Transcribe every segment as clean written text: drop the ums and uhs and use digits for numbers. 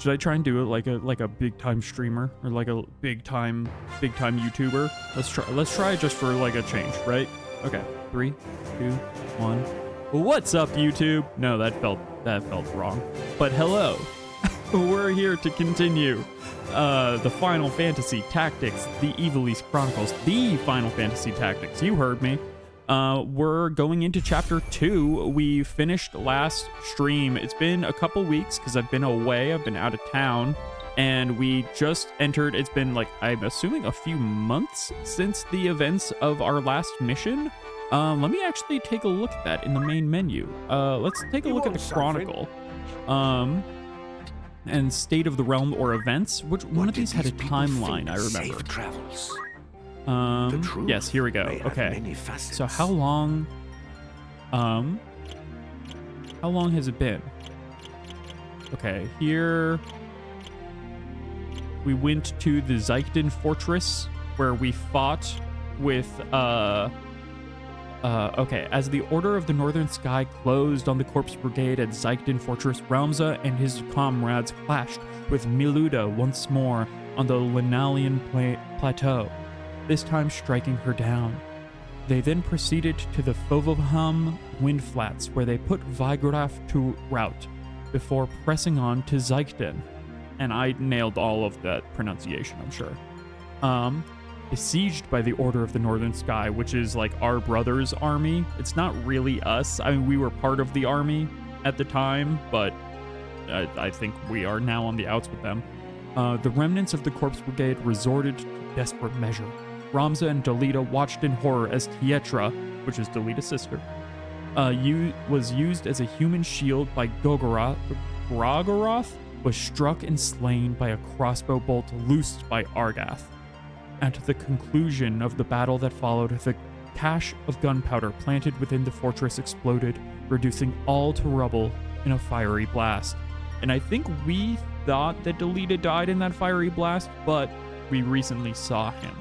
Should I try and do it like a big time streamer or like a big time YouTuber? Let's try it just for like a change, right? Okay, 3, 2, 1. What's up, YouTube? No, that felt wrong. But hello, we're here to continue the Final Fantasy Tactics, the Ivalice Chronicles, the Final Fantasy Tactics. You heard me. We're going into chapter 2. We finished last stream. It's been a couple weeks because I've been away. I've been out of town, and we just entered. It's been like, I'm assuming, a few months since the events of our last mission. Let me actually take a look at that in the main menu. Let's take a look at the Chronicle. And State of the Realm or events. Which one of these had a timeline? I remember. Safe travels. Yes, here we go. Okay. So how long has it been? Okay, here we went to the Zeichten Fortress where we fought with okay, as the Order of the Northern Sky closed on the Corpse Brigade at Zeichten Fortress, Ramza and his comrades clashed with Miluda once more on the Linalian Plateau, this time striking her down. They then proceeded to the Fovoham wind flats, where they put Vigoraf to rout, before pressing on to Zeichten. And I nailed all of that pronunciation, I'm sure. Besieged by the Order of the Northern Sky, which is like our brother's army. It's not really us. I mean, we were part of the army at the time, but I think we are now on the outs with them. The remnants of the Corpse Brigade resorted to desperate measure. Ramza and Delita watched in horror as Tietra, which is Delita's sister, was used as a human shield by Gogoroth, was struck and slain by a crossbow bolt loosed by Argath. At the conclusion of the battle that followed, the cache of gunpowder planted within the fortress exploded, reducing all to rubble in a fiery blast. And I think we thought that Delita died in that fiery blast, but we recently saw him.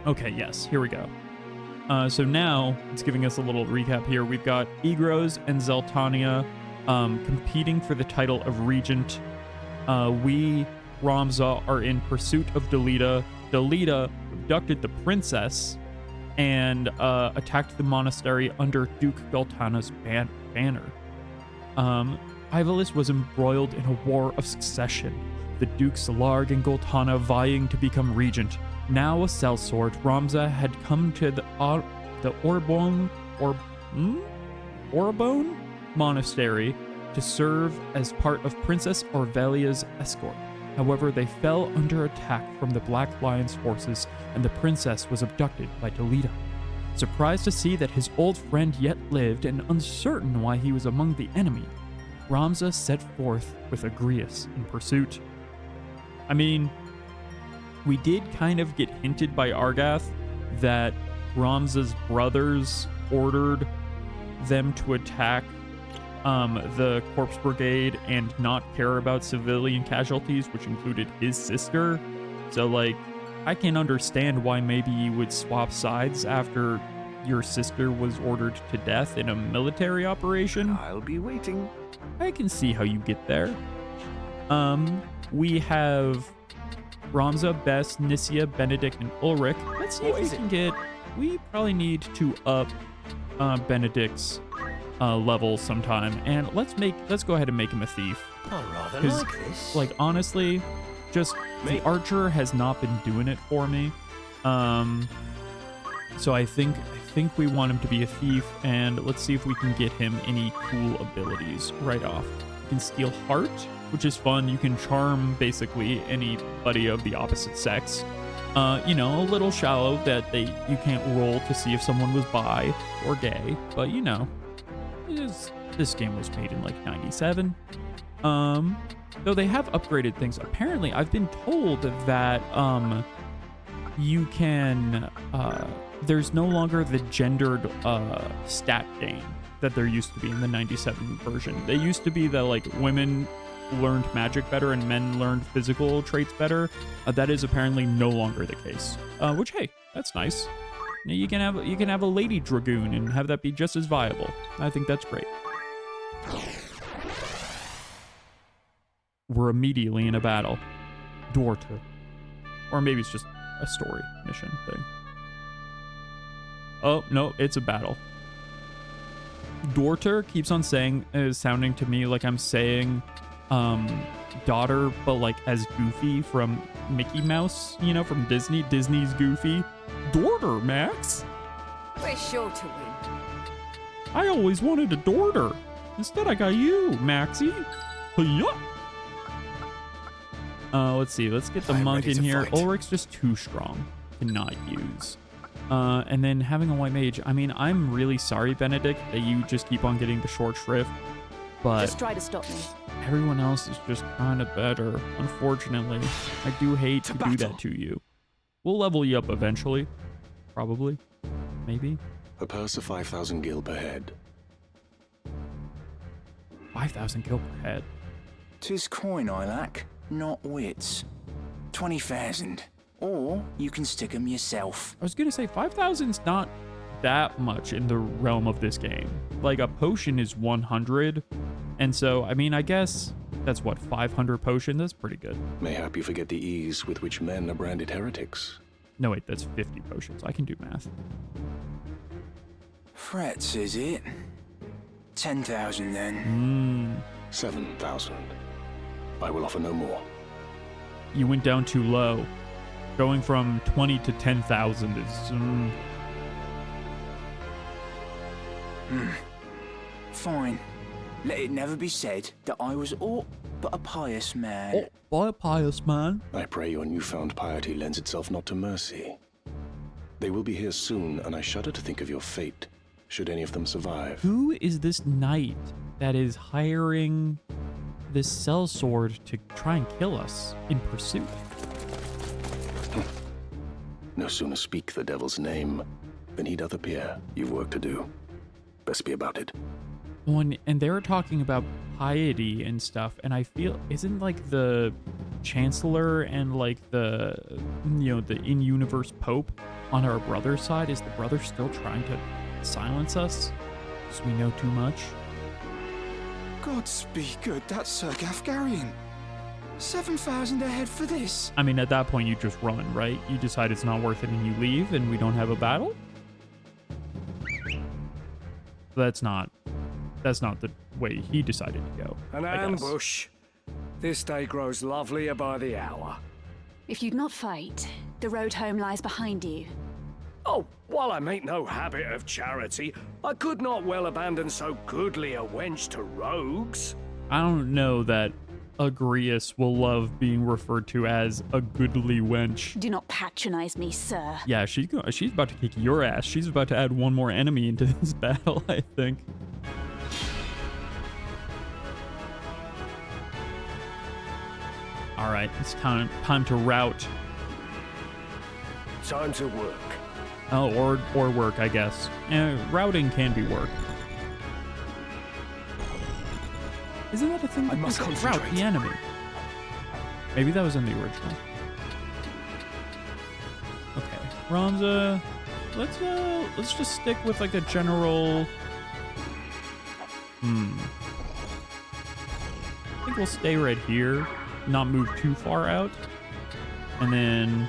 Okay, yes, here we go. So now, it's giving us a little recap here. We've got Egros and Zeltania competing for the title of Regent. We, Ramza, are in pursuit of Delita. Delita abducted the princess and attacked the monastery under Duke Galtana's banner. Ivalice was embroiled in a war of succession, the Dukes Larg and Galtana vying to become regent. Now a sellsword, Ramza had come to the Orbone Monastery to serve as part of Princess Orvelia's escort. However, they fell under attack from the Black Lion's forces, and the princess was abducted by Delita. Surprised to see that his old friend yet lived, and uncertain why he was among the enemy, Ramza set forth with Agrias in pursuit. I mean, we did kind of get hinted by Argath that Ramza's brothers ordered them to attack the Corpse Brigade and not care about civilian casualties, which included his sister. So, like, I can understand why maybe you would swap sides after your sister was ordered to death in a military operation. I'll be waiting. I can see how you get there. We have Ramza, Bess, Nisia, Benedict, and Ulrich. Let's see if we can get... We probably need to up Benedict's level sometime, and let's go ahead and make him a thief. I rather Because, like this. like, honestly, just the archer has not been doing it for me. So I think we want him to be a thief, and let's see if we can get him any cool abilities right off. You can steal heart, which is fun. You can charm basically anybody of the opposite sex. You know, a little shallow that you can't roll to see if someone was bi or gay, but you know, this game was made in like 97. Though they have upgraded things. Apparently, I've been told that you can there's no longer the gendered stat gain that there used to be in the 97 version. They used to be that like women learned magic better and men learned physical traits better. That is apparently no longer the case. Which, hey, that's nice. You can have a lady dragoon and have that be just as viable. I think that's great. We're immediately in a battle. Daughter. Or maybe it's just a story mission thing. Oh, no, it's a battle. Daughter keeps on sounding to me like I'm saying daughter, but like as Goofy from Mickey Mouse, you know, from Disney. Disney's Goofy. Daughter, Max. We're sure to win. I always wanted a daughter. Instead, I got you, Maxie. Yeah. Let's see. Let's get the monk in here. Ulrich's just too strong to not use. And then having a white mage. I mean, I'm really sorry, Benedict, that you just keep on getting the short shrift. But Just try to stop me. everyone else is just kind of better. Unfortunately, I do hate to do that to you. We'll level you up eventually. Probably. Maybe. A purse of 5,000 gil per head. 5,000 gil per head. 'Tis coin I lack, not wits. 20,000. Or you can stick 'em yourself. I was gonna say 5,000's not that much in the realm of this game. Like a potion is 100, and so I mean I guess that's what 500 potion. That's pretty good. Mayhap you forget the ease with which men are branded heretics. No wait, that's 50 potions. I can do math. Frets, is it? 10,000 then. 7,000. I will offer no more. You went down too low. Going from 20 to 10,000 is. Fine. Let it never be said that I was aught but a pious man. Oh, by a pious man. I pray your newfound piety lends itself not to mercy. They will be here soon, and I shudder to think of your fate, should any of them survive. Who is this knight that is hiring this sellsword to try and kill us in pursuit? No sooner speak the devil's name than he doth appear. You've work to do. Best be about it. And they're talking about piety and stuff, and I feel isn't like the chancellor and like the the in-universe pope on our brother's side? Is the brother still trying to silence us because we know too much? Gods be good, that's Sir Gafgarian. 7,000 ahead for this. I mean, at that point, you just run, right? You decide it's not worth it and you leave, and we don't have a battle? That's not the way he decided to go. An ambush. This day grows lovelier by the hour. If you'd not fight, the road home lies behind you. Oh, while I make no habit of charity, I could not well abandon so goodly a wench to rogues. I don't know that Agrius will love being referred to as a goodly wench. Do not patronize me, sir. Yeah, she's about to kick your ass. She's about to add one more enemy into this battle, I think. All right, it's time to rout. Time to work. Oh, or work, I guess. Routing can be work. Isn't that a thing? I must route concentrate. the enemy. Maybe that was in the original. Okay, Ramza. Let's just stick with like a general. I think we'll stay right here, not move too far out, and then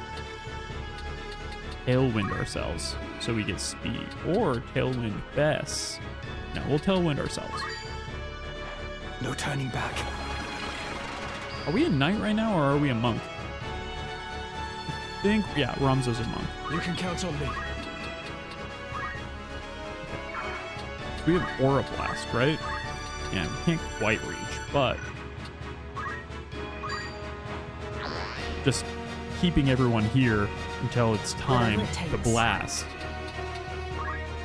tailwind ourselves so we get speed, or tailwind Bess. No, we'll tailwind ourselves. No turning back. Are we a knight right now, or are we a monk? I think, yeah, Ramza's a monk. You can count on me. We have Aura Blast, right? Yeah, we can't quite reach, but just keeping everyone here until it's time Whatever it to takes. blast.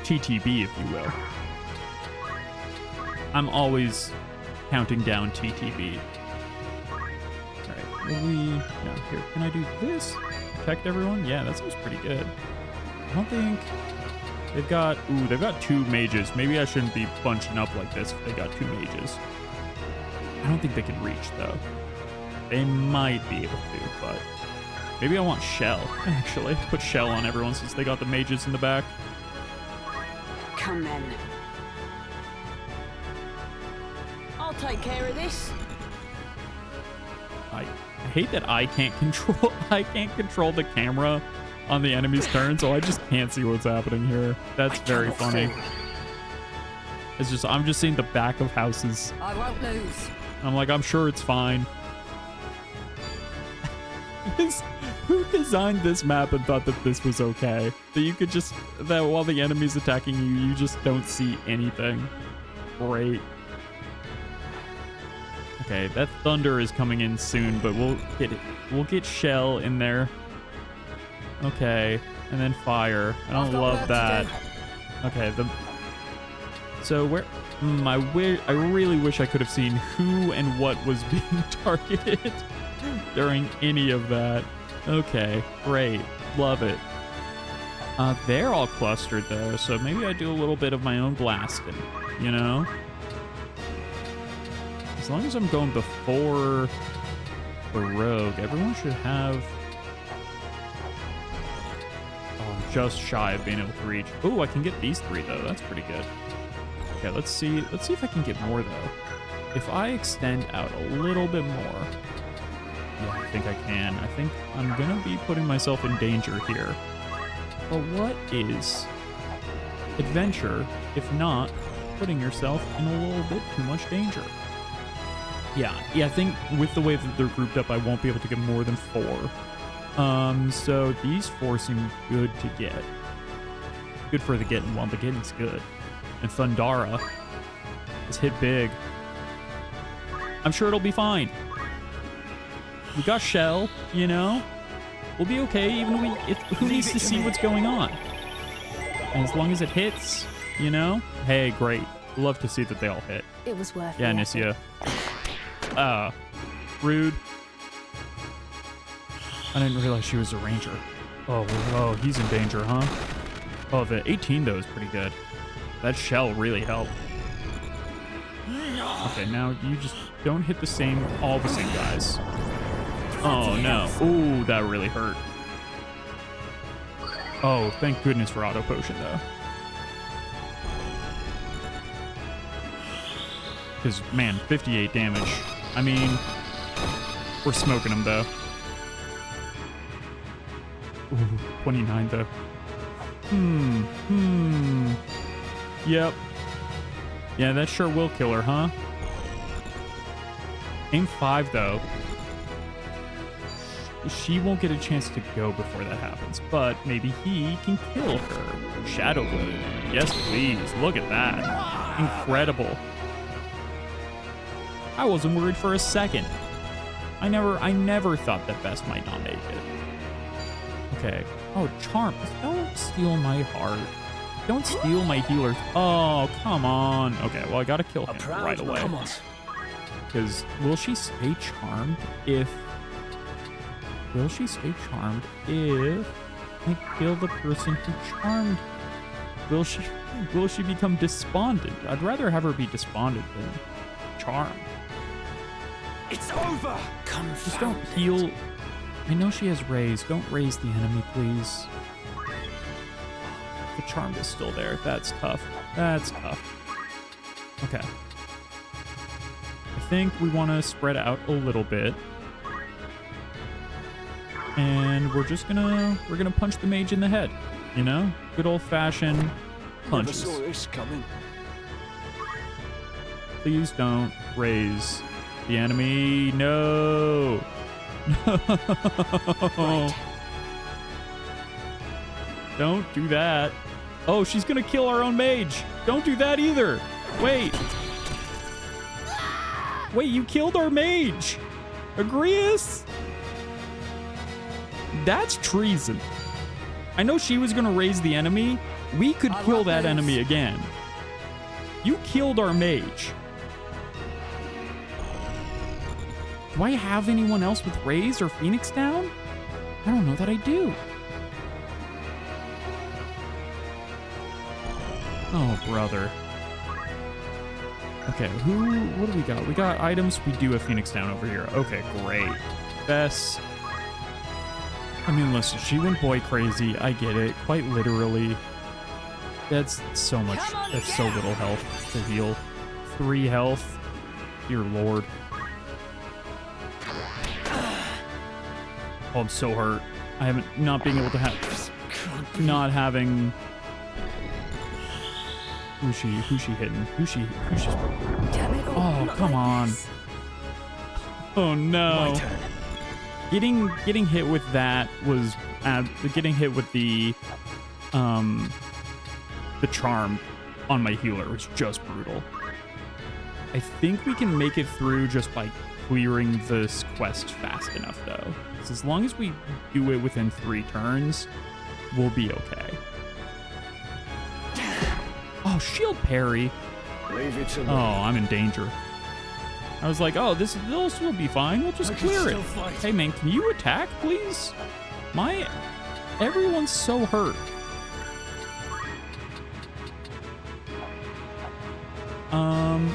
TTB, if you will. I'm always counting down TTB. Alright, no, here, can I do this? Protect everyone? Yeah, that sounds pretty good. I don't think they've got two mages. Maybe I shouldn't be bunching up like this if they got two mages. I don't think they can reach though. They might be able to, but maybe I want Shell, actually. Put Shell on everyone since they got the mages in the back. Come then. I'll take care of this. hate that I can't control the camera on the enemy's turn, so I just can't see what's happening here. That's very funny. It's just, I'm just seeing the back of houses. I won't lose. I'm like, I'm sure it's fine. Who designed this map and thought that this was okay? That you could just, that while the enemy's attacking you, you just don't see anything. Great. Okay, that thunder is coming in soon, but we'll get shell in there. Okay, and then fire. I don't love that. Okay, so where I really wish I could have seen who and what was being targeted during any of that. Okay, great. Love it. They're all clustered though, so maybe I do a little bit of my own blasting, you know? As long as I'm going before the rogue, everyone should have... Oh, I'm just shy of being able to reach. Ooh, I can get these 3 though. That's pretty good. Okay, let's see if I can get more though. If I extend out a little bit more, yeah, I think I can. I think I'm gonna be putting myself in danger here. But what is adventure if not putting yourself in a little bit too much danger? Yeah, I think with the way that they're grouped up, I won't be able to get more than 4. So these 4 seem good to get. Good for the getting. Well, the getting's good. And Thundara is hit big. I'm sure it'll be fine. We got Shell, you know? We'll be okay, even if who needs to see what's going on? And as long as it hits, you know? Hey, great. Love to see that they all hit. It was worth it. Yeah, Nissia. Rude. I didn't realize she was a ranger. Oh, he's in danger, huh? Oh, the 18 though is pretty good. That shell really helped. Okay, now you just don't hit all the same guys. Oh no. Ooh, that really hurt. Oh, thank goodness for auto potion though. Because, man, 58 damage. I mean, we're smoking them, though. Ooh, 29, though. Yep. Yeah, that sure will kill her, huh? Aim 5, though. She won't get a chance to go before that happens, but maybe he can kill her. Shadow Blade. Yes, please. Look at that. Incredible. I wasn't worried for a second. I never thought that Bess might not make it. Okay. Oh, Charm. Don't steal my heart. Don't steal my healers. Oh, come on. Okay, well, I gotta kill him right away. Because will she stay charmed if... Will she stay charmed if I kill the person who charmed? Will she become despondent? I'd rather have her be despondent than charmed. It's over! Just don't heal. I know she has raise. Don't raise the enemy, please. The charm is still there. That's tough. That's tough. Okay. I think we want to spread out a little bit. And we're just gonna punch the mage in the head. You know? Good old-fashioned punches. Never saw this coming. Please don't raise the enemy. No. No. Right. Don't do that. Oh, she's gonna kill our own mage. Don't do that either. Wait. Wait, you killed our mage. Agrius? That's treason. I know she was gonna raise the enemy. We could kill that enemy again. You killed our mage. Do I have anyone else with Raise or Phoenix down? I don't know that I do. Oh, brother. Okay, what do we got? We got items. We do have Phoenix down over here. Okay, great. Bess. I mean, listen, she went boy crazy. I get it. Quite literally. That's so much. That's so little health to heal. 3 health. Dear Lord. Oh, I'm so hurt. I haven't, not being able to have, not having. Who's she hitting? Who's she's. Damn it, Oh, not come like on. this. Oh no. My turn. Getting hit with that was getting hit with the charm on my healer was just brutal. I think we can make it through just by clearing this quest fast enough though. So as long as we do it within 3 turns, we'll be okay. Oh, shield parry. Leave it to me. Oh, I'm in danger. I was like, oh, this will be fine. We'll just I can clear it. still fight. Hey, man, can you attack, please? Everyone's so hurt.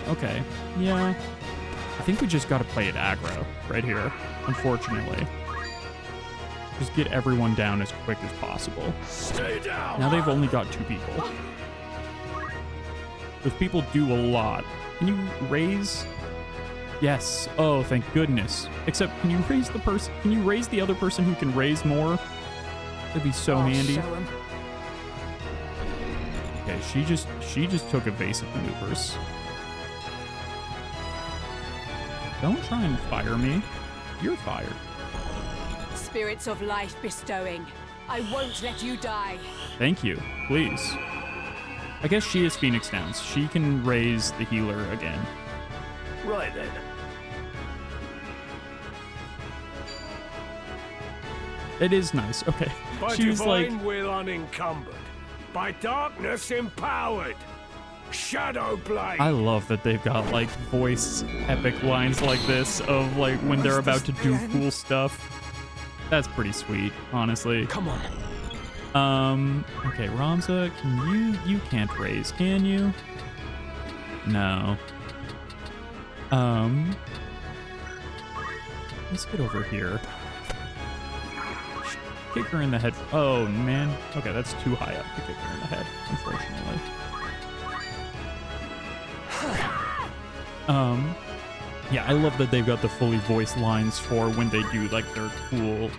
Okay. Yeah. I think we just got to play it aggro right here, unfortunately. Just get everyone down as quick as possible. Stay down. Now they've only got 2 people. Those people do a lot. Can you raise? Yes. Oh, thank goodness. Except, can you raise the person? Can you raise the other person who can raise more? That'd be so I'll handy. show 'em. Okay, she just took evasive maneuvers. Don't try and fire me. You're fired. Spirits of life bestowing. I won't let you die. Thank you. Please. I guess she is Phoenix Downs. She can raise the healer again. Right then. It is nice. Okay. By She's like, divine will unencumbered. By darkness empowered. Shadow blade. I love that they've got like voice epic lines like this of like when they're about to do cool stuff. That's pretty sweet, honestly. Come on. Okay, Ramza, you can't raise, can you? No. Let's get over here. Kick her in the head. Oh, man. Okay, that's too high up to kick her in the head, unfortunately. Yeah, I love that they've got the fully voiced lines for when they do like their cool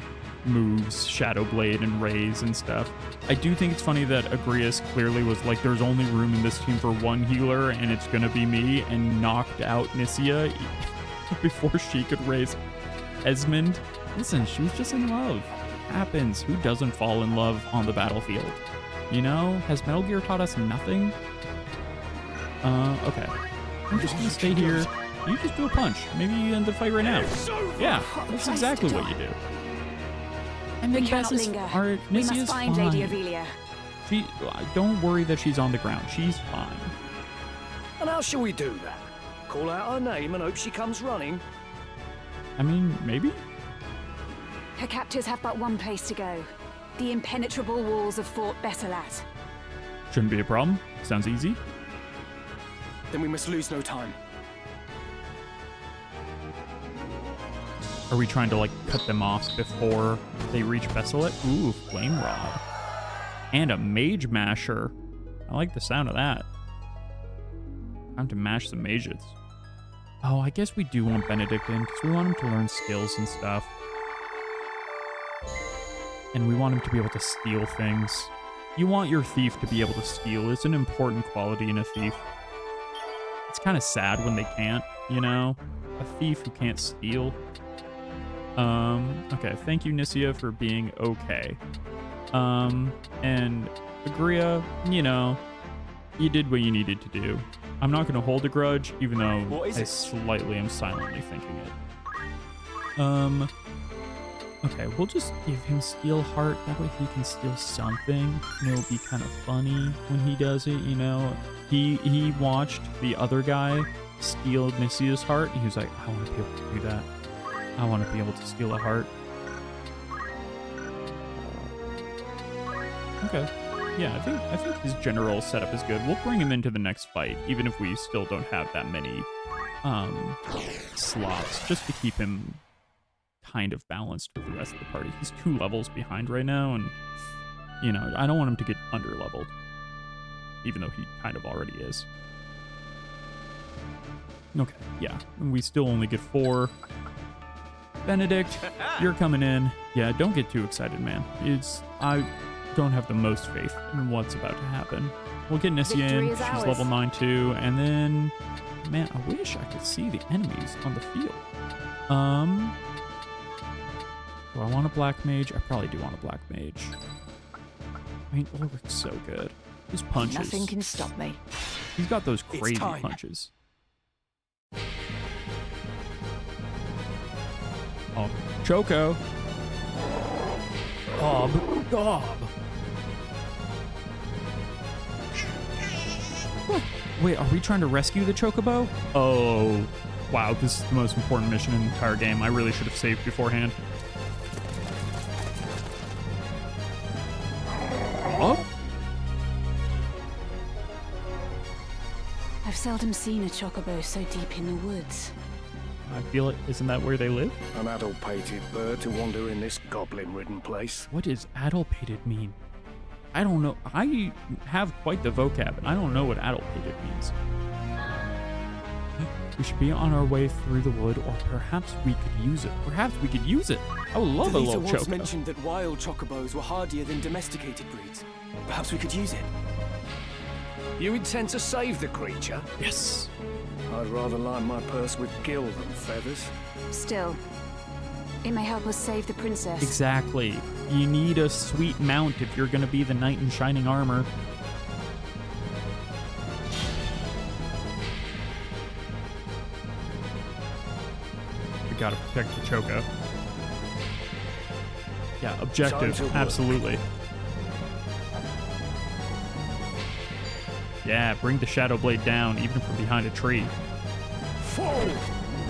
moves, Shadow Blade and Raise and stuff. I do think it's funny that Agrias clearly was like, there's only room in this team for one healer and it's gonna be me, and knocked out Nisia before she could raise Esmond. Listen, she was just in love. It happens. Who doesn't fall in love on the battlefield? You know? Has Metal Gear taught us nothing? Okay. I'm just gonna stay here. You just do a punch. Maybe you end the fight right now. Yeah, that's exactly what you do. And We then cannot Bess is, linger. We must Nisia's find fine. Lady Ivalice. She, don't worry that she's on the ground. She's fine. And how shall we do that? Call out her name and hope she comes running? I mean, maybe? Her captors have but one place to go. The impenetrable walls of Fort Besalat. Shouldn't be a problem. Sounds easy. Then we must lose no time. Are we trying to, like, cut them off before they reach Besalat? Ooh, Flame Rod. And a Mage Masher. I like the sound of that. Time to mash some mages. Oh, I guess we do want Benedict in, because we want him to learn skills and stuff. And we want him to be able to steal things. You want your thief to be able to steal. It's an important quality in a thief. It's kind of sad when they can't, you know? A thief who can't steal. Okay, thank you, Nisia, for being okay. And Agria, you know, you did what you needed to do. I'm not going to hold a grudge, even though I slightly am silently thinking it. Okay, we'll just give him Steel Heart. That way he can steal something. And it'll be kind of funny when he does it, you know? He watched the other guy steal Nisia's heart. He was like, I want to be able to do that. I want to be able to steal a heart. Okay. Yeah, I think his general setup is good. We'll bring him into the next fight, even if we still don't have that many slots, just to keep him kind of balanced with the rest of the party. He's 2 levels behind right now, and you know, I don't want him to get under-leveled, even though he kind of already is. Okay, yeah, and we still only get 4. Benedict, you're coming in. Yeah, don't get too excited, man. I don't have the most faith in what's about to happen. We'll get Nissia Victory in. is She's ours. level 9 too. And then, man, I wish I could see the enemies on the field. Do I want a black mage? I probably do want a black mage. I mean, Ulrich's so good. His punches. Nothing can stop me. He's got those It's crazy time. punches. Oh, Choco. Gob. Wait, are we trying to rescue the Chocobo? Oh, wow, this is the most important mission in the entire game. I really should have saved beforehand. Oh, I've seldom seen a chocobo so deep in the woods. I feel it. Isn't that where they live? An adult-pated bird to wander in this goblin-ridden place. What does adulpated mean? I don't know. I have quite the vocab, and I don't know what adulpated means. We should be on our way through the wood, or perhaps we could use it. Perhaps we could use it. I would love a Delita little once Choco. mentioned that wild chocobos were hardier than domesticated breeds. Perhaps we could use it. You intend to save the creature? Yes. I'd rather line my purse with gil than feathers. Still, it may help us save the princess. Exactly. You need a sweet mount if you're going to be the knight in shining armor. We gotta protect the Choco. Yeah, Time objective. to work. Absolutely. Yeah, bring the Shadow Blade down, even from behind a tree. Fall!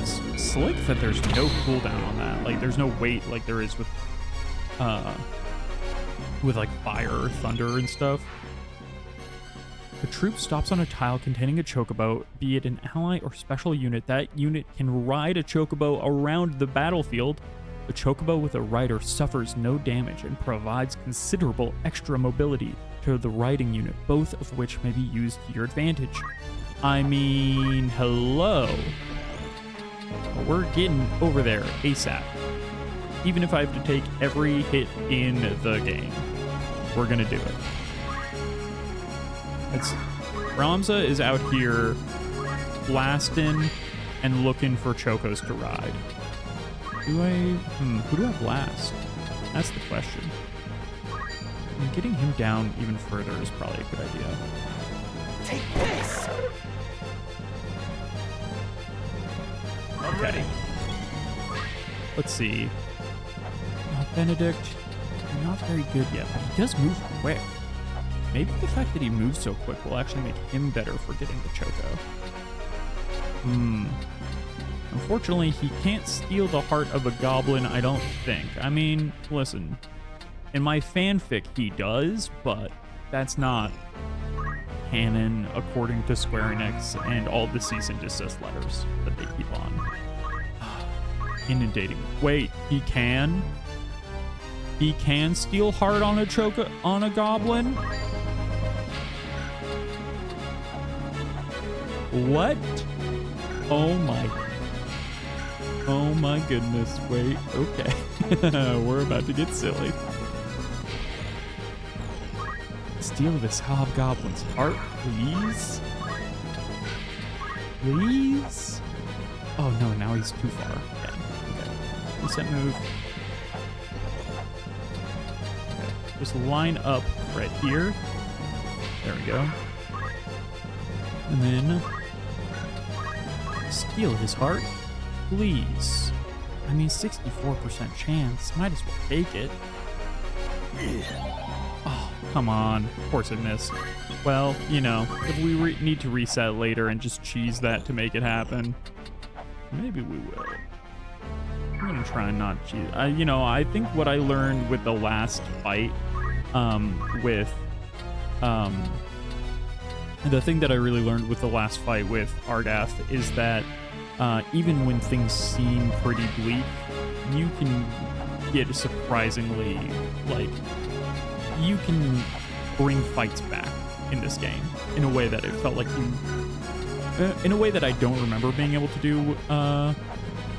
It's slick that there's no cooldown on that. Like, there's no weight like there is with like fire or thunder and stuff. The troop stops on a tile containing a chocobo, be it an ally or special unit. That unit can ride a chocobo around the battlefield. The chocobo with a rider suffers no damage and provides considerable extra mobility to the riding unit, both of which may be used to your advantage. I mean, hello. We're getting over there ASAP. Even if I have to take every hit in the game, we're gonna do it. Ramza is out here blasting and looking for chocos to ride. Who do I blast? That's the question. And getting him down even further is probably a good idea. Take this! I'm ready. Let's see. Benedict, not very good yet, but he does move quick. Maybe the fact that he moves so quick will actually make him better for getting the Choco. Unfortunately, he can't steal the heart of a goblin, I don't think. I mean, listen, in my fanfic he does, but that's not canon according to Square Enix and all the cease and desist letters that they keep on inundating. Wait, he can? He can steal heart on a goblin? What? Oh my goodness. Wait, okay. We're about to get silly. Steal this hobgoblin's heart, please? Please? Oh no, now he's too far. Okay. Reset move. Okay. Just line up right here. There we go. And then steal his heart, please. I mean, 64% chance. Might as well take it. Oh, come on. Of course it missed. Well, you know, if we need to reset later and just cheese that to make it happen, maybe we will. I'm gonna try and not cheese. I think what I learned with the last fight, the thing that I really learned with the last fight with Ardath is that even when things seem pretty bleak, you can get surprisingly, like, you can bring fights back in this game in a way that it felt like in a way that I don't remember being able to do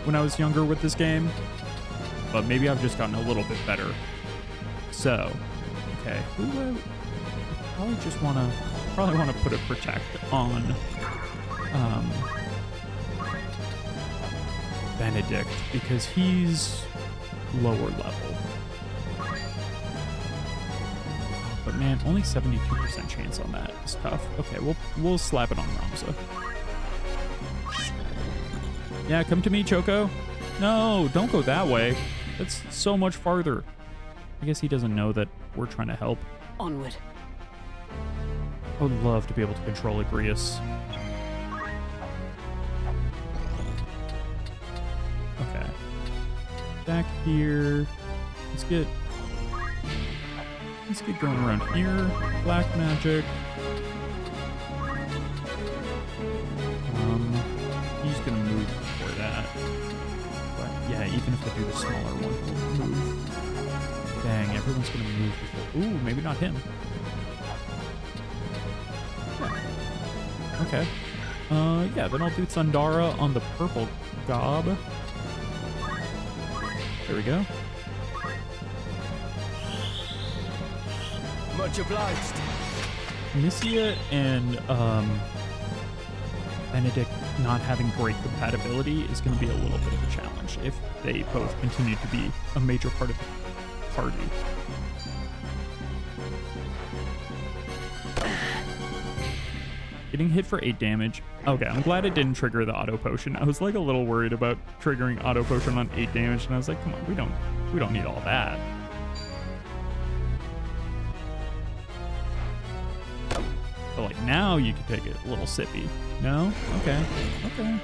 when I was younger with this game. but maybe I've just gotten a little bit better. So, okay, who do I probably want to put a protect on Benedict because he's lower level. But man, only 72% chance on that is tough. Okay, we'll slap it on Ramza. Yeah, come to me, Choco. No, don't go that way. That's so much farther. I guess he doesn't know that we're trying to help. Onward. I would love to be able to control Agrius. Okay. Back here. Let's get going around here. Black magic. He's gonna move before that. But yeah, even if I do the smaller one, he'll move. Dang, everyone's gonna move before. Ooh, maybe not him. Yeah. Okay. Yeah, then I'll do Thundara on the purple gob. There we go. Much obliged. Missia and Benedict not having great compatibility is going to be a little bit of a challenge if they both continue to be a major part of the party. Getting hit for 8 damage. Okay, I'm glad it didn't trigger the auto potion. I was like a little worried about triggering auto potion on 8 damage, and I was like, come on, we don't need all that. But like now you can take it a little sippy. No? Okay. Okay.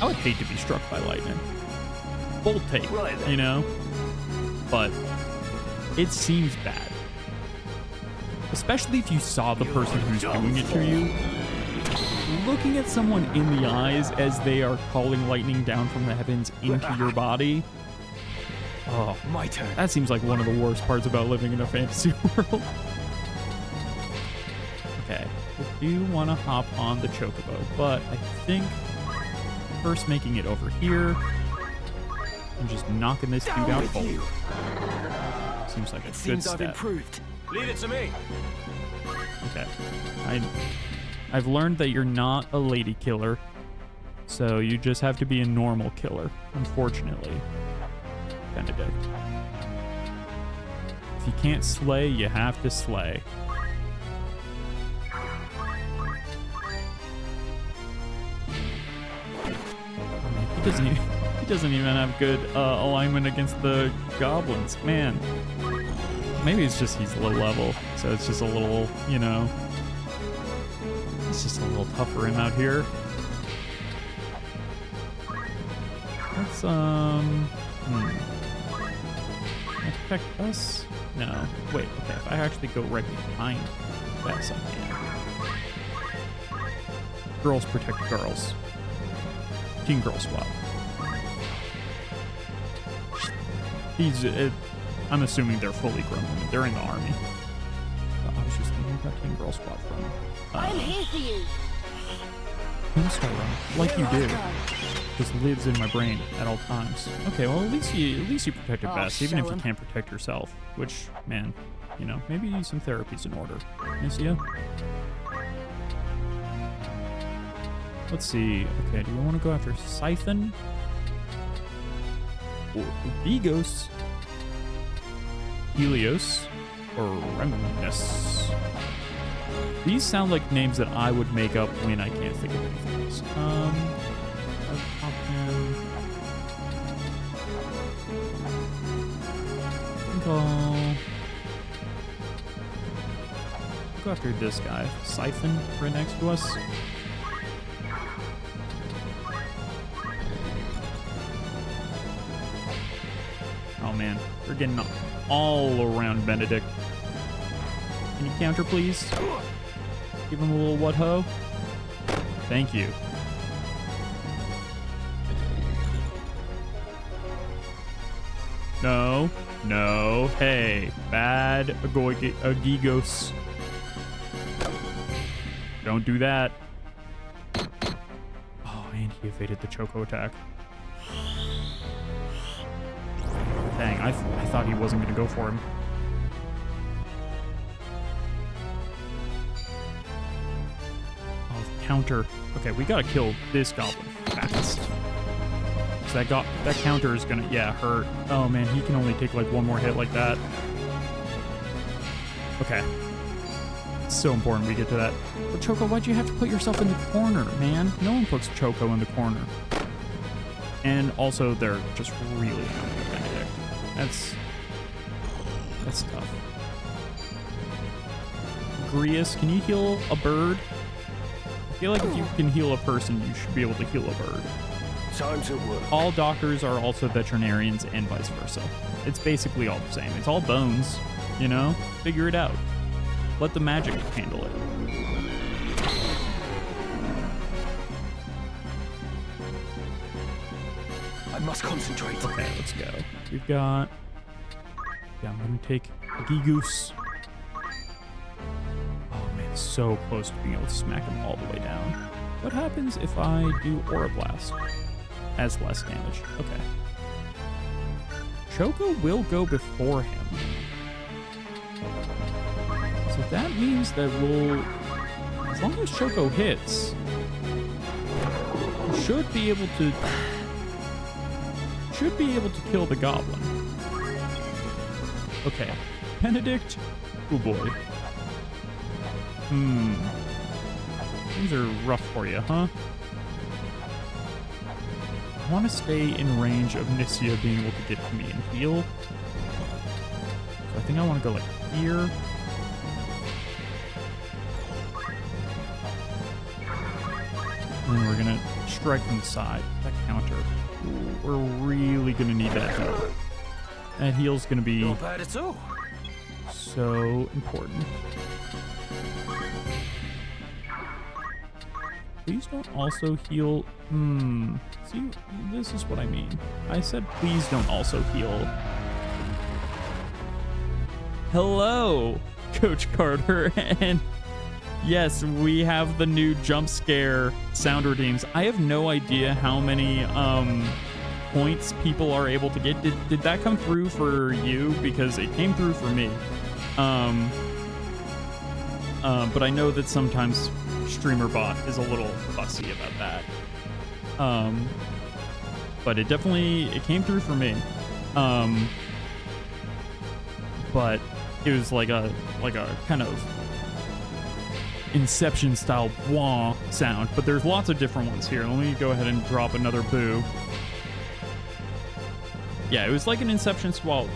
I would hate to be struck by lightning. Bold take, you know? But it seems bad. Especially if you saw the person who's doing it to you. Looking at someone in the eyes as they are calling lightning down from the heavens into your body. Oh, My turn. that seems like one of the worst parts about living in a fantasy world. Okay, I do want to hop on the Chocobo, but I think first making it over here and just knocking this dude out cold. Seems like a good Seems I've step. improved. Leave it to me. Okay, I've learned that you're not a lady killer, so you just have to be a normal killer, unfortunately. Benedict. If you can't slay, you have to slay. He doesn't even have good alignment against the goblins. Man, maybe it's just he's low level, so it's just a little, you know, it's just a little tough for him out here. Let's Can I protect us? No. Wait, okay, if I actually go right behind Bess, I can. Girls protect girls. Teen Girl Squad. I'm assuming they're fully grown women. They're in the army. I was just thinking about Teen Girl Squad from... I'm here for you. Moonstar Run, like you do. Just lives in my brain at all times. Okay, well at least you protected Bess, even if you can't protect yourself. Which, man, you know, maybe some therapy's in order. Missia? Let's see. Okay, do we want to go after Siphon? Or Vigos? Helios? Or Remnus? These sound like names that I would make up when I can't think of anything else. Let's pop in. I think I'll go after this guy. Siphon right next to us. Oh man, they're getting all around Benedict. Can you counter, please? Give him a little what ho. Thank you. No, no, hey, bad Agigos. Don't do that. Oh, and he evaded the Choco attack. Dang, I thought he wasn't going to go for him. Oh, counter. Okay, we got to kill this goblin fast. So that counter is going to, yeah, hurt. Oh, man, he can only take, like, one more hit like that. Okay. It's so important we get to that. But Choco, why'd you have to put yourself in the corner, man? No one puts Choco in the corner. And also, they're just really happy. That's tough. Grius, can you heal a bird? I feel like if you can heal a person, you should be able to heal a bird. Time to work. All doctors are also veterinarians and vice versa. It's basically all the same. It's all bones, you know? Figure it out. Let the magic handle it. I must concentrate. Okay, let's go. We've got... Yeah, I'm going to take a Gigoose. Oh, man, so close to being able to smack him all the way down. What happens if I do Aura Blast? Has less damage. Okay. Choco will go before him. So that means that we'll... As long as Choco hits, we should be able to kill the goblin. Okay. Benedict. Oh boy. Things are rough for you, huh? I want to stay in range of Nissia being able to get to me and heal. So I think I want to go like here. And then we're going to strike from the side. That counter. Ooh, we're really going to need that heal. That heal's going to be Not bad at all. so important. Please don't also heal. See, this is what I mean. I said please don't also heal. Hello, Coach Carter. And yes, we have the new jump scare sound redeems. I have no idea how many points people are able to get. Did that come through for you? Because it came through for me. But I know that sometimes StreamerBot is a little fussy about that. But it came through for me. But it was like a kind of Inception style wah sound, but there's lots of different ones here. Let me go ahead and drop another boo. Yeah, it was like an Inception style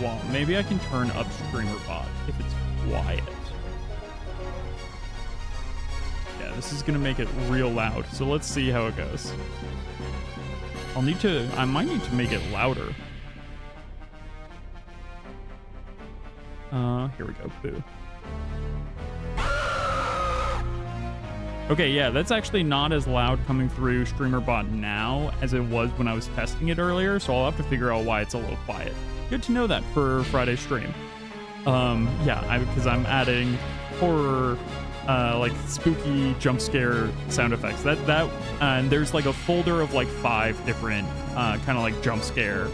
wah. Maybe I can turn up StreamerBot if it's quiet. Yeah, this is gonna make it real loud, so let's see how it goes. I might need to make it louder. Here we go, boo. Okay, yeah, that's actually not as loud coming through StreamerBot now as it was when I was testing it earlier, so I'll have to figure out why it's a little quiet. Good to know that for Friday's stream. Yeah, because I'm adding horror, like spooky jump scare sound effects. And there's like a folder of like 5 different kind of like jump scare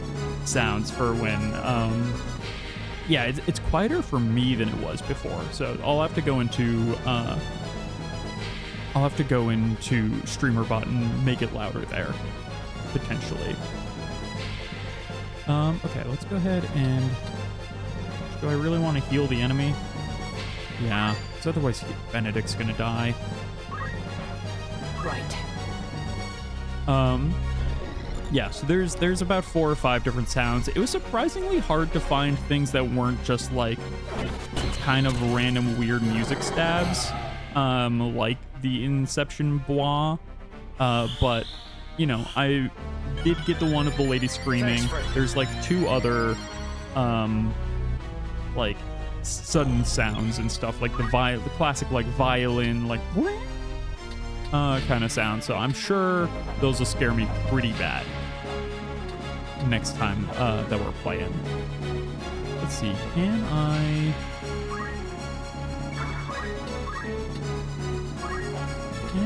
sounds for when, yeah, it's quieter for me than it was before. So I'll have to go into StreamerBot and make it louder there, potentially. Okay, let's go ahead and... Do I really want to heal the enemy? Yeah, because otherwise Benedict's gonna die. Right. Yeah, so there's about 4 or 5 different sounds. It was surprisingly hard to find things that weren't just like kind of random weird music stabs, like the Inception blah. But you know, I did get the one of the lady screaming. There's like 2 other like sudden sounds and stuff, like the classic like violin like kind of sound. So I'm sure those will scare me pretty bad next time that we're playing. Let's see, can I...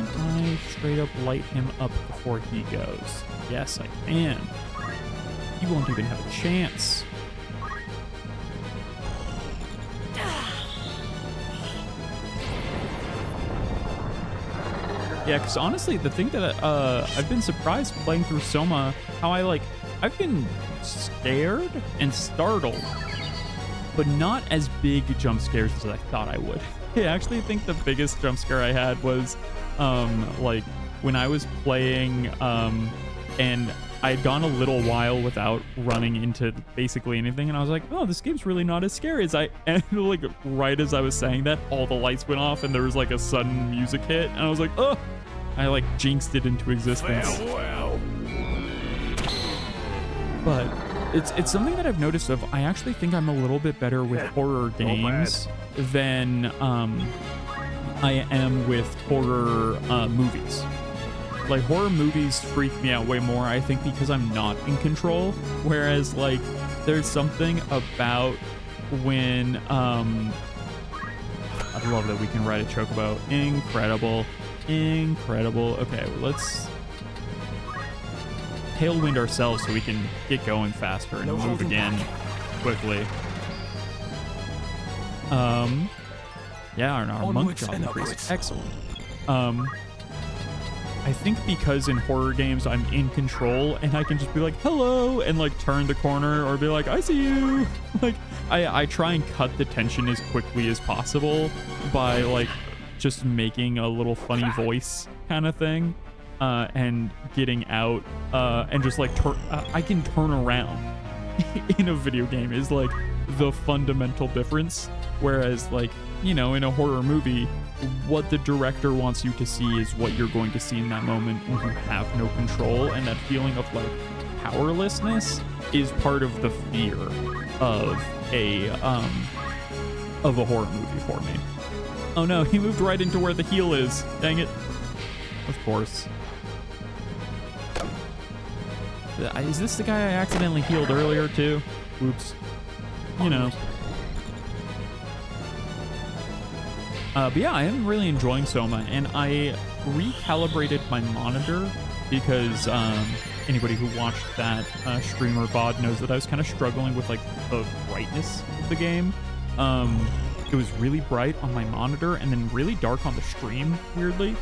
Can I straight up light him up before he goes? Yes, I can. He won't even have a chance. Yeah, because honestly, the thing that I've been surprised playing through Soma, how I've been scared and startled, but not as big jump scares as I thought I would. I actually think the biggest jump scare I had was like when I was playing and I had gone a little while without running into basically anything, and I was like, oh, this game's really not as scary as and like right as I was saying that, all the lights went off and there was like a sudden music hit, and I was like, oh, I like jinxed it into existence. Farewell. But it's something that I've noticed of, I actually think I'm a little bit better with horror games than I am with horror movies. Like, horror movies freak me out way more, I think, because I'm not in control. Whereas, like, there's something about when, I love that we can ride a chocobo. Incredible. Incredible. Okay, well, let's tailwind ourselves so we can get going faster and move again quickly. Yeah, and our monk job increased. Excellent. I think because in horror games I'm in control and I can just be like, hello, and like turn the corner or be like, I see you. Like, I try and cut the tension as quickly as possible by like just making a little funny voice kind of thing, and getting out, and just like I can turn around in a video game is like the fundamental difference. Whereas, like, you know, in a horror movie, what the director wants you to see is what you're going to see in that moment, and you have no control, and that feeling of like powerlessness is part of the fear of a horror movie for me. Oh no, he moved right into where the heel is. Dang it. Of course. Is this the guy I accidentally healed earlier too? Oops. You know. But yeah, I am really enjoying Soma, and I recalibrated my monitor because anybody who watched that streamer VOD knows that I was kind of struggling with like the brightness of the game. It was really bright on my monitor and then really dark on the stream, weirdly.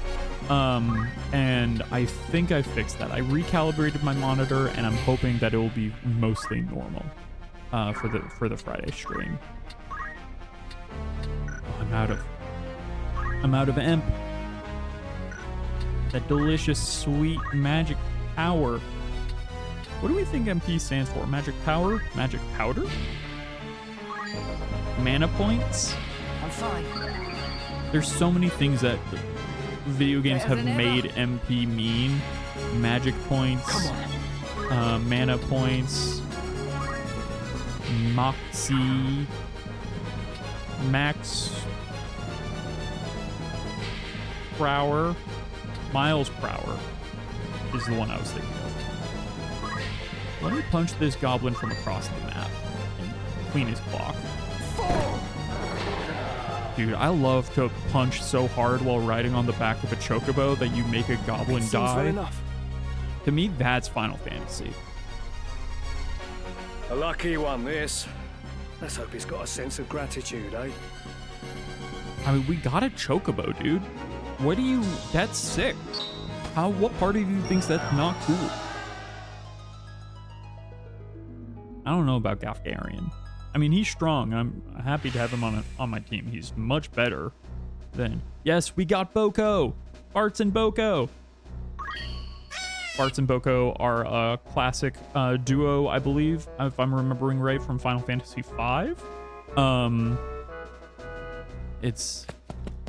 And I think I fixed that. I recalibrated my monitor, and I'm hoping that it will be mostly normal for the Friday stream. Oh, I'm out of imp. That delicious, sweet magic power. What do we think MP stands for? Magic power? Magic powder? Mana points? I'm fine. There's so many things that video games have made MP mean. Magic points. Come on. Mana points. Moxie. Max Prower. Miles per hour is the one I was thinking of. Let me punch this goblin from across the map and clean his clock. Dude, I love to punch so hard while riding on the back of a chocobo that you make a goblin die. To me, that's Final Fantasy. A lucky one, this. Let's hope he's got a sense of gratitude, eh? I mean, we got a chocobo, dude. What do you... That's sick. What part of you thinks that's not cool? I don't know about Gafgarian. I mean, he's strong. I'm happy to have him on my team. He's much better than... Yes, we got Boko! Bartz and Boko! Bartz and Boko are a classic duo, I believe, if I'm remembering right, from Final Fantasy V. It's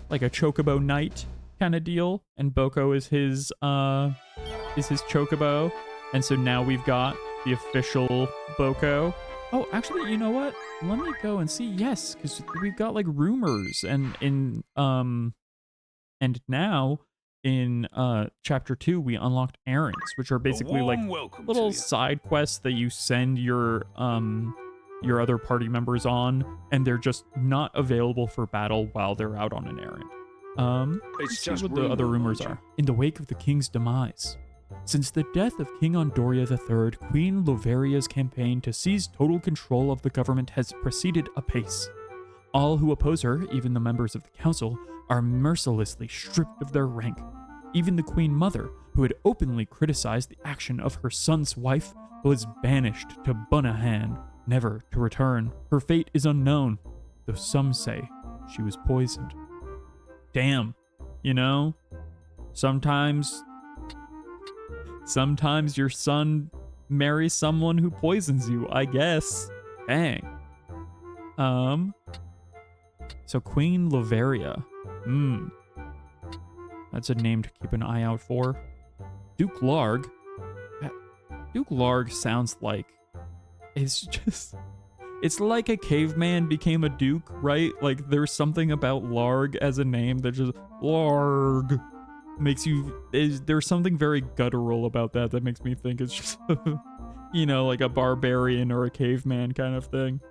like a chocobo knight kind of deal, and Boko is his chocobo, and so now we've got the official Boko. Oh, actually, you know what? Let me go and see. Yes, because we've got like rumors, and now in chapter 2 we unlocked errands, which are basically like little side quests that you send your other party members on, and they're just not available for battle while they're out on an errand. Let's see what the other rumors are. In the wake of the king's demise. Since the death of King Ondoria III, Queen Loveria's campaign to seize total control of the government has proceeded apace. All who oppose her, even the members of the council, are mercilessly stripped of their rank. Even the Queen Mother, who had openly criticized the action of her son's wife, was banished to Bunahan, never to return. Her fate is unknown, though some say she was poisoned. Damn, you know? Sometimes your son marries someone who poisons you, I guess. Dang. So Queen Loveria. That's a name to keep an eye out for. Duke Larg. Duke Larg sounds like it's like a caveman became a duke, right? Like there's something about Larg as a name that just Larg makes you, there's something very guttural about that makes me think it's just like a barbarian or a caveman kind of thing.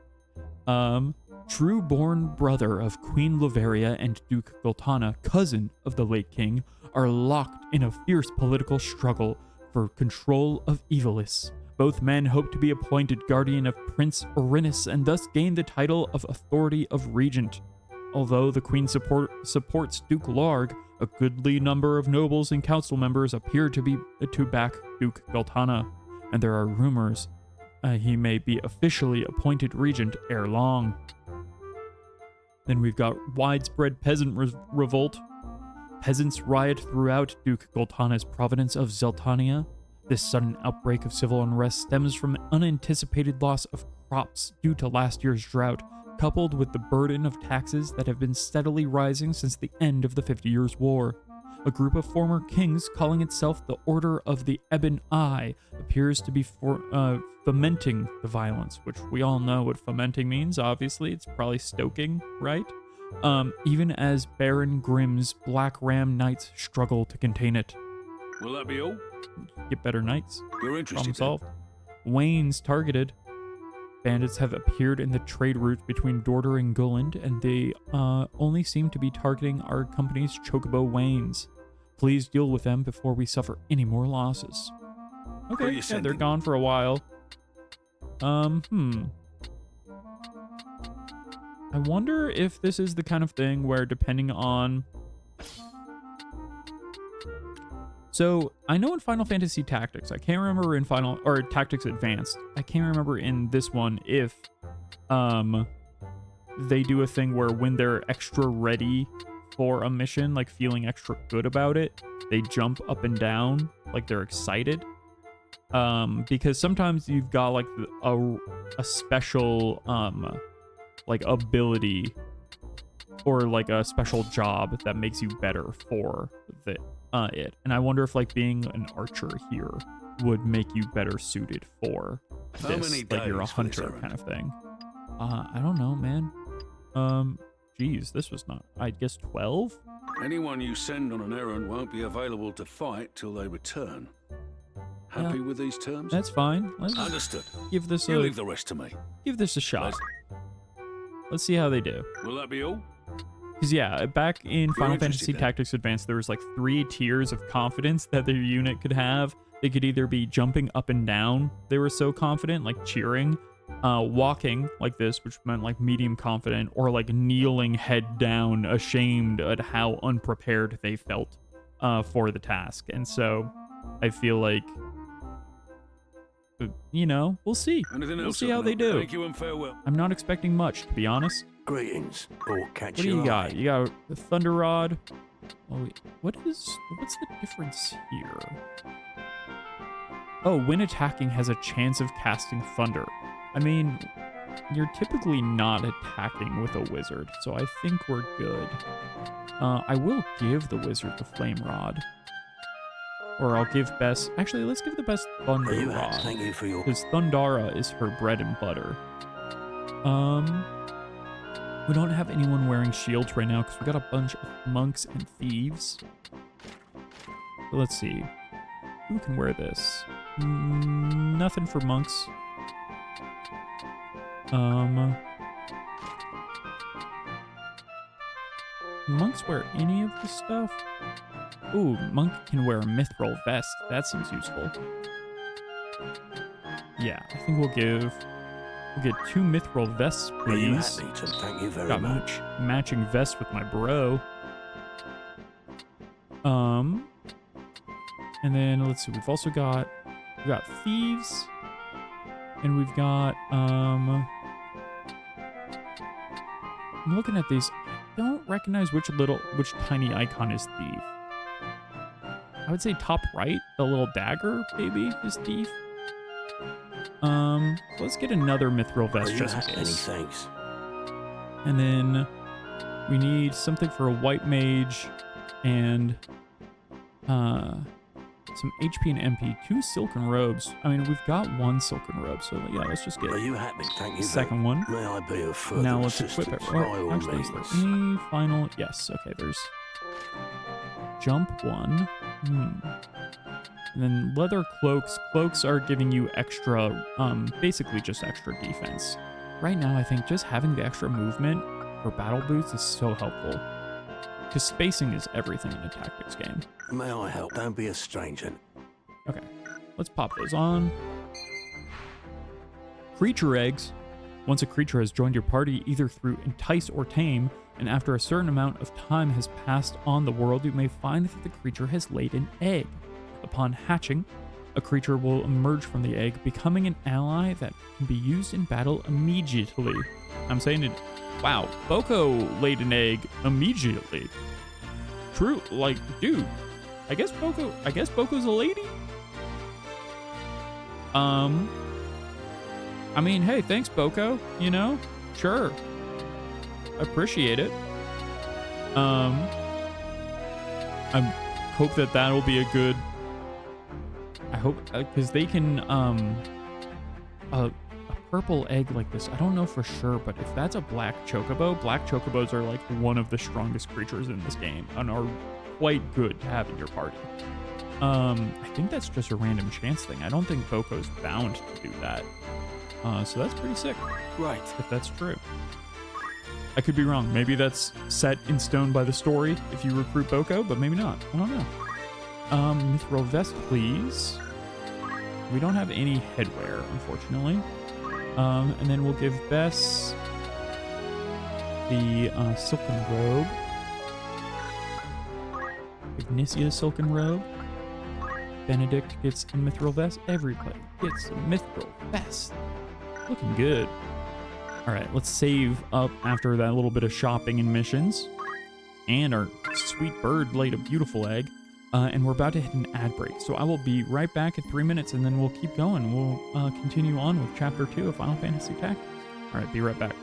True born brother of Queen Loveria and Duke Gultana, cousin of the late king, are locked in a fierce political struggle for control of Ivalice. Both men hope to be appointed guardian of Prince Orinus and thus gain the title of authority of regent. Although the queen supports Duke Larg, a goodly number of nobles and council members appear to back Duke Gultana, and there are rumors he may be officially appointed regent ere long. Then we've got widespread peasant revolt. Peasants riot throughout Duke Gultana's province of Zeltania. This sudden outbreak of civil unrest stems from the unanticipated loss of crops due to last year's drought, coupled with the burden of taxes that have been steadily rising since the end of the 50 Years' War. A group of former kings calling itself the Order of the Ebon Eye appears to be fomenting the violence, which we all know what fomenting means, obviously. It's probably stoking, right? Even as Baron Grimm's Black Ram Knights struggle to contain it. Will that be all? Get better knights. You're interested. Problem solved. Wayne's targeted. Bandits have appeared in the trade route between Dorder and Gulland, and they only seem to be targeting our company's Chocobo Waynes. Please deal with them before we suffer any more losses. Okay, yeah, they're gone for a while. I wonder if this is the kind of thing where depending on... So, I know in Final Fantasy Tactics, I can't remember in Tactics Advanced, I can't remember in this one if they do a thing where when they're extra ready for a mission, like feeling extra good about it, they jump up and down, like they're excited. Because sometimes you've got like a special like ability or like a special job that makes you better for it. And I wonder if like being an archer here would make you better suited for this, like you're a hunter kind of thing. I don't know, man. Geez, this was not, I guess 12? Anyone you send on an errand won't be available to fight till they return. Happy with these terms? That's fine. Understood. Give this you leave the rest to me. Give this a shot. Let's see how they do. Will that be all? Because yeah, back in Final Fantasy Tactics Advanced, there was like 3 tiers of confidence that their unit could have. They could either be jumping up and down, they were so confident, like cheering, walking like this, which meant like medium confident, or like kneeling head down, ashamed at how unprepared they felt for the task. And so I feel like, we'll see. We'll see how they do. Thank you and farewell. I'm not expecting much, to be honest. Greetings, or catch What do you got? You got the Thunder Rod. Oh, wait. What's the difference here? Oh, when attacking has a chance of casting Thunder. I mean, you're typically not attacking with a wizard, so I think we're good. I will give the wizard the Flame Rod. Or I'll give best... Actually, let's give the best Thunder Rod. Thank you for your... Because Thundara is her bread and butter. We don't have anyone wearing shields right now because we got a bunch of monks and thieves. So let's see. Who can wear this? Nothing for monks. Can monks wear any of this stuff? Ooh, monk can wear a mithril vest. That seems useful. Yeah, I think we'll get 2 mithril vests, Are you please. happy to thank you very Got much? matching vest with my bro. And then let's see, we've got thieves, and we've got I'm looking at these. I don't recognize which tiny icon is thief. I would say top right, the little dagger maybe is thief. So let's get another mithril vest just in Any case. thanks? And then we need something for a white mage and some HP and MP, 2 silken robes. I mean, we've got 1 silken robe, so yeah, let's just get Are you happy? Thank you. the second one. May I be of further Now let's equip it. assistance? By all Actually, is there means. any final? Yes. Okay. There's jump 1. And then leather cloaks. Cloaks are giving you extra, basically just extra defense. Right now, I think just having the extra movement for battle boots is so helpful. Because spacing is everything in a tactics game. May I help? Don't be a stranger. Okay, let's pop those on. Creature eggs. Once a creature has joined your party, either through entice or tame, and after a certain amount of time has passed on the world, you may find that the creature has laid an egg. Upon hatching, a creature will emerge from the egg, becoming an ally that can be used in battle immediately. I'm saying it. Wow, Boko laid an egg immediately. True, like, dude. I guess Boko's a lady? I mean, hey, thanks, Boko. You know? Sure. Appreciate it. I hope that'll be a good... I hope... because they can, a purple egg like this, I don't know for sure, but if that's a black chocobos are like one of the strongest creatures in this game and are quite good to have in your party. I think that's just a random chance thing. I don't think Boko's bound to do that. So that's pretty sick. Right. If that's true. I could be wrong. Maybe that's set in stone by the story if you recruit Boko, but maybe not. I don't know. Mithril vest, please. We don't have any headwear, unfortunately. And then we'll give Bess the silken robe. Ignicia silken robe. Benedict gets a mithril vest. Everybody gets a mithril vest. Looking good. All right, let's save up after that little bit of shopping and missions. And our sweet bird laid a beautiful egg. And we're about to hit an ad break. So I will be right back in 3 minutes, and then we'll keep going. We'll continue on with Chapter 2 of Final Fantasy Tactics. All right, be right back.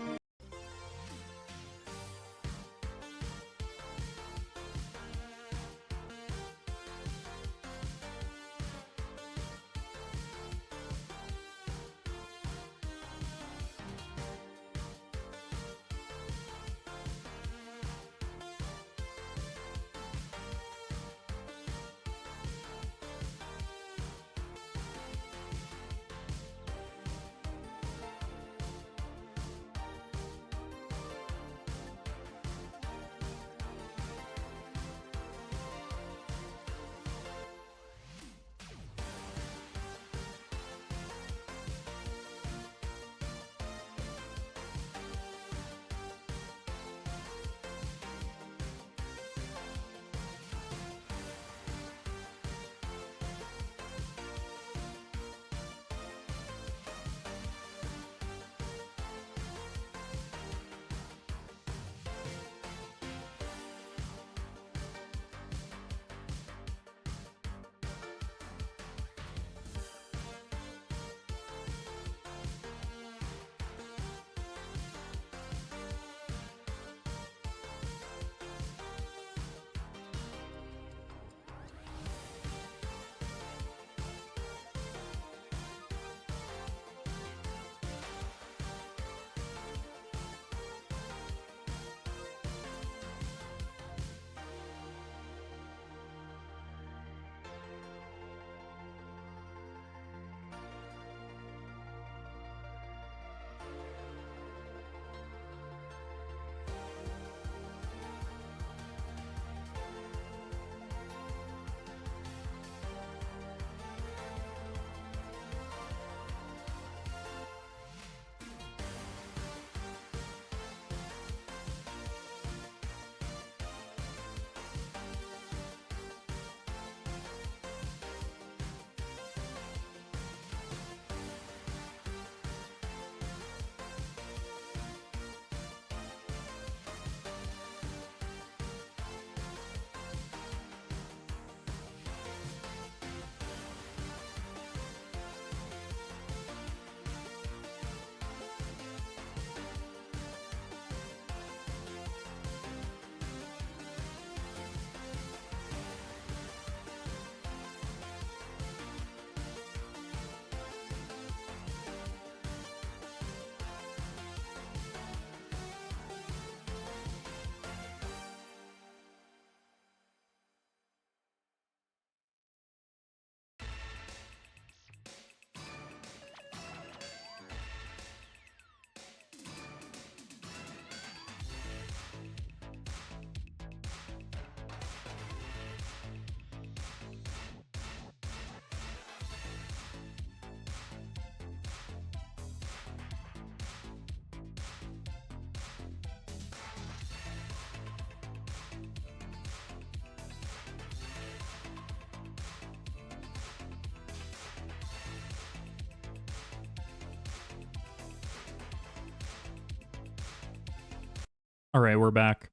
All right, we're back.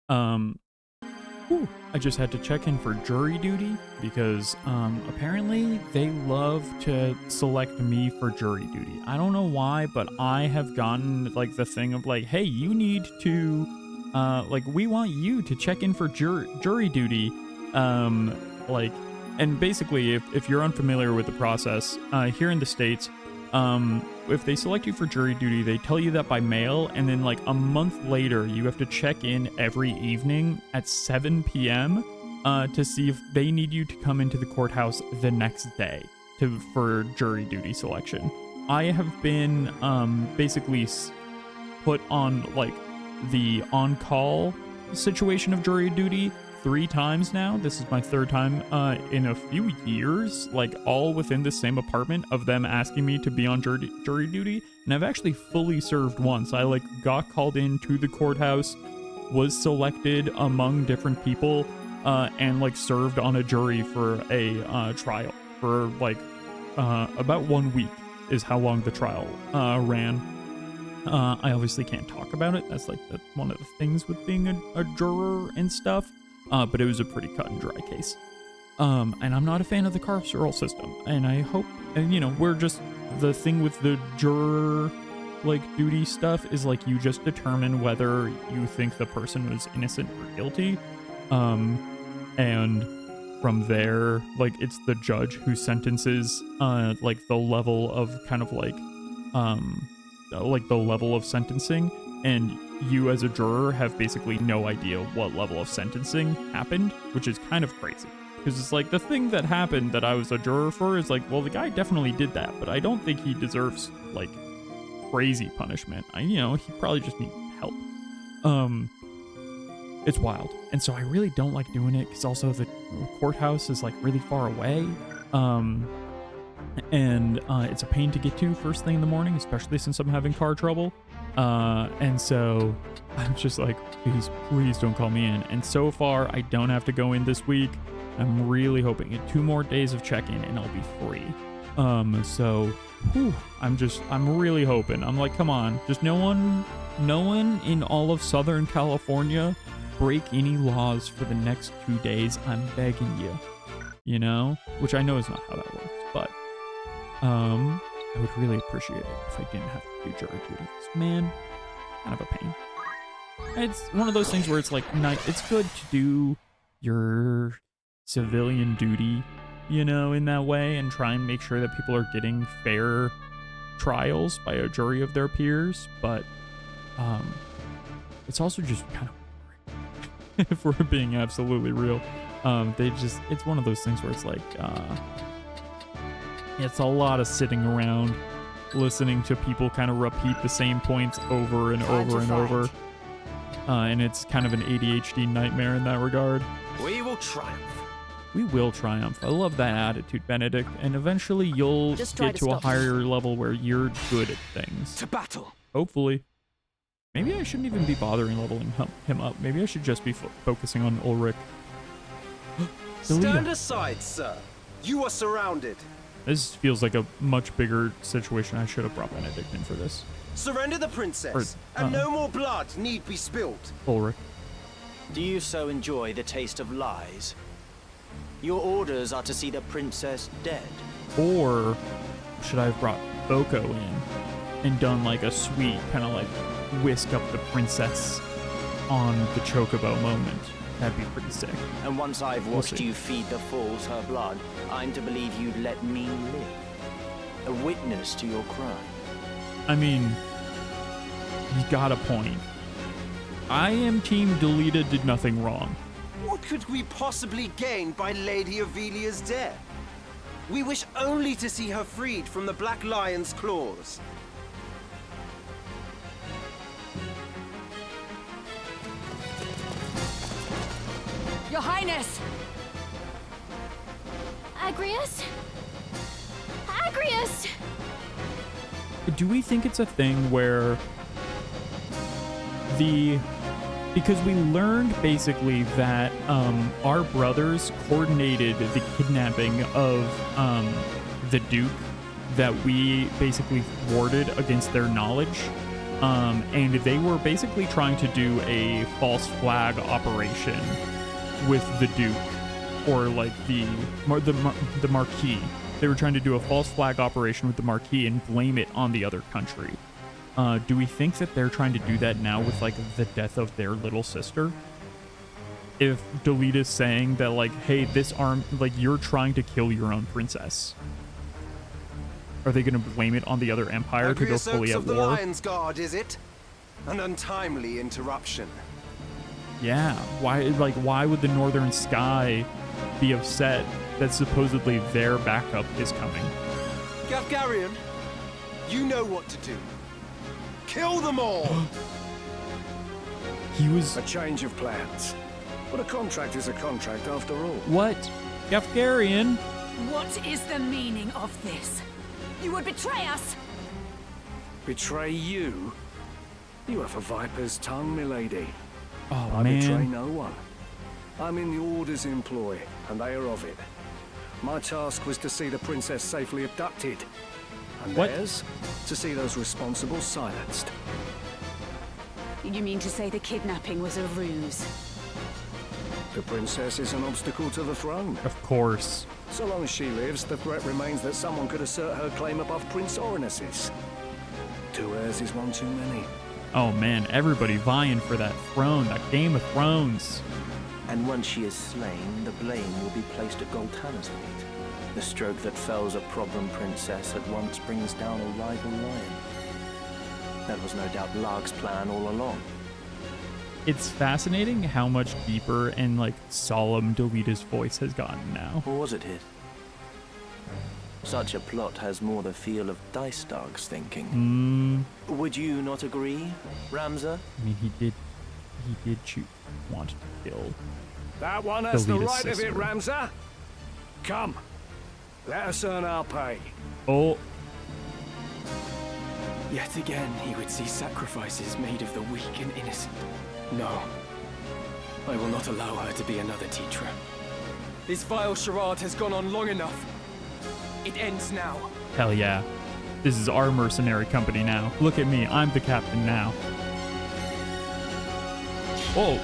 I just had to check in for jury duty because apparently they love to select me for jury duty. I don't know why, but I have gotten like the thing of like, hey, you need to like we want you to check in for jury duty. Like, and basically if you're unfamiliar with the process, here in the States, if they select you for jury duty, they tell you that by mail, and then like a month later, you have to check in every evening at 7 p.m. To see if they need you to come into the courthouse the next day for jury duty selection. I have been basically put on like the on-call situation of jury duty 3 times now. This is my 3rd time in a few years, like all within the same apartment of them asking me to be on jury duty. And I've actually fully served once. I like got called into the courthouse, was selected among different people, and like served on a jury for a trial for like about 1 week is how long the trial ran. I obviously can't talk about it. That's like one of the things with being a juror and stuff. But it was a pretty cut and dry case. And I'm not a fan of the carceral system. And I hope, and you know, we're just, the thing with the juror, like, duty stuff is, like, you just determine whether you think the person was innocent or guilty. And from there, like, it's the judge who sentences, like, the level of kind of, like the level of sentencing. And you as a juror have basically no idea what level of sentencing happened, which is kind of crazy. Because it's like the thing that happened that I was a juror for is like, well, the guy definitely did that, but I don't think he deserves like crazy punishment. He probably just needs help. It's wild. And so I really don't like doing it because also the courthouse is like really far away. And it's a pain to get to first thing in the morning, especially since I'm having car trouble. And so I'm just like, please don't call me in. And so far, I don't have to go in this week. I'm really hoping in 2 more days of check-in and I'll be free. I'm really hoping. I'm like, come on, just no one in all of Southern California break any laws for the next 2 days. I'm begging you, which I know is not how that works, but, I would really appreciate it if I didn't have to do jury duty. Man, kind of a pain. It's one of those things where it's like, it's good to do your civilian duty, in that way, and try and make sure that people are getting fair trials by a jury of their peers. But it's also just kind of boring, if we're being absolutely real. It's one of those things where it's like, it's a lot of sitting around listening to people kind of repeat the same points over and over and over. And it's kind of an ADHD nightmare in that regard. We will triumph. We will triumph. I love that attitude, Benedict. And eventually you'll get to a higher level where you're good at things. To battle. Hopefully. Maybe I shouldn't even be bothering leveling him up. Maybe I should just be focusing on Ulrich. Stand aside, sir. You are surrounded. This feels like a much bigger situation. I should have brought Benedict in for this. Surrender the princess, and no more blood need be spilled. Ulrich. Do you so enjoy the taste of lies? Your orders are to see the princess dead. Or should I have brought Boko in and done like a sweet kind of like whisk up the princess on the chocobo moment? That'd be pretty sick. And once I've watched you feed the fools her blood, I'm to believe you'd let me live. A witness to your crime. I mean, you got a point. I am Team Delita did nothing wrong. What could we possibly gain by Lady Ivalice's death? We wish only to see her freed from the Black Lion's claws. Your Highness! Agrius? Agrius! Do we think it's a thing where because we learned basically that our brothers coordinated the kidnapping of the Duke, that we basically thwarted against their knowledge, And they were basically trying to do a false flag operation with the Duke, or like the Marquis. They were trying to do a false flag operation with the Marquis and blame it on the other country. Do we think that they're trying to do that now with like the death of their little sister? If Delita's saying that like, hey, this like you're trying to kill your own princess, are they going to blame it on the other empire to go fully at the war? Lion's Guard, is it? An untimely interruption. Yeah. Why would the Northern Sky be upset that supposedly their backup is coming? Gafgarion, you know what to do. Kill them all! He was... A change of plans. But a contract is a contract after all. What? Gafgarion? What is the meaning of this? You would betray us! Betray you? You have a viper's tongue, milady. Oh, I man. betray no one. I'm in the Order's employ, and they are of it. My task was to see the princess safely abducted. And What? theirs, to see those responsible silenced. You mean to say the kidnapping was a ruse? The princess is an obstacle to the throne. Of course. So long as she lives, the threat remains that someone could assert her claim above Prince Oronus's. 2 heirs is one too many. Oh man, everybody vying for that throne, that Game of Thrones. And once she is slain, the blame will be placed at Goltana's feet. The stroke that fells a problem princess at once brings down a rival lion. That was no doubt Larg's plan all along. It's fascinating how much deeper and like solemn Delita's voice has gotten now. Or was it his? Such a plot has more the feel of Dice Dog's thinking. Would you not agree, Ramza? I mean, he did want to kill. That one has the Delita's right sister. of it, Ramza. Come, let us earn our pay. Oh, Yet again, he would see sacrifices made of the weak and innocent. No, I will not allow her to be another teacher. This vile charade has gone on long enough. It ends now. hell yeah. This is our mercenary company now. Look at me, I'm the captain now. Whoa,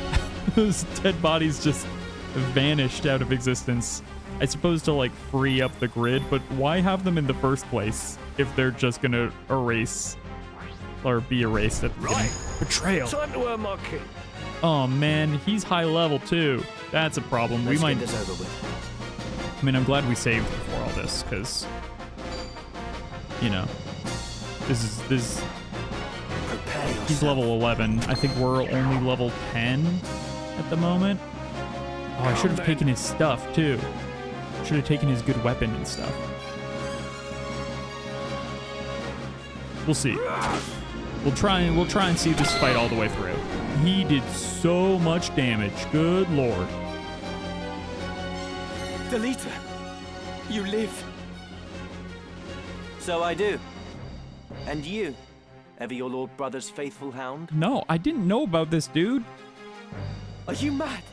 those dead bodies just vanished out of existence. I suppose to like free up the grid, but why have them in the first place if they're just gonna erase or be erased at the beginning? Betrayal. Time to earn my keep. Oh man, he's high level too. That's a problem. Let's we might. get this over with. I mean, I'm glad we saved before all this, because you know, this is. Prepare yourself. He's level 11. I think we're only level 10 at the moment. Oh, I should have taken his stuff too. Should have taken his good weapon and stuff. We'll see. We'll try and see this fight all the way through. He did so much damage. Good lord. Delita, you live. So I do. And you? Ever your lord brother's faithful hound? No, I didn't know about this, dude. Are you mad?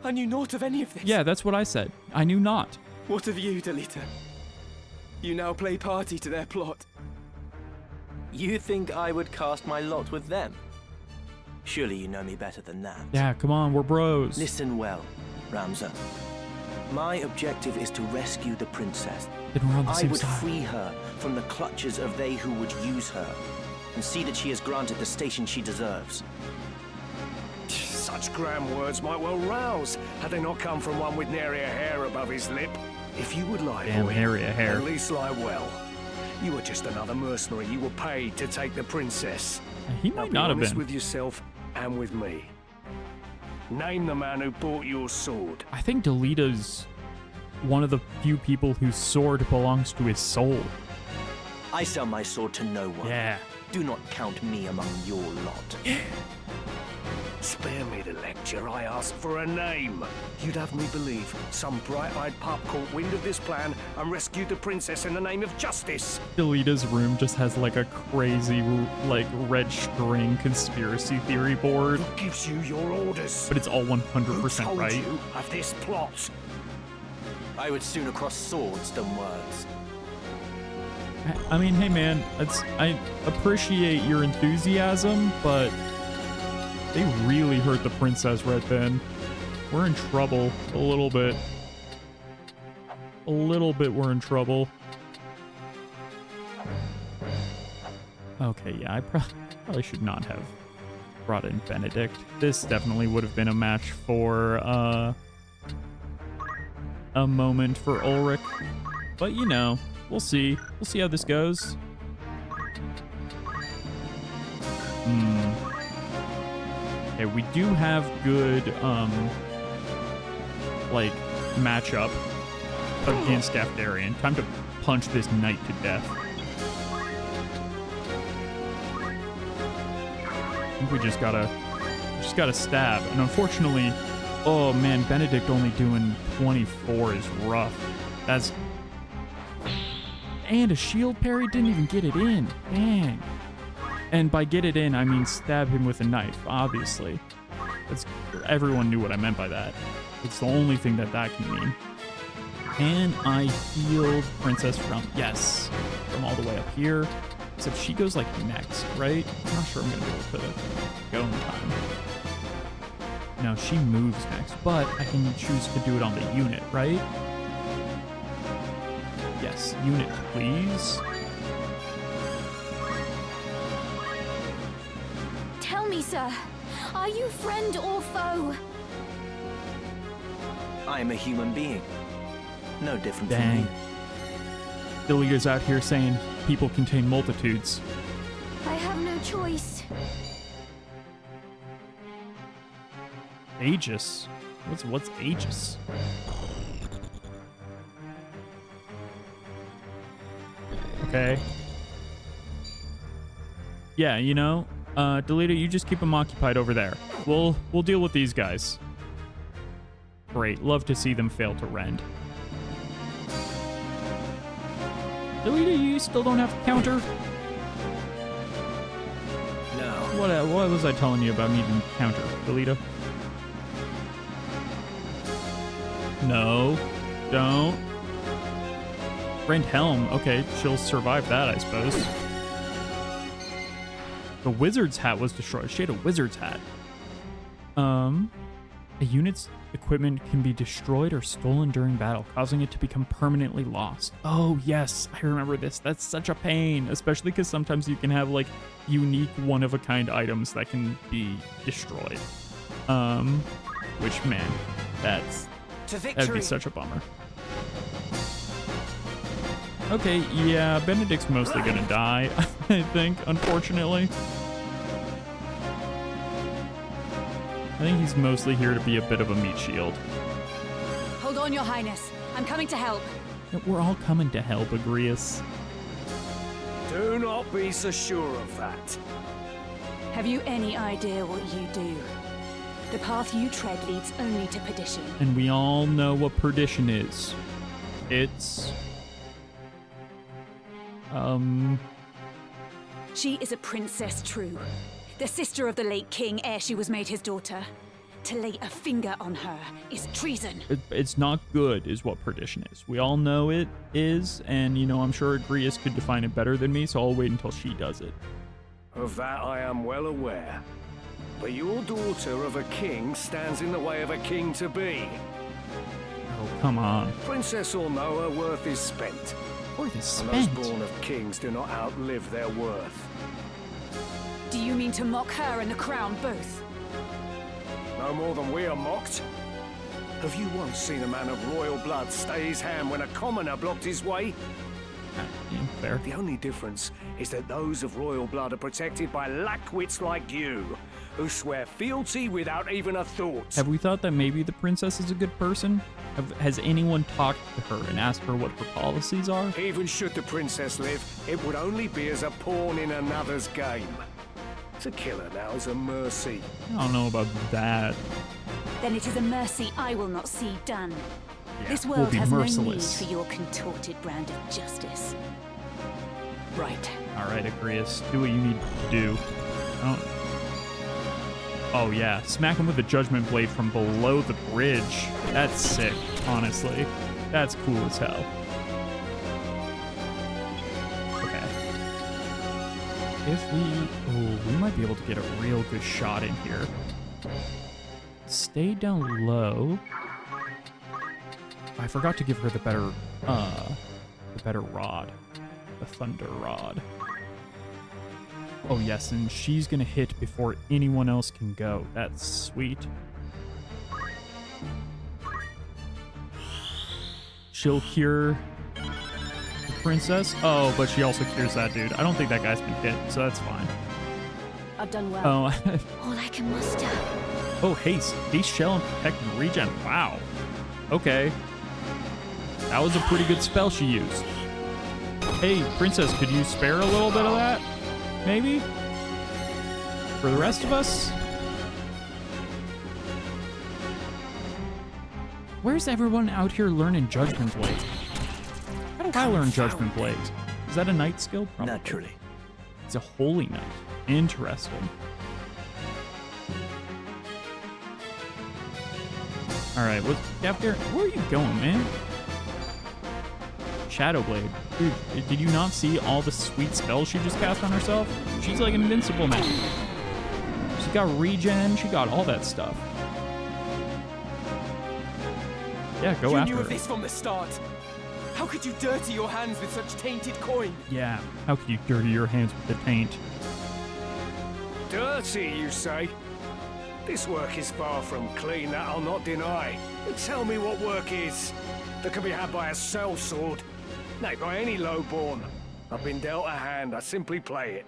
I knew naught of any of this. Yeah, that's what I said. I knew not. What of you, Delita? You now play party to their plot. You think I would cast my lot with them? Surely you know me better than that. Yeah, come on, we're bros. Listen well, Ramza. My objective is to rescue the princess. Then we're on the I same would side. free her from the clutches of they who would use her, and see that she is granted the station she deserves. Such grand words might well rouse, had they not come from one with nary a hair above his lip. If you would lie, Damn, boy, nary a hair. at least lie well. You were just another mercenary. You were paid to take the princess. He Now might be not have honest been. with yourself and with me. Name the man who bought your sword. I think Delita's one of the few people whose sword belongs to his soul. I sell my sword to no one. Yeah. Do not count me among your lot. Spare me the lecture. I asked for a name. You'd have me believe some bright-eyed pup caught wind of this plan and rescued the princess in the name of justice. Delita's room just has like a crazy like red string conspiracy theory board, Who gives you your orders? but it's all Who 100% told right. you of this plot? I would sooner cross swords than words. I mean, hey man, I appreciate your enthusiasm, but they really hurt the princess right then. We're in trouble a little bit. A little bit we're in trouble. Okay, yeah, I probably should not have brought in Benedict. This definitely would have been a match for a moment for Ulrich. But you know, we'll see. We'll see how this goes. Okay, we do have good like matchup against Daftarian. Time to punch this knight to death. I think we just gotta stab. And unfortunately, oh man, Benedict only doing 24 is rough. That's... And a shield parry, didn't even get it in. Dang. And by get it in, I mean stab him with a knife, obviously. Everyone knew what I meant by that. It's the only thing that can mean. Can I heal Princess from... Yes. From all the way up here. Except she goes like next, right? I'm not sure I'm going to be able to go in time. No, she moves next, but I can choose to do it on the unit, right? Yes, unit, please. Tell me, sir, are you friend or foe? I am a human being. No different from Dang. you. The leader's out here saying people contain multitudes. I have no choice. Aegis? What's Aegis? Okay. Yeah, you know, Delita, you just keep them occupied over there. We'll deal with these guys. Great. Love to see them fail to rend. Delita, you still don't have a counter? No. What was I telling you about needing a counter, Delita? No. Don't. Rend Helm. Okay, she'll survive that, I suppose. The wizard's hat was destroyed. She had a wizard's hat. A unit's equipment can be destroyed or stolen during battle, causing it to become permanently lost. Oh, yes, I remember this. That's such a pain, especially because sometimes you can have, like, unique one-of-a-kind items that can be destroyed. Which, man, that'd be such a bummer. Okay, yeah, Benedict's mostly gonna die, I think, unfortunately. I think he's mostly here to be a bit of a meat shield. Hold on, Your Highness. I'm coming to help. We're all coming to help, Agrius. Do not be so sure of that. Have you any idea what you do? The path you tread leads only to perdition. And we all know what perdition is. It's... She is a princess true. The sister of the late king ere she was made his daughter. To lay a finger on her is treason. It's not good, is what perdition is. We all know it is, and, you know, I'm sure Agrius could define it better than me, so I'll wait until she does it. Of that I am well aware. But your daughter of a king stands in the way of a king-to-be. Oh, come on. Princess or no, her worth is spent. Worth is And spent? those born of kings do not outlive their worth. Do you mean to mock her and the crown both? No more than we are mocked. Have you once seen a man of royal blood stay his hand when a commoner blocked his way? Yeah, fair. The only difference is that those of royal blood are protected by lackwits like you, who swear fealty without even a thought. Have we thought that maybe the princess is a good person? Has anyone talked to her and asked her what her policies are? Even should the princess live, it would only be as a pawn in another's game. To kill her now is a mercy. I don't know about that. Then it is a mercy I will not see done. Yeah, This we'll world be has merciless. no need for your contorted brand of justice. Right. All right, Agrius, do what you need to do. Oh yeah, smack him with the Judgment Blade from below the bridge. That's sick, honestly. That's cool as hell. if we might be able to get a real good shot in here. Stay down low. I forgot to give her the better rod. The thunder rod. Oh yes, and she's gonna hit before anyone else can go. That's sweet. She'll cure the princess. Oh, but she also cures that dude. I don't think that guy's been hit, so that's fine. I've done well. Oh, All I can muster. oh, haste, shell, and protect and regen. Wow. Okay. That was a pretty good spell she used. Hey, princess, could you spare a little bit of that? Maybe? For the rest of us? Where's everyone out here learning Judgment Blade? How do I learn Judgment Blade? Is that a knight skill? Probably. Naturally. It's a holy knight. Interesting. Alright, where are you going, man? Shadowblade. Dude, did you not see all the sweet spells she just cast on herself? She's like invincible now. She got regen, she got all that stuff. Yeah, go after her. You knew of this from the start. How could you dirty your hands with such tainted coin? Yeah, how could you dirty your hands with the taint? Dirty, you say? This work is far from clean, that I'll not deny. But tell me what work is that can be had by a sellsword. Nay, by any lowborn. I've been dealt a hand, I simply play it.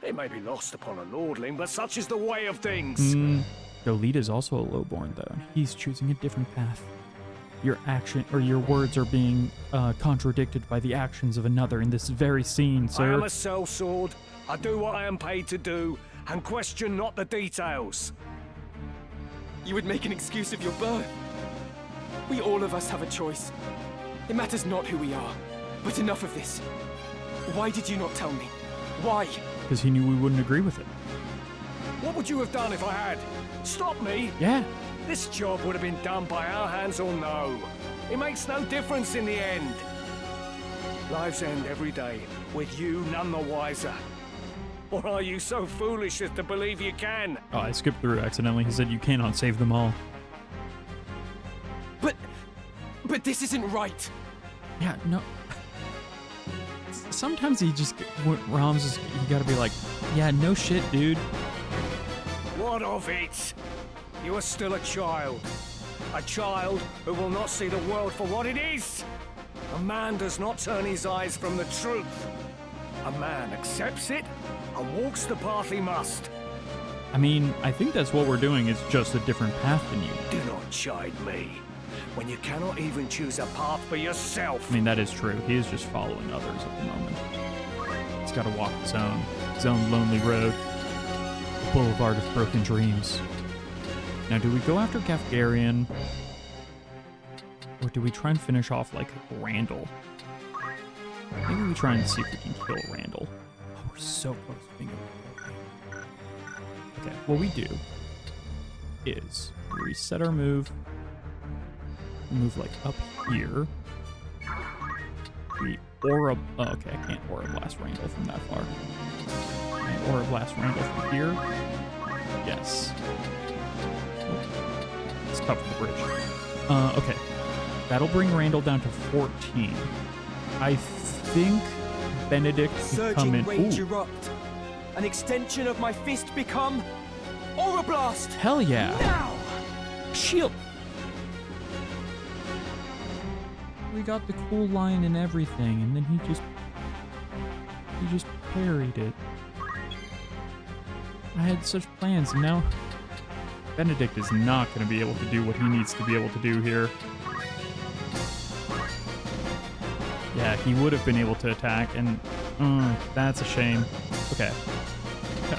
It may be lost upon a lordling, but such is the way of things. Dolita's also a lowborn, though. He's choosing a different path. Your action or your words are being contradicted by the actions of another in this very scene, sir. I am a sellsword. I do what I am paid to do, and question not the details. You would make an excuse of your birth. We all of us have a choice. It matters not who we are. But enough of this. Why did you not tell me? Why? Because he knew we wouldn't agree with it. What would you have done if I had? Stop me? Yeah. This job would have been done by our hands or no. It makes no difference in the end. Lives end every day, with you none the wiser. Or are you so foolish as to believe you can? Oh, I skipped through accidentally. He said you cannot save them all. But this isn't right. Yeah, no. Sometimes he just, Ram's you gotta be like, yeah, no shit, dude. What of it? You are still a child. A child who will not see the world for what it is. A man does not turn his eyes from the truth. A man accepts it and walks the path he must. I mean, I think that's what we're doing is just a different path than you. Do not chide me when you cannot even choose a path for yourself. I mean, that is true. He is just following others at the moment. He's got to walk his own lonely road. The boulevard of broken dreams. Now, do we go after Gafgarian? Or do we try and finish off, like, Randall? Maybe we try and see if we can kill Randall. Oh, we're so close to being able to kill Randall. Okay, what we do is reset our move. Move, like, up here. We Aura... Oh, okay, I can't Aura Blast Randall from that far. Can I Aura Blast Randall from here? Yes. It's tough for the bridge. Okay. That'll bring Randall down to 14. I think Benedict can come in. Surging rage erupt. An extension of my fist become Aura Blast. Hell yeah. Now. Shield. We got the cool line and everything, and then he just parried it. I had such plans, and now Benedict is not going to be able to do what he needs to be able to do here. Yeah, he would have been able to attack, and that's a shame. Okay.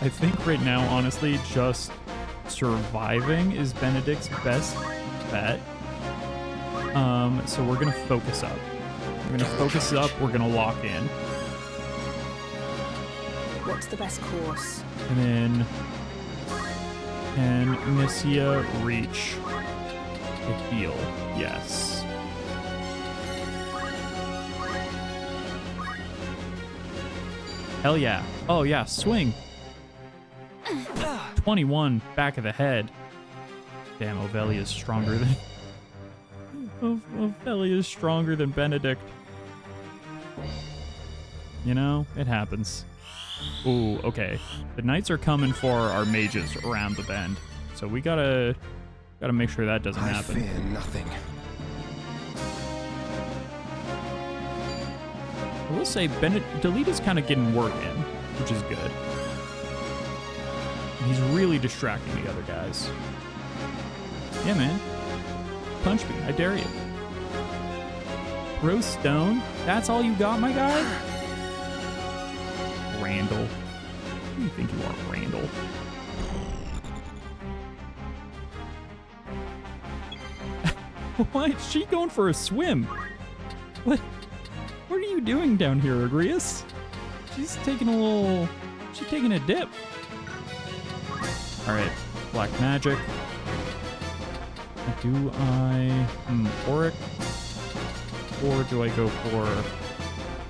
I think right now, honestly, just surviving is Benedict's best bet. So we're going to focus up. We're going to focus up, we're going to lock in. What's the best course? And then can Nissia reach the heal? Yes. Hell yeah. Oh yeah, swing. 21, back of the head. Damn, Ovelia's stronger than... Ovelia's stronger than Benedict. You know, it happens. Ooh, okay. The knights are coming for our mages around the bend. So we gotta make sure that doesn't happen. I fear nothing. I will say, Delita's kind of getting work in, which is good. He's really distracting the other guys. Yeah, man. Punch me. I dare you. Throw stone? That's all you got, my guy? Randall. Who do you think you are, Randall? Why is she going for a swim? What are you doing down here, Agrius? She's taking a dip. All right, black magic. Do I Auric? Or do I go for, I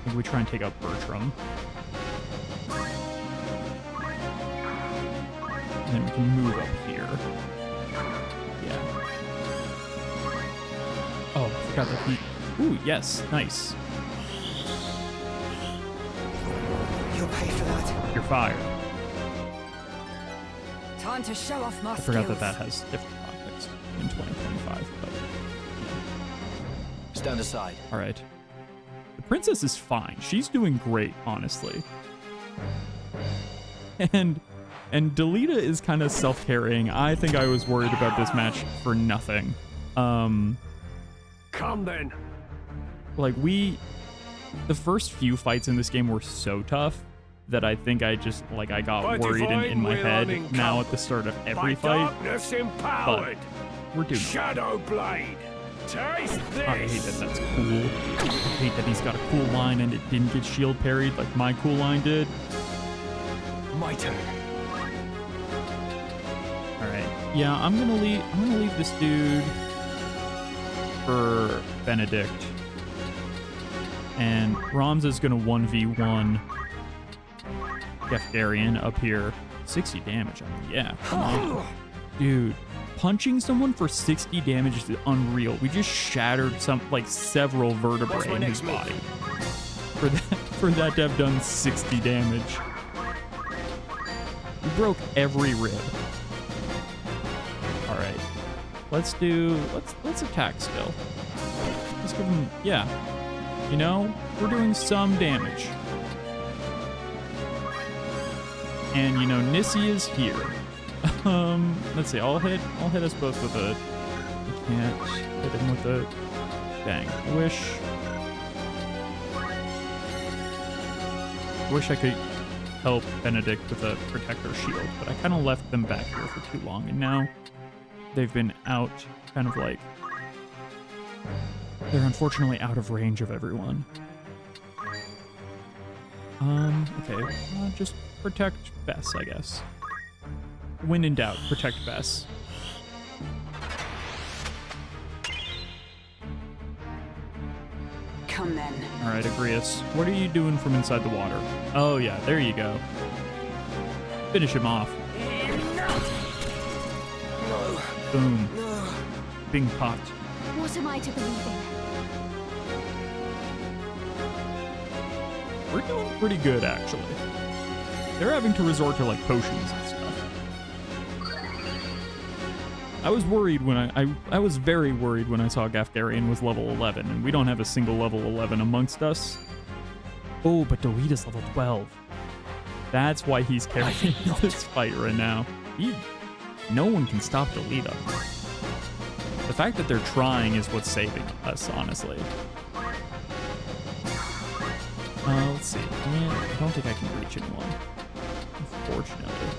think we try and take out Bertram. And then we can move up here. Yeah. Oh, I forgot that he... Ooh, yes, nice. You'll pay for that. You're fired. Time to show off my I forgot that has different context in 2025, but... Stand aside. All right. The princess is fine. She's doing great, honestly. And Delita is kind of self-carrying. I think I was worried about this match for nothing. Come then. Like the first few fights in this game were so tough that I think I just, like, I got worried in my head now at the start of every fight. Darkness empowered. But we're doing Shadow Blade. Taste this. I hate that that's cool. I hate that he's got a cool line and it didn't get shield parried like my cool line did. My turn. All right. Yeah, I'm gonna leave this dude for Benedict. And Ramza's gonna 1v1 Gefgarian up here. 60 damage. I mean, yeah, come on. Dude, punching someone for 60 damage is unreal. We just shattered several vertebrae in his body. For that to have done 60 damage. We broke every rib. All right. Let's attack still. Let's give him, yeah. You know, we're doing some damage. And you know, Nissi is here. Let's see, I'll hit us both with a, I can't hit him with a, dang, wish I could help Benedict with a protector shield, but I kind of left them back here for too long, and now they've been out, kind of like, they're unfortunately out of range of everyone. Okay, just protect Bess, I guess. When in doubt, protect Bess. Come then. All right, Agrius, what are you doing from inside the water? Oh yeah, there you go. Finish him off. No. Boom. No. Bing pot. What am I to believe in? We're doing pretty good, actually. They're having to resort to, like, potions and stuff. I was worried when I was very worried when I saw Gefgarian was level 11, and we don't have a single level 11 amongst us. Oh, but Delita's level 12. That's why he's carrying this fight right now. No one can stop Delita. The fact that they're trying is what's saving us, honestly. Let's see. I don't think I can reach anyone, unfortunately.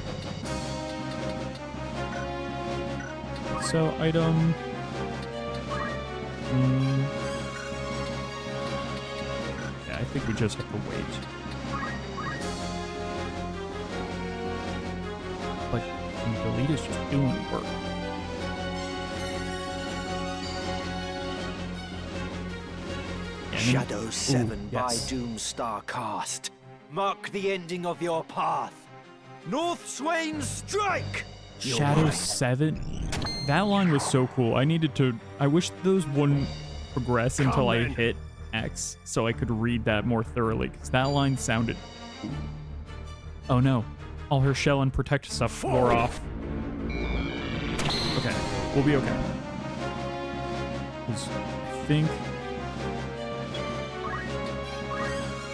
So, item... Yeah, I think we just have to wait. But Delita's just doing work. Shadow 7 by yes. Doomstar cast. mark the ending of your path. North Swain, strike! Shadow 7? That line was so cool. I wish those wouldn't progress until I hit X so I could read that more thoroughly, because that line sounded... Oh no. All her shell and protect stuff wore off. Okay, we'll be okay. 'Cause I think...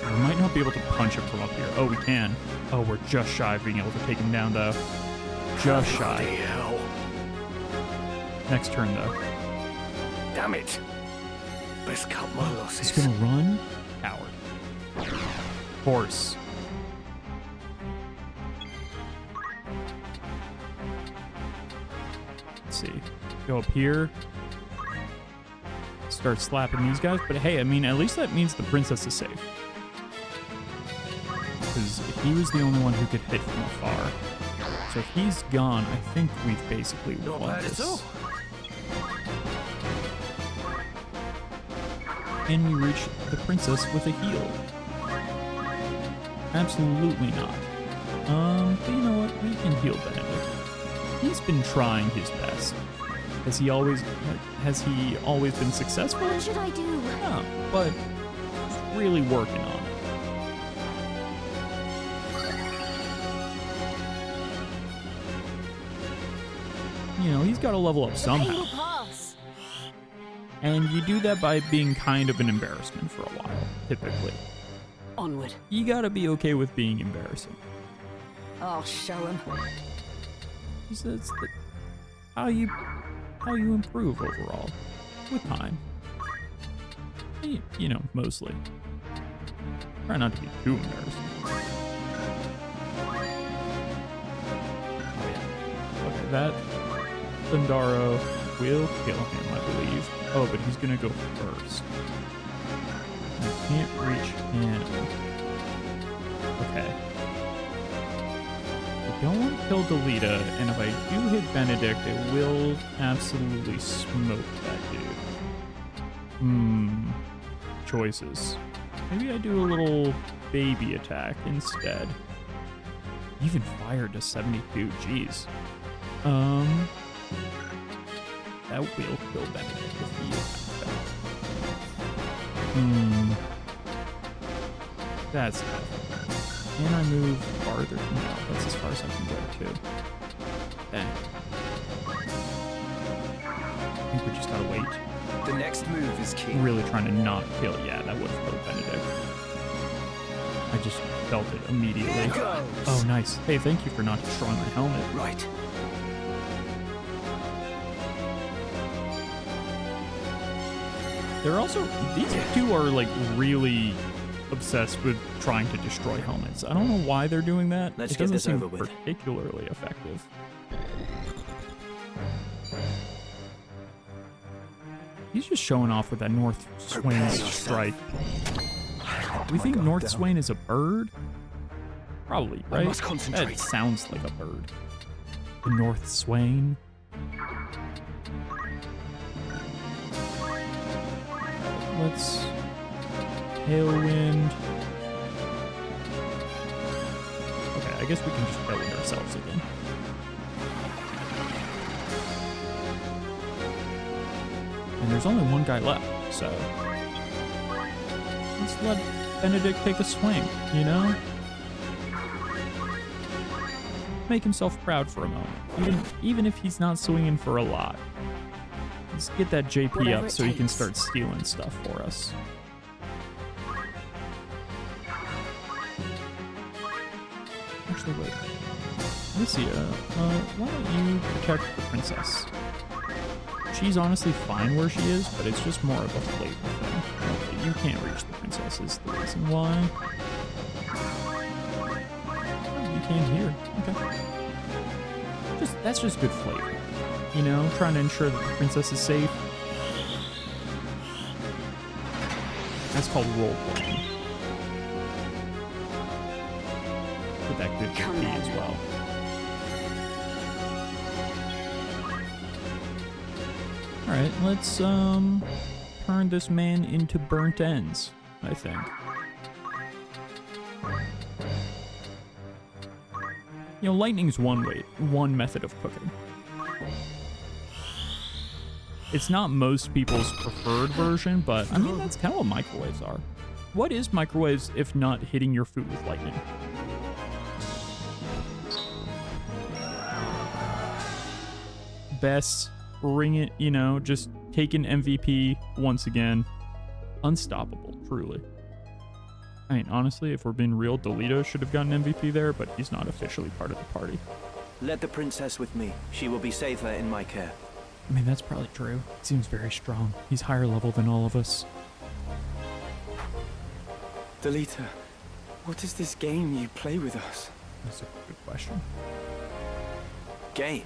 We might not be able to punch him from up here. Oh, we can. Oh, we're just shy of being able to take him down, though. Just shy. Hell. Next turn, though. Damn it. Best cut my losses. He's gonna run? Coward. Horse. Let's see. Go up here. Start slapping these guys. But hey, I mean, at least that means the princess is safe. Because he was the only one who could hit from afar. So if he's gone, I think we've basically won this. And we reach the princess with a heal. Absolutely not. But you know what? We can heal Benedict. He's been trying his best. Has he always been successful? What should I do? No, but he's really working on it. You know, he's got to level up somehow. And you do that by being kind of an embarrassment for a while, typically. Onward. You gotta be okay with being embarrassing. I'll show him. That's how you improve overall with time. You know, mostly. Try not to be too embarrassing. Oh yeah. Okay, that Thundaro will kill him, I believe. Oh, but he's gonna go first. I can't reach him. Okay. I don't want to kill Delita, and if I do hit Benedict, it will absolutely smoke that dude. Choices. Maybe I do a little baby attack instead. Even fire to 72, jeez. That will kill Benedict if he is That's tough. Can I move farther? No, that's as far as I can go too. Dang. I think we just gotta wait. The next move is key. Really trying to not kill. Yeah, that would have killed Benedict. I just felt it immediately. Oh, nice. Hey, thank you for not destroying my helmet. Right. They're also, these two are like really obsessed with trying to destroy helmets. I don't know why they're doing that. Let's it get doesn't this seem over with. particularly effective. He's just showing off with that North Swain strike. We think North Swain is a bird? Probably, right? I must concentrate. That sounds like a bird. The North Swain. Let's Tailwind. Okay, I guess we can just Tailwind ourselves again. And there's only one guy left, so let's let Benedict take a swing, you know? Make himself proud for a moment, even if he's not swinging for a lot. Let's get that JP Whatever up it so he can takes. start stealing stuff for us. Actually, wait. Lucia, why don't you protect the princess? She's honestly fine where she is, but it's just more of a flavor thing. Okay, you can't reach the princess is the reason why. Oh, you can here. Okay. That's just good flavor. You know, trying to ensure that the princess is safe. That's called role playing. Get that good JP as well. Alright, let's turn this man into burnt ends, I think. You know, lightning's one method of cooking. It's not most people's preferred version, but I mean, that's kind of what microwaves are. What is microwaves if not hitting your food with lightning? Bess, ring it, you know, just taking MVP once again. Unstoppable, truly. I mean, honestly, if we're being real, Delito should have gotten MVP there, but he's not officially part of the party. Let the princess with me. She will be safer in my care. I mean, that's probably true. He seems very strong. He's higher level than all of us. Delita, what is this game you play with us? That's a good question. Game?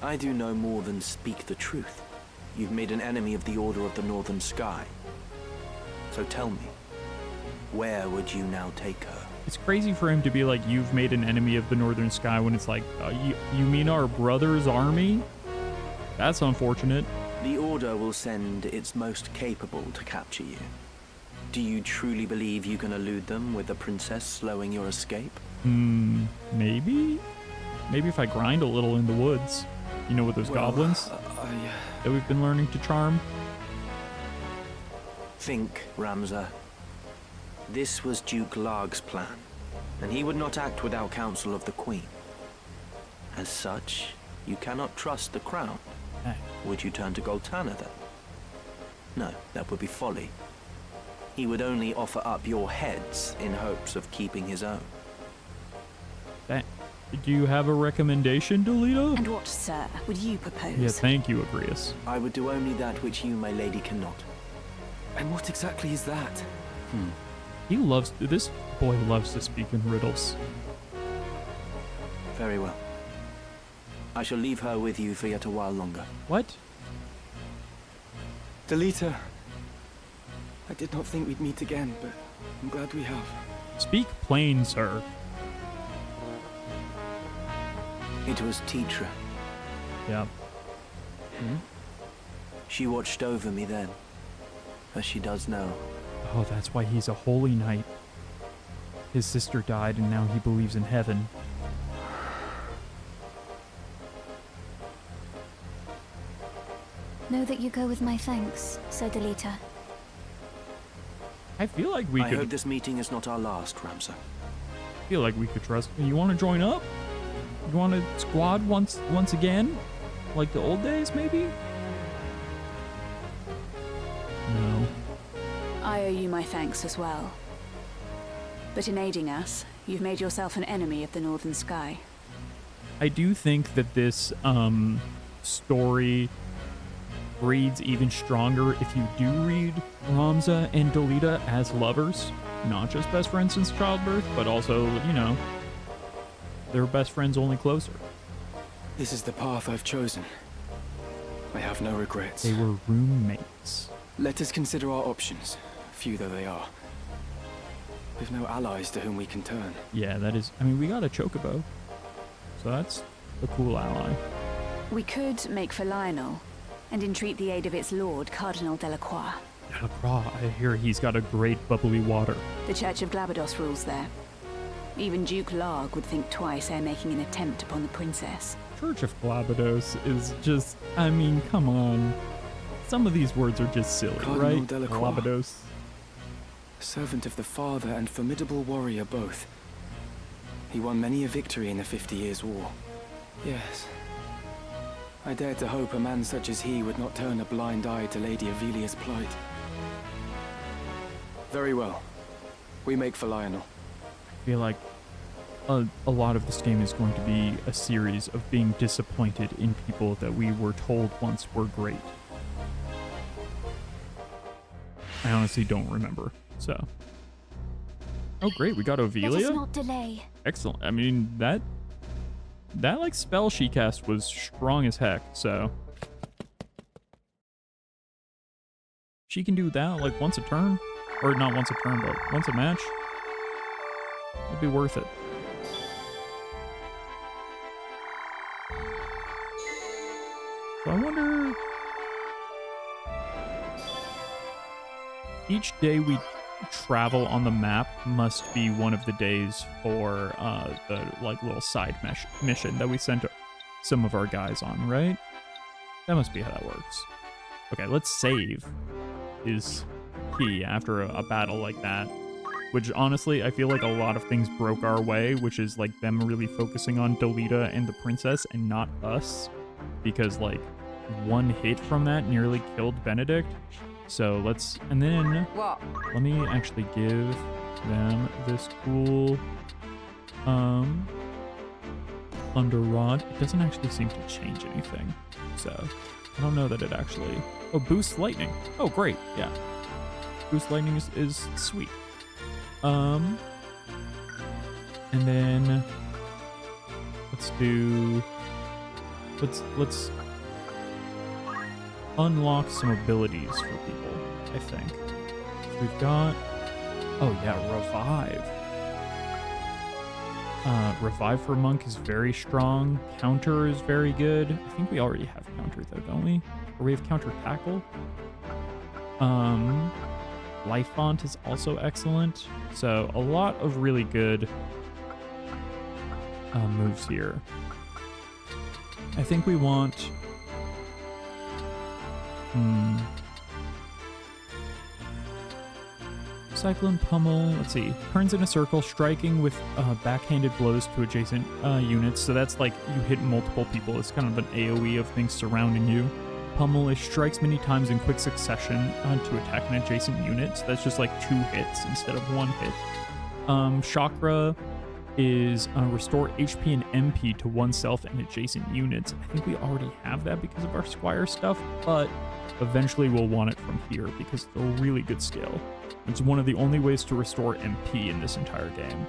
I do no more than speak the truth. You've made an enemy of the Order of the Northern Sky. So tell me, where would you now take her? It's crazy for him to be like, you've made an enemy of the Northern Sky, when it's like, you mean our brother's army? That's unfortunate. The Order will send its most capable to capture you. Do you truly believe you can elude them with the princess slowing your escape? Maybe? Maybe if I grind a little in the woods. You know, with those goblins that we've been learning to charm. Think, Ramza. This was Duke Larg's plan, and he would not act without counsel of the Queen. As such, you cannot trust the crown. Would you turn to Goltana then? No, that would be folly. He would only offer up your heads in hopes of keeping his own. Do you have a recommendation, Delita? And what, sir, would you propose? Yeah, thank you, Agrius. I would do only that which you, my lady, cannot. And what exactly is that? This boy loves to speak in riddles. Very well. I shall leave her with you for yet a while longer. What? Delita, I did not think we'd meet again, but I'm glad we have. Speak plain, sir. It was Tetra. Yeah. She watched over me then, as she does now. Oh, that's why he's a holy knight. His sister died and now he believes in heaven. Know that you go with my thanks, Sir Delita. I feel like we I could... hope this meeting is not our last, Ramza. I feel like we could trust... You want to join up? You want to squad once again? Like the old days, maybe? No. I owe you my thanks as well. But in aiding us, you've made yourself an enemy of the Northern Sky. I do think that this story reads even stronger if you do read Ramza and Delita as lovers. Not just best friends since childbirth, but also, you know, they're best friends only closer. This is the path I've chosen. I have no regrets. They were roommates. Let us consider our options, few though they are. We've no allies to whom we can turn. Yeah, that is... I mean, we got a chocobo. So that's a cool ally. We could make for Lionel and entreat the aid of its lord, Cardinal Delacroix. Delacroix, I hear he's got a great bubbly water. The Church of Glabados rules there. Even Duke Larg would think twice ere making an attempt upon the princess. Church of Glabados is just... I mean, come on. Some of these words are just silly, Cardinal right? Delacroix. Glabados. Servant of the Father and formidable warrior both. He won many a victory in the 50 Years' War. Yes. I dared to hope a man such as he would not turn a blind eye to Lady Ivalice's plight. Very well. We make for Lionel. I feel like a lot of this game is going to be a series of being disappointed in people that we were told once were great. I honestly don't remember, so. Oh, great, we got Ovelia. Let us not delay. Excellent. I mean, that like spell she cast was strong as heck, so. She can do that like once a turn, or not once a turn, but once a match. It'd be worth it. So I wonder... Each day we travel on the map must be one of the days for the like little side mission that we sent some of our guys on, right? That must be how that works. Okay, let's save is key after a battle like that, which honestly I feel like a lot of things broke our way, which is like them really focusing on Delita and the princess and not us, because like one hit from that nearly killed Benedict. So let's, and then let me actually give them this cool Thunder Rod. It doesn't actually seem to change anything, so I don't know that it actually, oh, boosts lightning. Oh, great, yeah. Boost lightning is sweet. And then let's unlock some abilities for people, I think. So we've got, oh yeah, Revive. Revive for Monk is very strong. Counter is very good. I think we already have Counter though, don't we? Or we have Counter Tackle. Life Font is also excellent. So a lot of really good moves here. I think we want Cyclone Pummel, let's see, turns in a circle, striking with backhanded blows to adjacent units. So that's like you hit multiple people. It's kind of an AoE of things surrounding you. Pummel is strikes many times in quick succession to attack an adjacent unit. So that's just like 2 hits instead of 1 hit. Chakra is restore HP and MP to oneself and adjacent units. I think we already have that because of our Squire stuff, but eventually we'll want it from here because it's a really good skill. It's one of the only ways to restore MP in this entire game.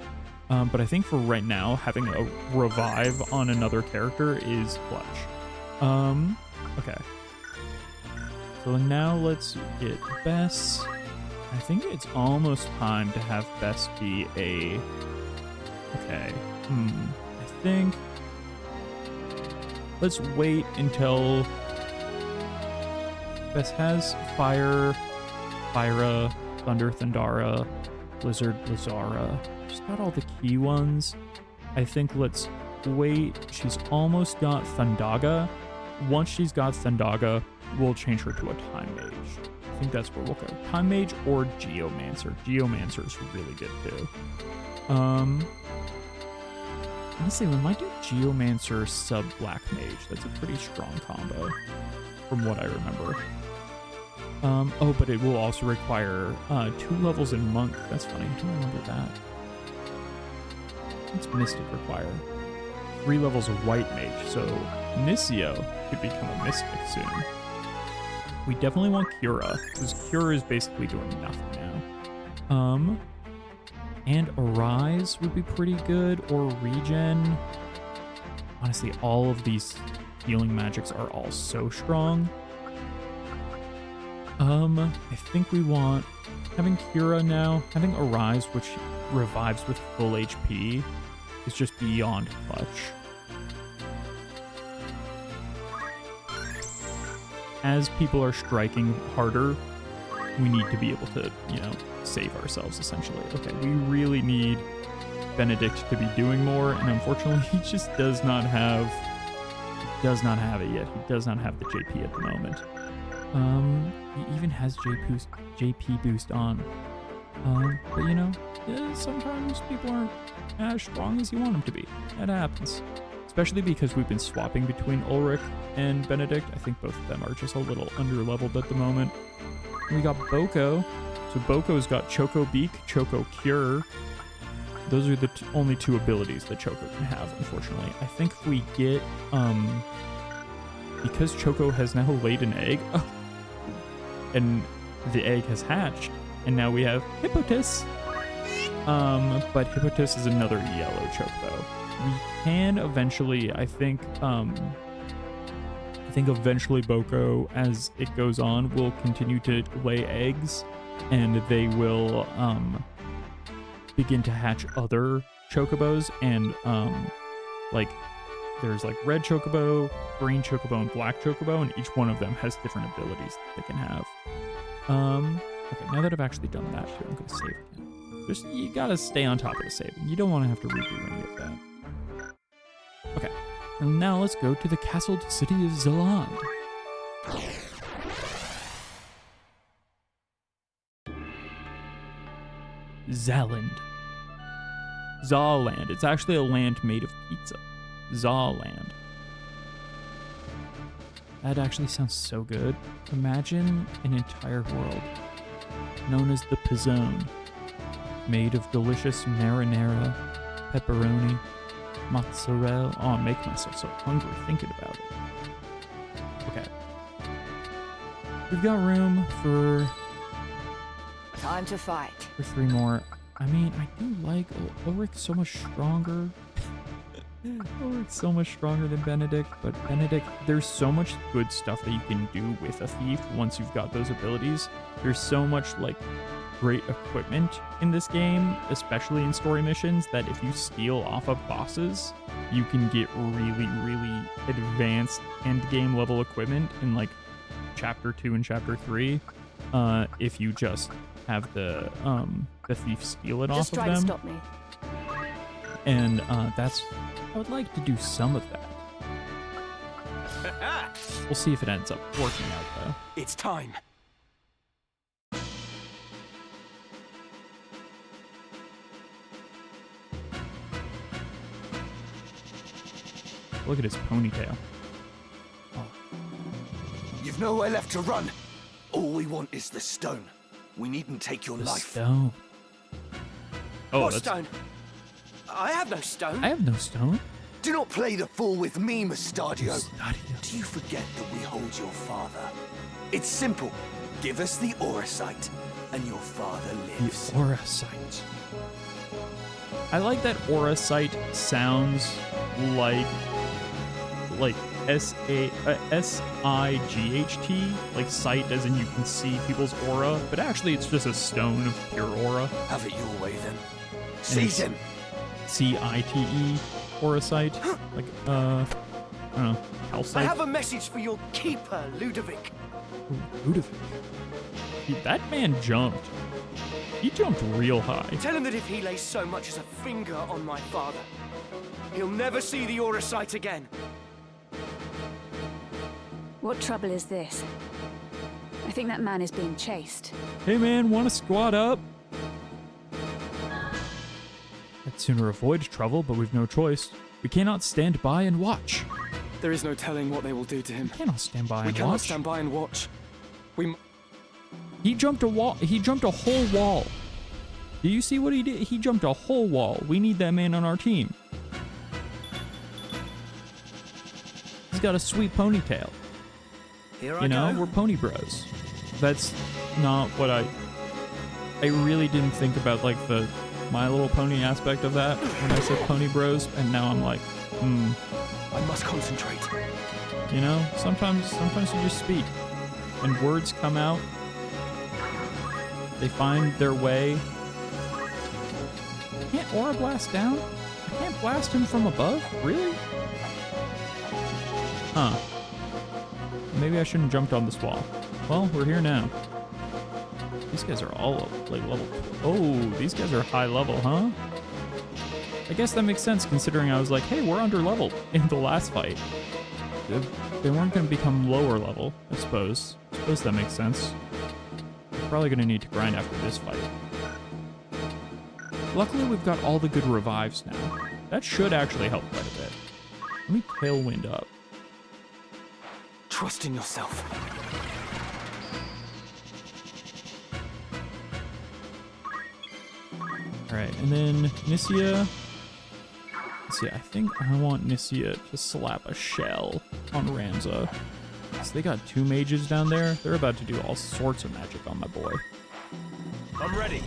But I think for right now, having a revive on another character is clutch. Okay. So now let's get Bess. I think it's almost time to have Bess be a... Okay. I think... Let's wait until... Bess has Fire, Fyra, Thunder, Thundara, Blizzard, Blizzara. She's got all the key ones. I think let's wait. She's almost got Thundaga. Once she's got Thundaga, we'll change her to a Time Mage. I think that's where we'll go. Time Mage or Geomancer. Geomancer is really good too. Honestly, we might do Geomancer sub Black Mage. That's a pretty strong combo from what I remember. Oh, but it will also require 2 levels in Monk. That's funny. I don't remember that. What's Mystic require? 3 levels of White Mage. So Nisio could become a Mystic soon. We definitely want Cura, because Cura is basically doing nothing now. And Arise would be pretty good, or Regen. Honestly, all of these healing magics are all so strong. I think we want having Cura now, having Arise, which revives with full HP, is just beyond clutch. As people are striking harder, we need to be able to, you know, save ourselves essentially. Okay, we really need Benedict to be doing more, and unfortunately he just does not have it yet. He does not have the JP at the moment. He even has JP boost on. But you know, sometimes people aren't as strong as you want them to be. That happens. Especially because we've been swapping between Ulrich and Benedict. I think both of them are just a little under-leveled at the moment. And we got Boko. So Boko's got Choco Beak, Choco Cure. Those are the only 2 abilities that Choco can have, unfortunately. I think if we get, because Choco has now laid an egg, and the egg has hatched, and now we have Hippotis. But Hippotis is another yellow Chocobo. We can eventually, I think eventually Boko, as it goes on, will continue to lay eggs, and they will begin to hatch other Chocobos, and like there's like red Chocobo, green Chocobo, and black Chocobo, and each one of them has different abilities that they can have. Okay, now that I've actually done that too, I'm gonna save again. Just, you gotta stay on top of the saving. You don't want to have to redo any of that. Okay, and now let's go to the castled city of Zealand. Zaland. Zawland. It's actually a land made of pizza. Zawland. That actually sounds so good. Imagine an entire world known as the Pizzone, made of delicious marinara, pepperoni, mozzarella. Oh, I'm making myself so hungry thinking about it. Okay. We've got room for... Time to fight. For 3 more. I mean, I do like Ulrich's so much stronger. Ulrich's so much stronger than Benedict, but Benedict, there's so much good stuff that you can do with a thief once you've got those abilities. There's so much, like, great equipment in this game, especially in story missions, that if you steal off of bosses, you can get really, really advanced endgame level equipment in, like, Chapter 2 and Chapter 3, if you just have the thief steal it off of them. Just try to stop me. And that's... I would like to do some of that. We'll see if it ends up working out, though. It's time. Look at his ponytail. Oh. You've nowhere left to run. All we want is the stone. We needn't take your life. Stone. Oh, what stone? I have no stone. I have no stone. Do not play the fool with me, Mustadio. Do you forget that we hold your father? It's simple. Give us the aura sight, and your father lives. The aura sight. I like that aura sight sounds like S-I-G-H-T, like sight as in you can see people's aura, but actually it's just a stone of pure aura. Have it your way then. Seize him. C-I-T-E, aura sight. Like, I don't know, calcite. I have a message for your keeper, Ludovic. Ooh, Ludovic. That man jumped. He jumped real high. Tell him that if he lays so much as a finger on my father, he'll never see the aura sight again. What trouble is this? I think that man is being chased. Hey man, wanna squat up? I'd sooner avoid trouble, but we've no choice. We cannot stand by and watch. There is no telling what they will do to him. We cannot stand by and watch. We cannot stand by and watch. He jumped a wall. He jumped a whole wall. Do you see what he did? He jumped a whole wall. We need that man on our team. He's got a sweet ponytail. Here I You know, go. we're pony bros. That's not what I really didn't think about, like, the My Little Pony aspect of that when I said pony bros, and now I'm like, I must concentrate. You know, sometimes you just speak, and words come out. They find their way. I can't aura blast down? I can't blast him from above? Really? Huh. Maybe I shouldn't have jumped on this wall. Well, we're here now. These guys are all like level. Oh, these guys are high level, huh? I guess that makes sense considering I was like, hey, we're under leveled in the last fight. They weren't going to become lower level, I suppose. I suppose that makes sense. We're probably going to need to grind after this fight. Luckily, we've got all the good revives now. That should actually help quite a bit. Let me tailwind up. Trust in yourself. Alright, and then Nisia. Let's see, I think I want Nisia to slap a shell on Ramza. So they got 2 mages down there. They're about to do all sorts of magic on my boy. I'm ready.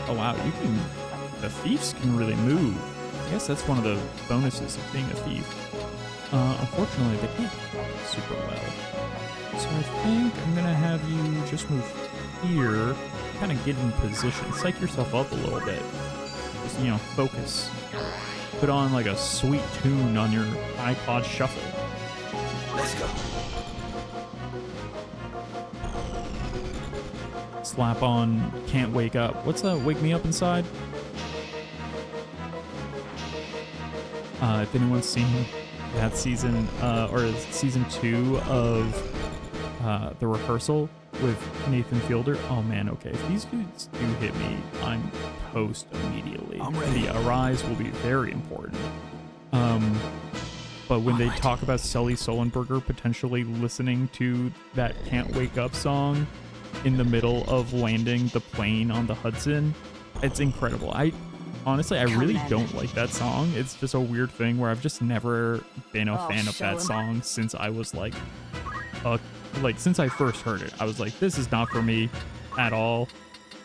Oh wow, you can... The thieves can really move. I guess that's one of the bonuses of being a thief. Unfortunately, they can't super well. So I think I'm gonna have you just move here, kind of get in position, psych yourself up a little bit. Just, you know, focus. Put on like a sweet tune on your iPod Shuffle. Let's go. slap on Can't Wake Up. What's that? Wake Me Up Inside? If anyone's seen that season, or season 2 of The Rehearsal with Nathan Fielder, oh man, okay. If these dudes do hit me, I'm toast immediately. I'm ready. The Arise will be very important. But when they talk about Sully Sullenberger potentially listening to that Can't Wake Up song in the middle of landing the plane on the Hudson, it's incredible. Honestly, I really don't like that song. It's just a weird thing where I've just never been a fan of that song since I was like since I first heard it. I was like, this is not for me at all.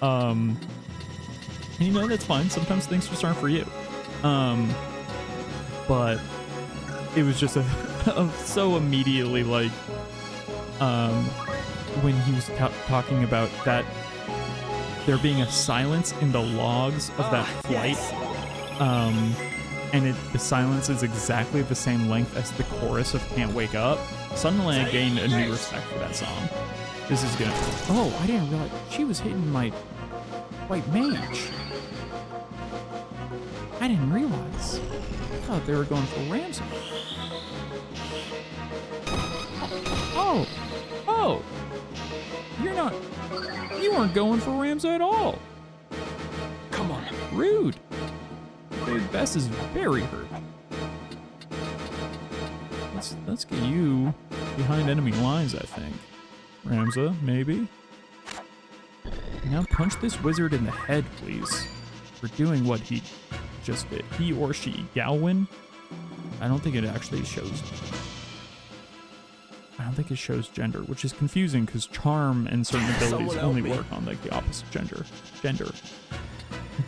And you know, that's fine. Sometimes things just aren't for you. But it was just so immediately like, when he was talking about that there being a silence in the logs of that flight, and the silence is exactly the same length as the chorus of Can't Wake Up. Suddenly I gained a new respect for that song. This is gonna... Oh, I didn't realize she was hitting my white mage. I didn't realize. I thought they were going for Ramsay. Oh! You weren't going for Ramsay at all. Come on. Rude. Big Bess is very hurt. Let's get you behind enemy lines, I think. Ramsay, maybe. Now punch this wizard in the head, please. For doing what he just did. He or she. Galwin? I don't think it actually shows... I don't think it shows gender, which is confusing because charm and certain abilities only work on like the opposite gender.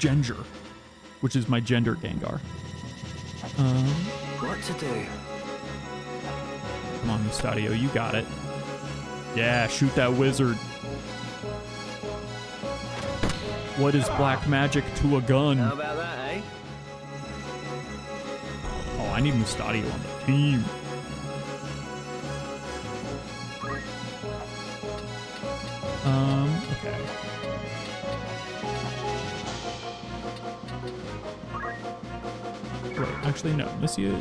Gender. Which is my gender Gengar. What to do? Come on, Mustadio, you got it. Yeah, shoot that wizard. What is black magic to a gun? How about that, eh? Oh, I need Mustadio on the team. Okay. Wait, actually, no. Missia,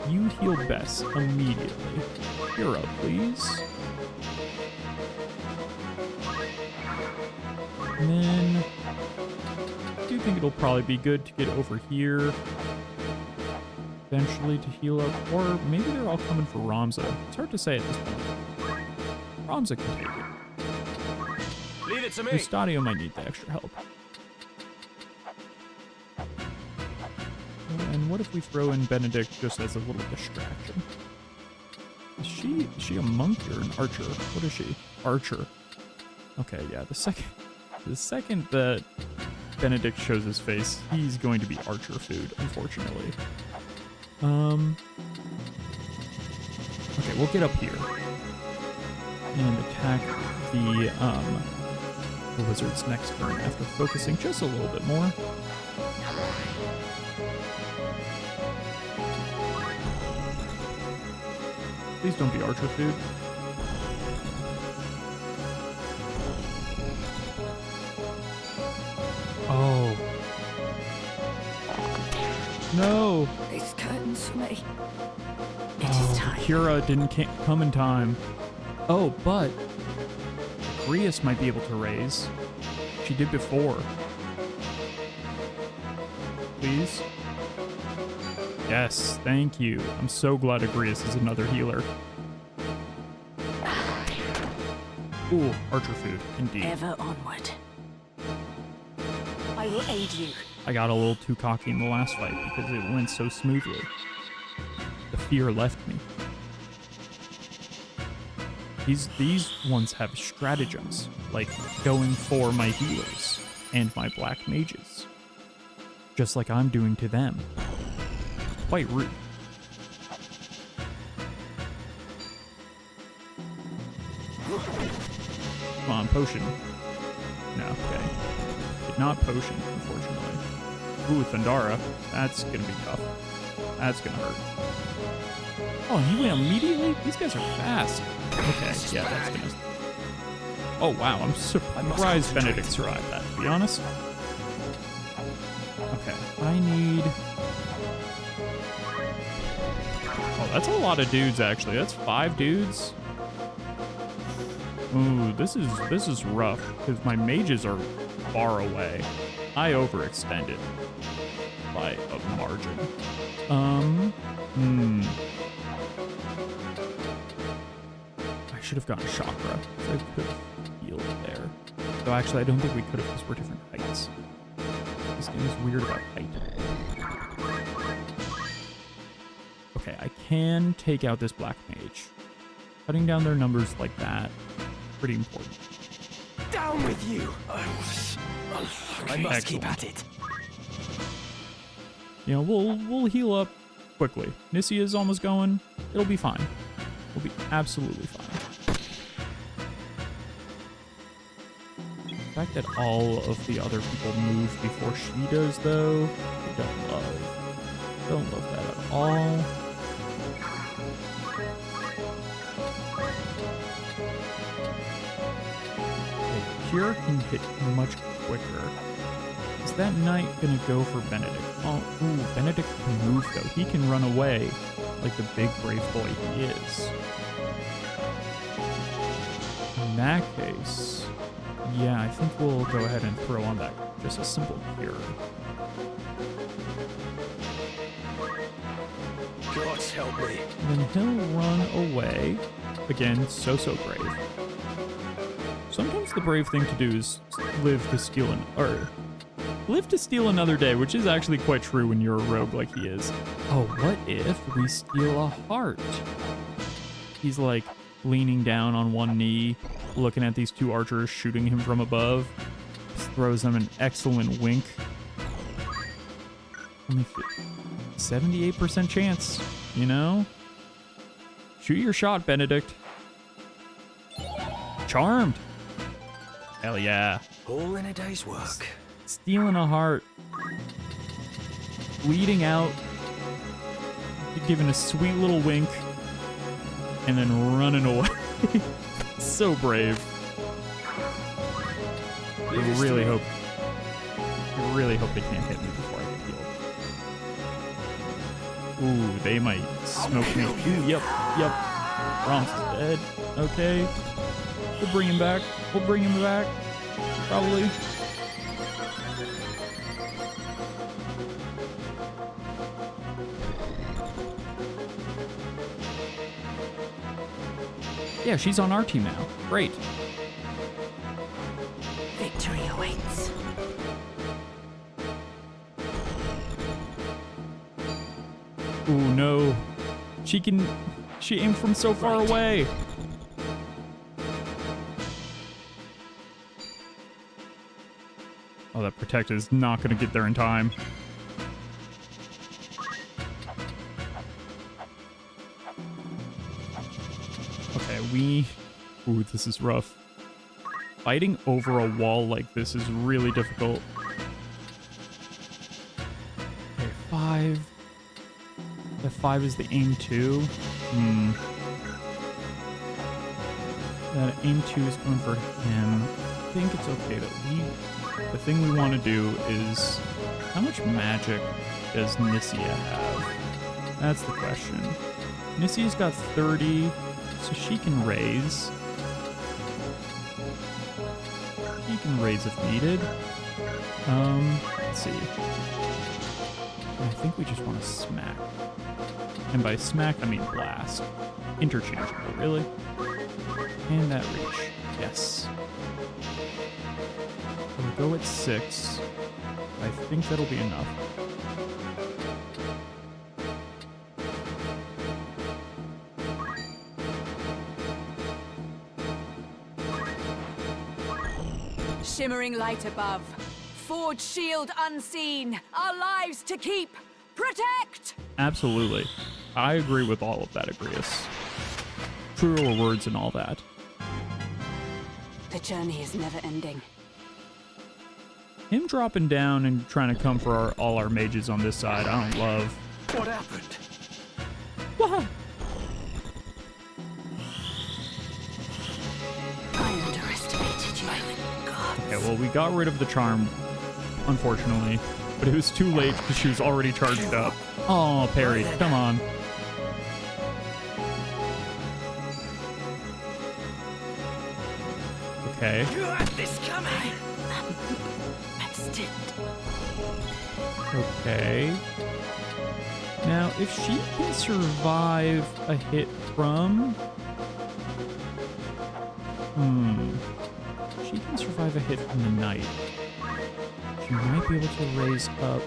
you heal Bess immediately. Hero, please. And then... I do think it'll probably be good to get over here eventually to heal up, or maybe they're all coming for Ramza. It's hard to say at this point. Ramza can take it. Leave it to me. Mustadio might need the extra help. And what if we throw in Benedict just as a little distraction? Is she a monk or an archer? What is she? Archer. Okay, yeah, the second that Benedict shows his face, he's going to be archer food, unfortunately. Okay, we'll get up here and attack the wizard's next turn after focusing just a little bit more. Please don't be archer food. Oh. No. This curtains for me. It is time. Kira didn't come in time. Oh, but Grius might be able to raise. She did before. Please. Yes, thank you. I'm so glad Agrius is another healer. Ooh, archer food, indeed. Ever onward. I will aid you. I got a little too cocky in the last fight because it went so smoothly. The fear left me. These ones have stratagems, like going for my healers and my black mages. Just like I'm doing to them. Quite rude. Come on, potion. No, okay. Did not potion, unfortunately. Ooh, Thundara. That's gonna be tough. That's gonna hurt. Oh, he went immediately? These guys are fast. Okay, yeah, that's gonna... Oh, wow. I'm surprised Benedict survived that, to be honest. Okay. I need... Oh, that's a lot of dudes, actually. That's 5 dudes. Ooh, this is rough, because my mages are far away. I overextended by a margin. I should have gotten chakra, so I could have healed there. Though actually, I don't think we could have, because we're different heights. This game is weird about height. Okay, I can take out this black mage. Cutting down their numbers like that, pretty important. Down with you! I must keep at it. You know, we'll heal up quickly. Nissia is almost going. It'll be fine. We'll be absolutely fine. The fact that all of the other people move before she does, though, I don't love. Don't love that at all. Okay, Cure can hit much quicker. Is that knight gonna go for Benedict? Oh, ooh, Benedict can move, though. He can run away like the big brave boy he is. In that case, yeah, I think we'll go ahead and throw on that just a simple cure. Gods help me. And then he'll run away. Again, so brave. Sometimes the brave thing to do is live to steal another day, which is actually quite true when you're a rogue like he is. Oh, what if we steal a heart? He's like leaning down on one knee, looking at these 2 archers shooting him from above. Just throws them an excellent wink. Only 78% chance, you know? Shoot your shot, Benedict. Charmed. Hell yeah. All in a day's work. Stealing a heart. Bleeding out. Giving a sweet little wink. And then running away. So brave. I really hope they can't hit me before I get healed. Ooh, they might smoke me. Ooh, yep. Brahms is dead. Okay. We'll bring him back. Probably. Yeah, she's on our team now. Great. Victory awaits. Ooh, no. She aimed from so far away. Oh, that protect is not going to get there in time. Okay, ooh, this is rough. Fighting over a wall like this is really difficult. Okay, 5. The 5 is the aim 2. That aim 2 is going for him. I think it's okay that the thing we want to do is, how much magic does Nissia have? That's the question. Nissia's got 30, so she can raise. She can raise if needed. Let's see. I think we just want to smack. And by smack, I mean blast. Interchangeable, really. And that reach. Yes. We'll go at 6. I think that'll be enough. Shimmering light above. Forge shield unseen. Our lives to keep. Protect! Absolutely. I agree with all of that, Agrius. Truer words and all that. The journey is never ending. Him dropping down and trying to come for all our mages on this side, I don't love. What happened? What? I underestimated Okay, well, we got rid of the charm, unfortunately, but it was too late because she was already charged up. Oh, parry, come on. Okay. You had this coming. Okay. Now, if she can survive a hit from... She can survive a hit from the knight. She might be able to raise up...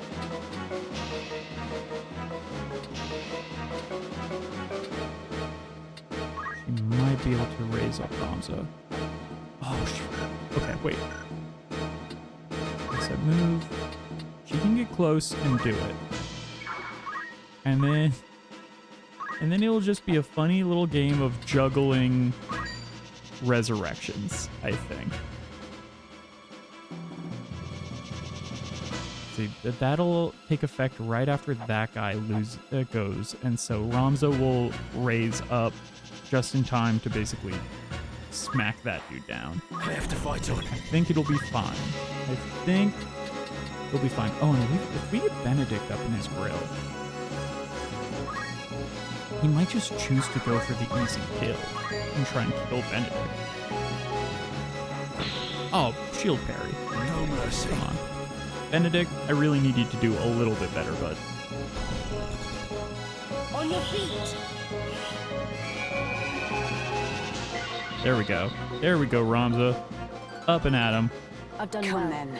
She might be able to raise up Ramza. Oh, shoot. Okay, wait. Let's move. She can get close and do it. And then it'll just be a funny little game of juggling resurrections, I think. See, that'll take effect right after that guy goes, and so Ramza will raise up just in time to basically smack that dude down. I have to fight on. I think it'll be fine. I think it'll be fine. Oh, and if we get Benedict up in his grill, he might just choose to go for the easy kill and try and kill Benedict. Oh, shield parry. No mercy. Come on. Benedict, I really need you to do a little bit better, bud. On your feet. There we go. There we go, Ramza. Up and at him. I've done Come well. then.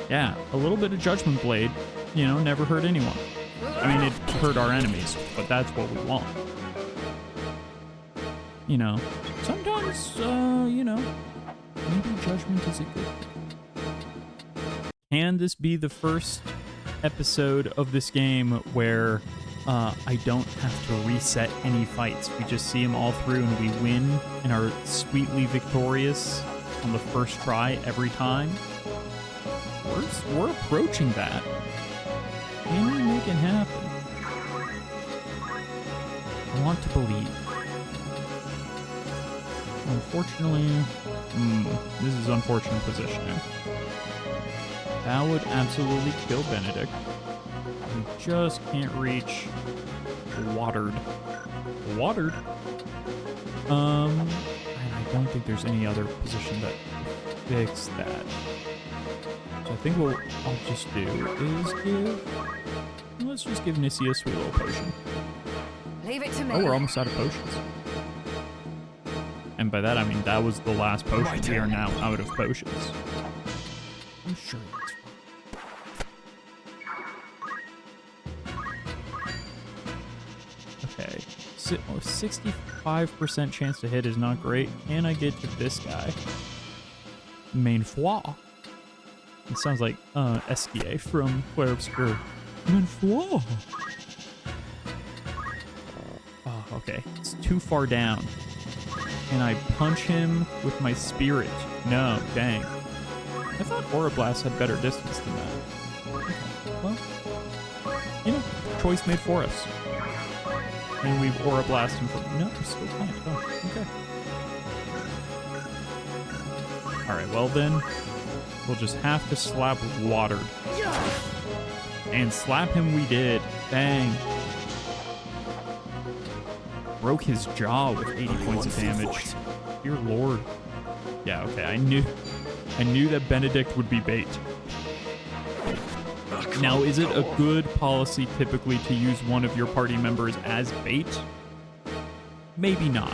Yeah, a little bit of Judgment Blade, you know, never hurt anyone. I mean, it hurt our enemies, but that's what we want. You know, sometimes, you know, maybe Judgment is a good thing. Can this be the first episode of this game where I don't have to reset any fights? We just see them all through and we win and are sweetly victorious on the first try every time? We're approaching that. Can we make it happen? I want to believe. Unfortunately, this is unfortunate positioning. That would absolutely kill Benedict. We just can't reach Watered. Watered? And I don't think there's any other position that will fix that. So I think what I'll just do is let's just give Nissia a sweet little potion. Leave it to me. Oh, we're almost out of potions. And by that I mean that was the last potion. We are now out of potions. I'm sure that's fine. Okay. 65% chance to hit is not great. Can I get to this guy? Main foi. It sounds like Esquier from Clair Obscur. Main foi. Oh, okay. It's too far down. Can I punch him with my spirit? No, dang. I thought Aura Blast had better distance than that. Okay, well, you know, choice made for us. And we've Aura Blast him from... No, we still can't. Oh, okay. Alright, well then, we'll just have to slap Watered. And slap him we did. Bang. Broke his jaw with 80 points of damage. Dear Lord. Yeah, okay, I knew that Benedict would be bait. Now, is it a good policy typically to use one of your party members as bait? Maybe not.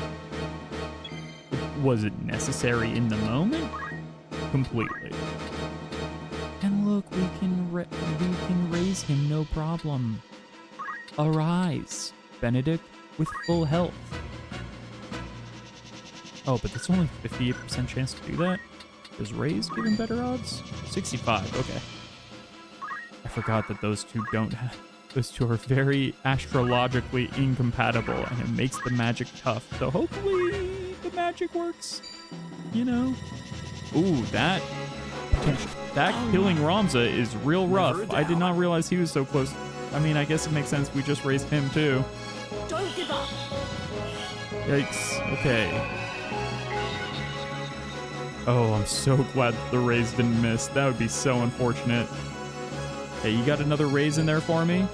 Was it necessary in the moment? Completely. And look, we can raise him, no problem. Arise, Benedict, with full health. Oh, but that's only 58% chance to do that? Does raise give him better odds? 65, okay. I forgot that those two don't have... Those two are very astrologically incompatible, and it makes the magic tough. So hopefully the magic works. You know? Ooh, that killing Ramza is real rough. I did not realize he was so close. I mean, I guess it makes sense. We just raised him too. Don't give up. Yikes. Okay. Oh, I'm so glad the raise didn't miss. That would be so unfortunate. Hey, you got another raise in there for me?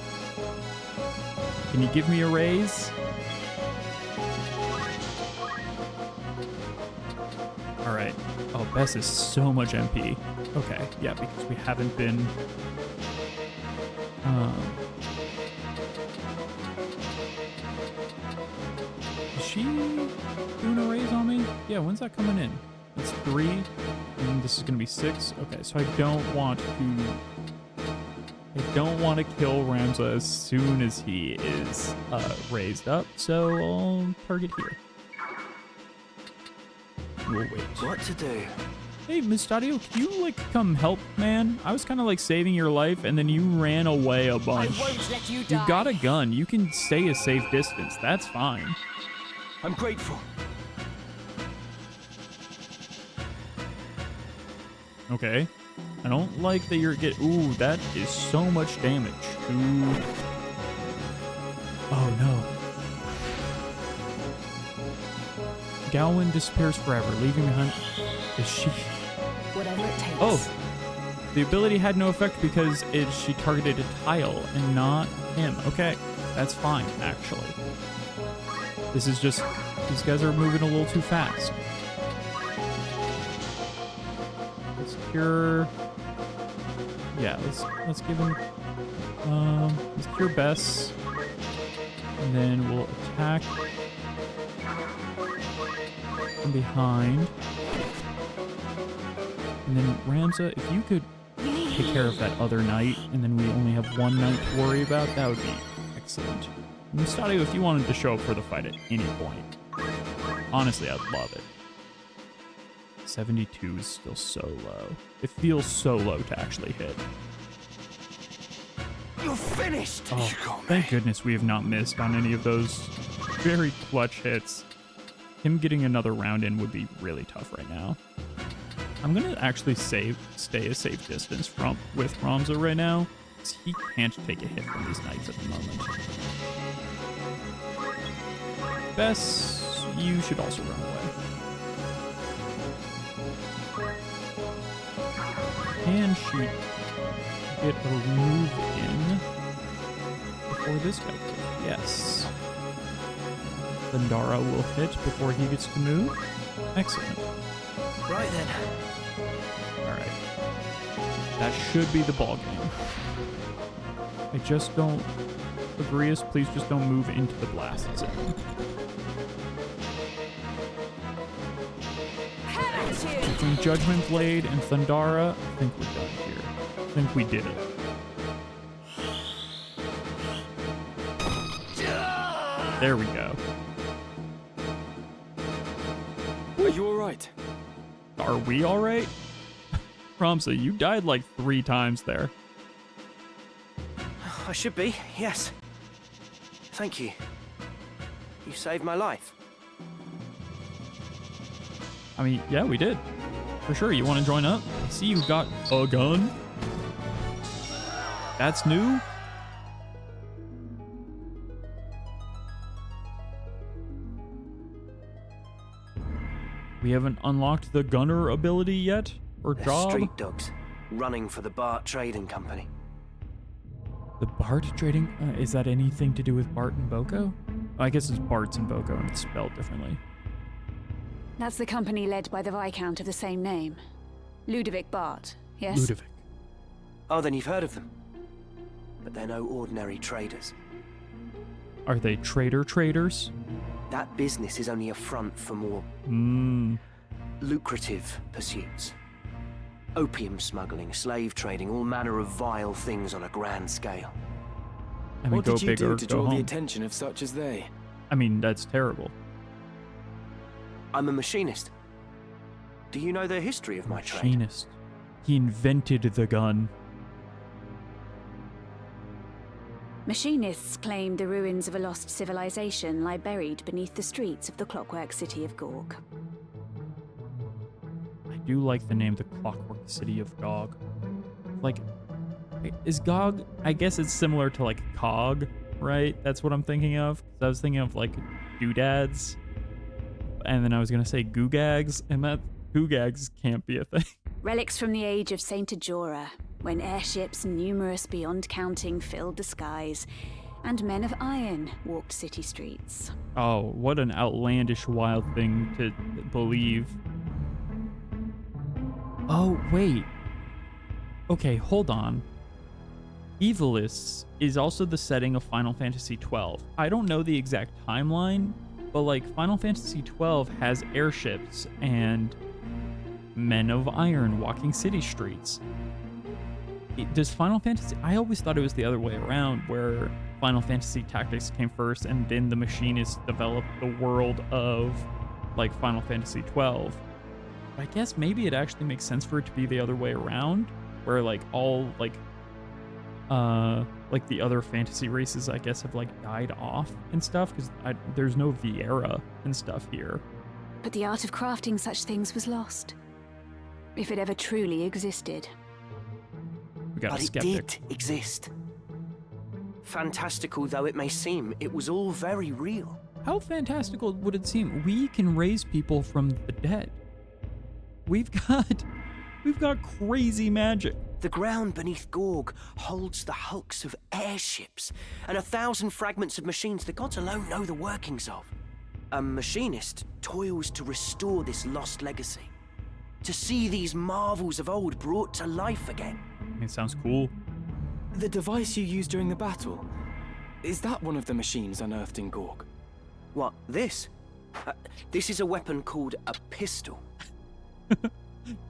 Can you give me a raise? All right. Oh, Bess is so much MP. Okay, yeah, because we haven't been... Is she doing a raise on me? Yeah, when's that coming in? It's 3, and this is gonna be 6. Okay, so I don't want to kill Ramza as soon as he is raised up, so I'll target here. We'll wait. What to do? Hey, Miss Stadio, can you, like, come help, man? I was kind of, like, saving your life, and then you ran away a bunch. I won't let you die. You got a gun. You can stay a safe distance. That's fine. I'm grateful. Okay. I don't like that you're ooh, that is so much damage. Ooh. Oh, no. Galwin disappears forever, leaving behind... Is she... Whatever it takes. Oh! The ability had no effect because she targeted a tile and not him. Okay, that's fine, actually. This is just... These guys are moving a little too fast. Let's cure... Yeah, let's give him... Let's cure Bess. And then we'll attack... from behind. And then Ramza, if you could take care of that other knight, and then we only have one knight to worry about, that would be excellent. And Stadio, if you wanted to show up for the fight at any point, honestly, I'd love it. 72 is still so low. It feels so low to actually hit. You're finished! Oh, thank goodness we have not missed on any of those very clutch hits. Him getting another round in would be really tough right now. I'm gonna actually stay a safe distance with Ramza right now, because he can't take a hit from these knights at the moment. Bess, you should also run away. Can she get a move in before this guy goes? Yes. Thundara will hit before he gets to move. Excellent. Right then. Alright. That should be the ball game. I just don't... Agrius, please just don't move into the blast zone. Between Judgment Blade and Thundara, I think we're done here. I think we did it. There we go. Are you alright? Are we alright? Ramza, you died like 3 times there. I should be, yes. Thank you. You saved my life. I mean, yeah, we did. For sure, you want to join up? I see you got a gun. That's new? We haven't unlocked the gunner ability yet? Or They're job? street dogs, running for the Bart Trading Company. The Bart Trading? Is that anything to do with Bart and Boko? I guess it's Bart's and Boko and it's spelled differently. That's the company led by the Viscount of the same name. Ludovic Bart, yes? Ludovic. Oh, then you've heard of them. But they're no ordinary traders. Are they traders? That business is only a front for more lucrative pursuits. Opium smuggling, slave trading, all manner of vile things on a grand scale. I mean, What go did you big do or to go draw the home. attention of such as they? I mean, that's terrible. I'm a machinist. Do you know the history of my trade? Machinist. He invented the gun. Machinists claim the ruins of a lost civilization lie buried beneath the streets of the clockwork city of Gorg. I do like the name, the Clockwork City of Gog. Like, is Gog... I guess it's similar to, like, Cog, right? That's what I'm thinking of. I was thinking of, like, doodads. And then I was going to say googags, and that Hugags can't be a thing. Relics from the age of Saint Ajora, when airships numerous beyond counting filled the skies, and men of iron walked city streets. Oh, what an outlandish, wild thing to believe. Oh, wait. Okay, hold on. Ivalice is also the setting of Final Fantasy XII. I don't know the exact timeline, but like Final Fantasy XII has airships and men of iron walking city streets. Does Final Fantasy... I always thought it was the other way around, where Final Fantasy Tactics came first and then the Machinists developed the world of like Final Fantasy XII. But I guess maybe it actually makes sense for it to be the other way around, where like all like the other fantasy races, I guess, have like died off and stuff, because there's no Viera and stuff here. But the art of crafting such things was lost, if it ever truly existed. We got but a skeptic. It did exist. Fantastical though it may seem, it was all very real. How fantastical would it seem? We can raise people from the dead. We've got crazy magic. The ground beneath Gorg holds the hulks of airships and 1,000 fragments of machines the gods alone know the workings of. A machinist toils to restore this lost legacy, to see these marvels of old brought to life again. It sounds cool. The device you used during the battle, is that one of the machines unearthed in Gorg? What, this? This is a weapon called a pistol.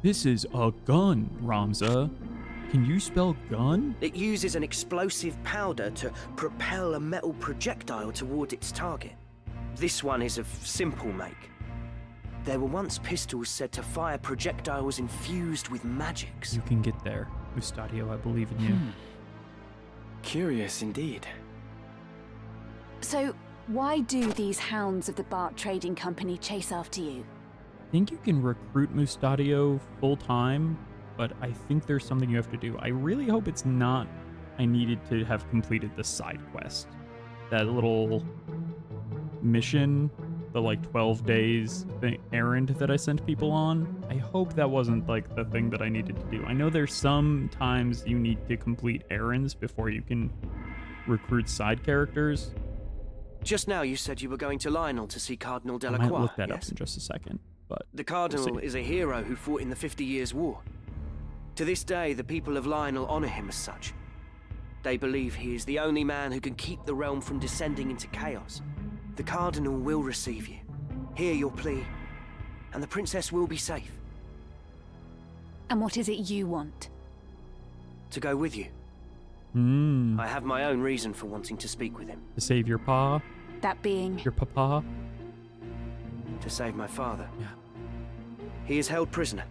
This is a gun, Ramza. Can you spell gun? It uses an explosive powder to propel a metal projectile toward its target. This one is of simple make. There were once pistols said to fire projectiles infused with magics. You can get there, Mustadio. I believe in you. Curious indeed. So, why do these hounds of the Bart Trading Company chase after you? I think you can recruit Mustadio full time, but I think there's something you have to do. I really hope it's not I needed to have completed the side quest. That little mission, the like 12 days errand that I sent people on. I hope that wasn't like the thing that I needed to do. I know there's some times you need to complete errands before you can recruit side characters. Just now you said you were going to Lionel to see Cardinal I Delacroix. might look that yes? up in just a second. But the Cardinal we'll see. is a hero who fought in the 50 Years' War. To this day, the people of Lionel honor him as such. They believe he is the only man who can keep the realm from descending into chaos. The Cardinal will receive you, hear your plea, and the princess will be safe. And what is it you want? To go with you. I have my own reason for wanting to speak with him. To save your pa? That being? Your papa? To save my father. Yeah. He is held prisoner.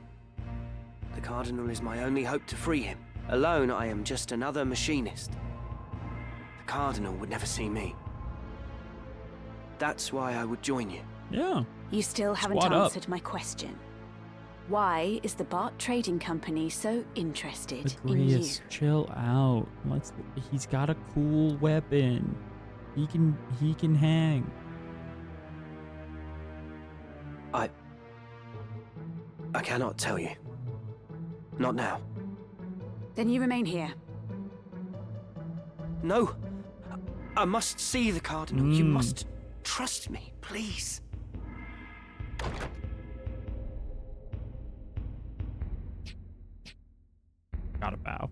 The Cardinal is my only hope to free him. Alone, I am just another machinist. The Cardinal would never see me. That's why I would join you. Yeah. You still haven't Squad up. answered my question. Why is the Bart Trading Company so interested in you? Agrius, chill out. He's got a cool weapon. He can hang. I cannot tell you. Not now. Then you remain here. No. I must see the Cardinal. You must trust me, please. Gotta bow.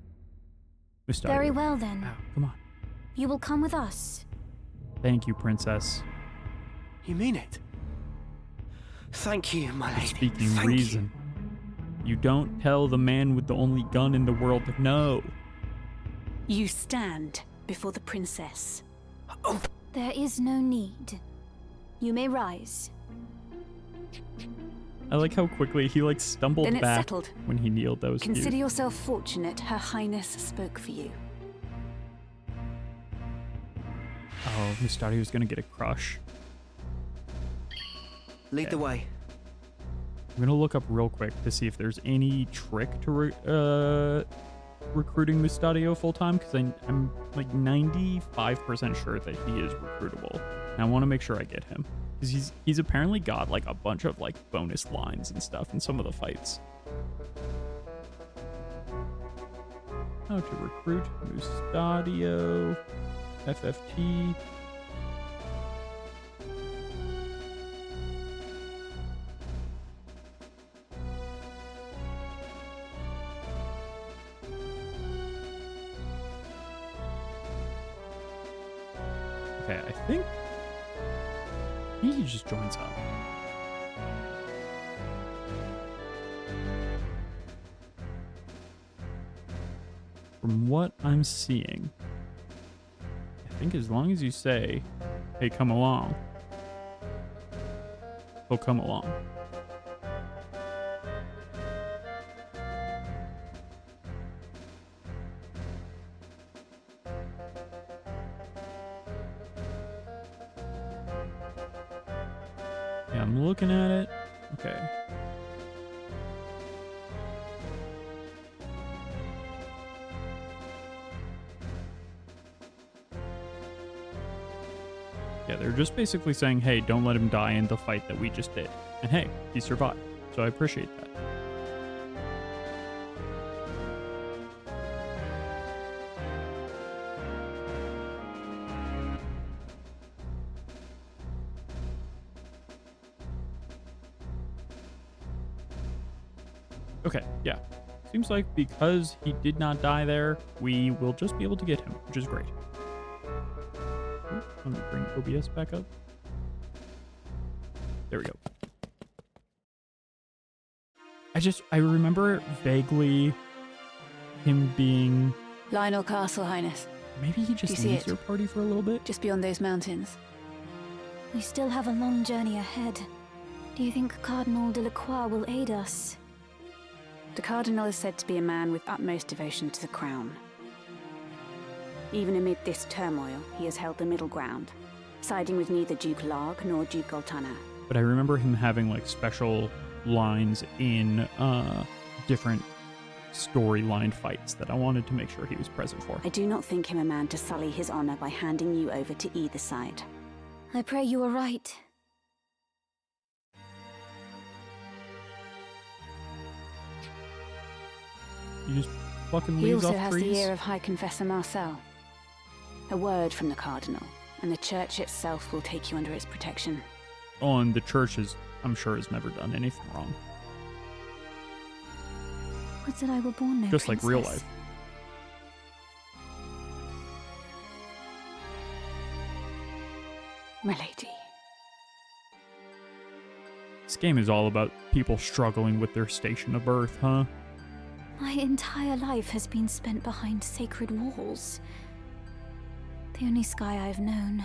Mustadio. Very well then. Bow. Come on. You will come with us. Thank you, princess. You mean it? Thank you, my lady. Speaking Thank reason. You don't tell the man with the only gun in the world no. You stand before the princess. Oh. There is no need. You may rise. I like how quickly he like stumbled Then it's back settled. when he kneeled. That was Consider cute. yourself fortunate Her Highness spoke for you. Oh, Mustadio's gonna get a crush. Lead the way. I'm gonna look up real quick to see if there's any trick to recruiting Mustadio full time, because I'm like 95% sure that he is recruitable. And I want to make sure I get him. Because he's apparently got like a bunch of like bonus lines and stuff in some of the fights. How to recruit Mustadio, FFT. Okay, I think he just joins up. From what I'm seeing, I think as long as you say, hey, come along, he'll come along. Yeah, I'm looking at it. Okay. Yeah, they're just basically saying, hey, don't let him die in the fight that we just did. And hey, he survived. So I appreciate that. Okay, yeah. Seems like because he did not die there, we will just be able to get him, which is great. Let me bring OBS back up. There we go. I remember vaguely him being... Lionel Castle, Highness. Maybe he just leaves your party for a little bit? Just beyond those mountains. We still have a long journey ahead. Do you think Cardinal Delacroix will aid us? The Cardinal is said to be a man with utmost devotion to the crown. Even amid this turmoil, he has held the middle ground, siding with neither Duke Larg nor Duke Goltana. But I remember him having like special lines in different storyline fights that I wanted to make sure he was present for. I do not think him a man to sully his honor by handing you over to either side. I pray you are right. You just fucking He leaves also off has trees? the ear of High Confessor Marcel. A word from the Cardinal, and the Church itself will take you under its protection. Oh, and the Church is, I'm sure, has never done anything wrong. Would that I were born there, Just Princess. like real life. My lady. This game is all about people struggling with their station of birth, huh? My entire life has been spent behind sacred walls. The only sky I've known,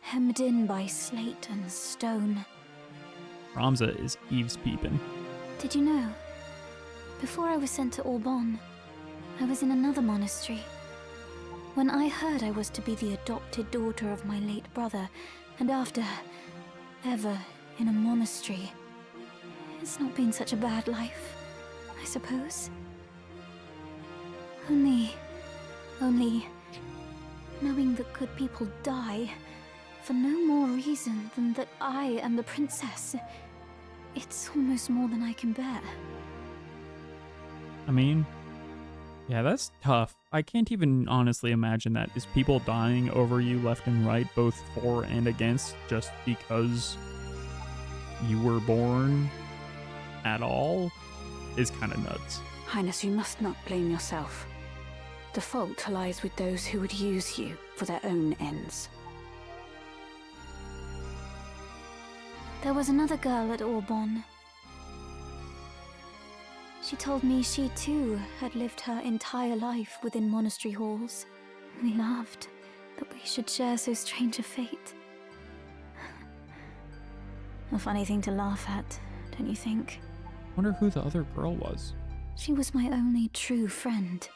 hemmed in by slate and stone. Ramza is Eve's peeping. Did you know? Before I was sent to Auban, I was in another monastery. When I heard I was to be the adopted daughter of my late brother, and after ever in a monastery, it's not been such a bad life, I suppose. Only knowing that good people die for no more reason than that I am the princess, it's almost more than I can bear. I mean, yeah, that's tough. I can't even honestly imagine that. Is people dying over you left and right, both for and against, just because you were born at all, is kind of nuts. Highness, you must not blame yourself. The fault lies with those who would use you for their own ends. There was another girl at Auban. She told me she too had lived her entire life within monastery halls. We laughed that we should share so strange a fate. A funny thing to laugh at, don't you think? Wonder who the other girl was. She was my only true friend.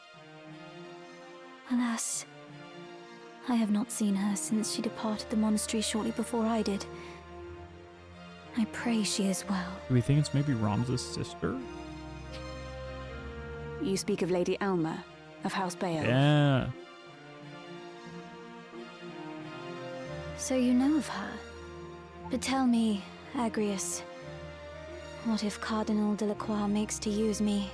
Alas, I have not seen her since she departed the monastery shortly before I did. I pray she is well. Do we think it's maybe Ramza's sister? You speak of Lady Alma, of House Beowulf. Yeah. So you know of her? But tell me, Agrius, what if Cardinal Delacroix makes to use me,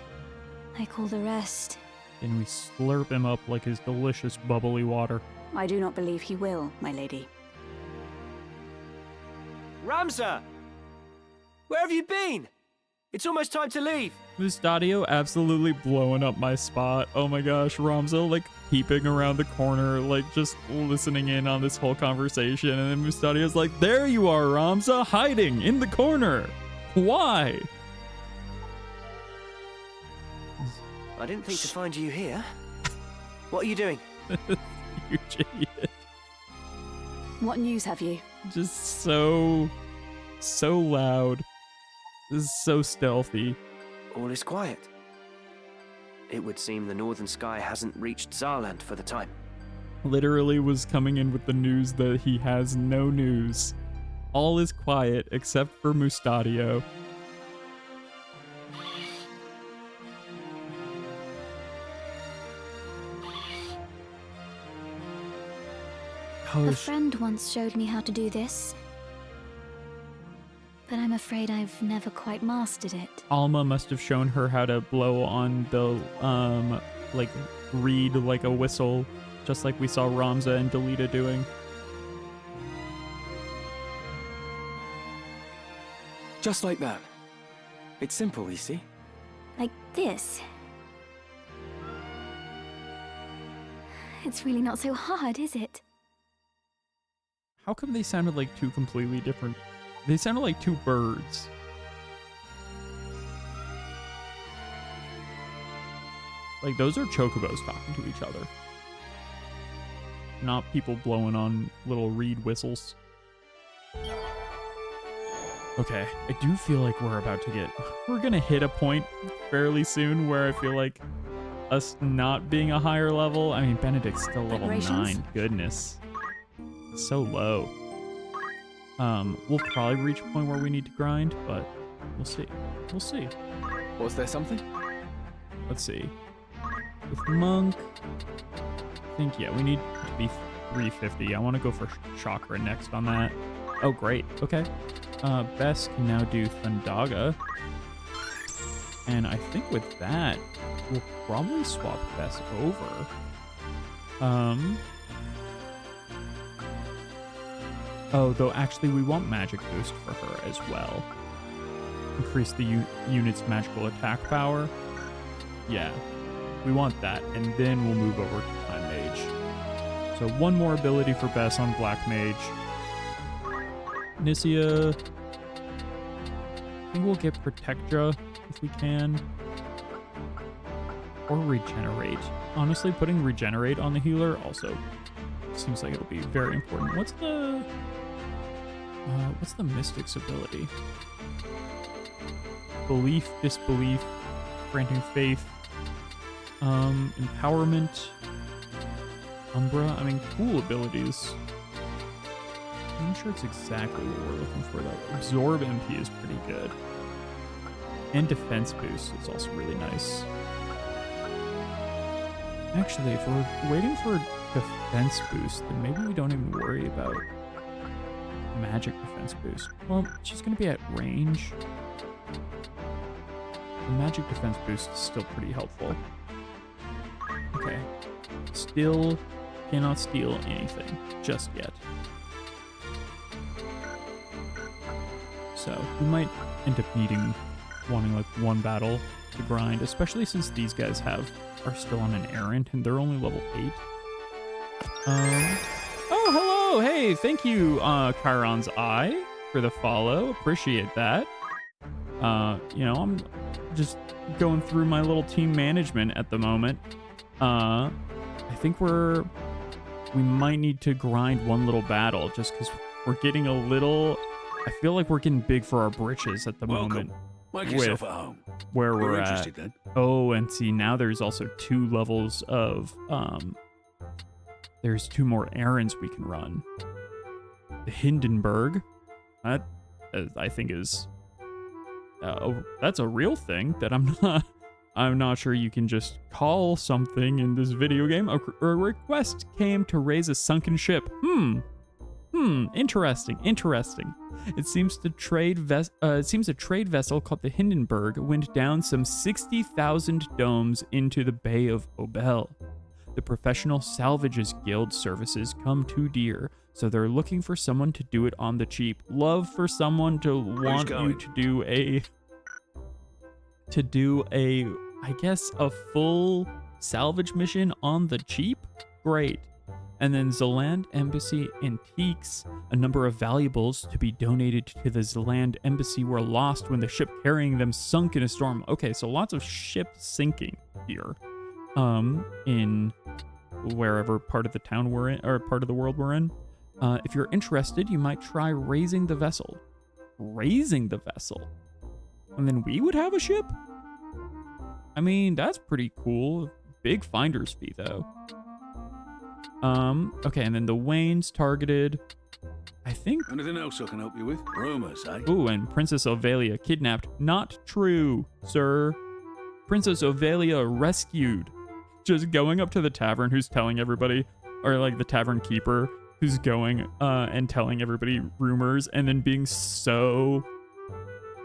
like all the rest? And we slurp him up like his delicious bubbly water. I do not believe he will, my lady. Ramza! Where have you been? It's almost time to leave. Mustadio absolutely blowing up my spot. Oh my gosh, Ramza like peeping around the corner, like just listening in on this whole conversation. And then Mustadio's like, there you are, Ramza, hiding in the corner. Why? I didn't think to find you here. What are you doing? Huge idiot. What news have you? Just so loud. This is so stealthy. All is quiet. It would seem the northern sky hasn't reached Zarland for the time. Literally was coming in with the news that he has no news. All is quiet except for Mustadio. A friend once showed me how to do this, but I'm afraid I've never quite mastered it. Alma must have shown her how to blow on the, like, reed like a whistle, just like we saw Ramza and Delita doing. Just like that. It's simple, you see? Like this. It's really not so hard, is it? How come they sounded like two completely different... They sounded like two birds. Like, those are chocobos talking to each other. Not people blowing on little reed whistles. Okay, I do feel like we're about to get... We're gonna hit a point fairly soon where I feel like us not being a higher level... I mean, Benedict's still level 9. Goodness. So low. We'll probably reach a point where we need to grind, but we'll see. We'll see. Was there something? Let's see. With Monk, I think, yeah, we need to be 350. I want to go for Chakra next on that. Oh, great. Okay. Bess can now do Thundaga. And I think with that, we'll probably swap Bess over. Oh, though actually we want Magic Boost for her as well. Increase the unit's magical attack power. Yeah, we want that, and then we'll move over to Time Mage. So one more ability for Bess on Black Mage. Nisia. I think we'll get Protectra if we can. Or Regenerate. Honestly, putting Regenerate on the healer also seems like it'll be very important. What's the Mystic's ability? Belief, disbelief, granting faith, empowerment, Umbra. I mean, cool abilities. I'm not sure it's exactly what we're looking for though. Absorb MP is pretty good. And defense boost is also really nice. Actually, if we're waiting for defense boost, then maybe we don't even worry about magic defense boost. Well, she's going to be at range. The magic defense boost is still pretty helpful. Okay. Still cannot steal anything just yet. So we might end up wanting like one battle to grind, especially since these guys are still on an errand and they're only level 8. Oh, hello! Hey, thank you, Chiron's Eye, for the follow. Appreciate that. You know, I'm just going through my little team management at the moment. I think we might need to grind one little battle just because we're getting a little... I feel like we're getting big for our britches at the moment. Make yourself at home. Where we're interested, at. Then. Oh, and see, now there's also 2 levels of... There's 2 more errands we can run. The Hindenburg. That, I think is... that's a real thing that I'm not sure you can just call something in this video game. A request came to raise a sunken ship. Interesting. It seems a trade vessel called the Hindenburg went down some 60,000 domes into the Bay of Obel. The professional salvages guild services come too dear, so they're looking for someone to do it on the cheap. Love for someone to want you to do a I guess a full salvage mission on the cheap? Great. And then Zeland Embassy Antiques, a number of valuables to be donated to the Zeland Embassy were lost when the ship carrying them sunk in a storm. Okay, so lots of ships sinking here. In wherever part of the town we're in, or part of the world we're in. If you're interested, you might try raising the vessel. Raising the vessel? And then we would have a ship? I mean, that's pretty cool. Big finder's fee, though. Okay, and then the Waynes targeted, I think... Anything else I can help you with? Rumors, eh? Ooh, and Princess Ovelia kidnapped. Not true, sir. Princess Ovelia rescued. Just going up to the tavern who's telling everybody, or like the tavern keeper who's going and telling everybody rumors, and then being so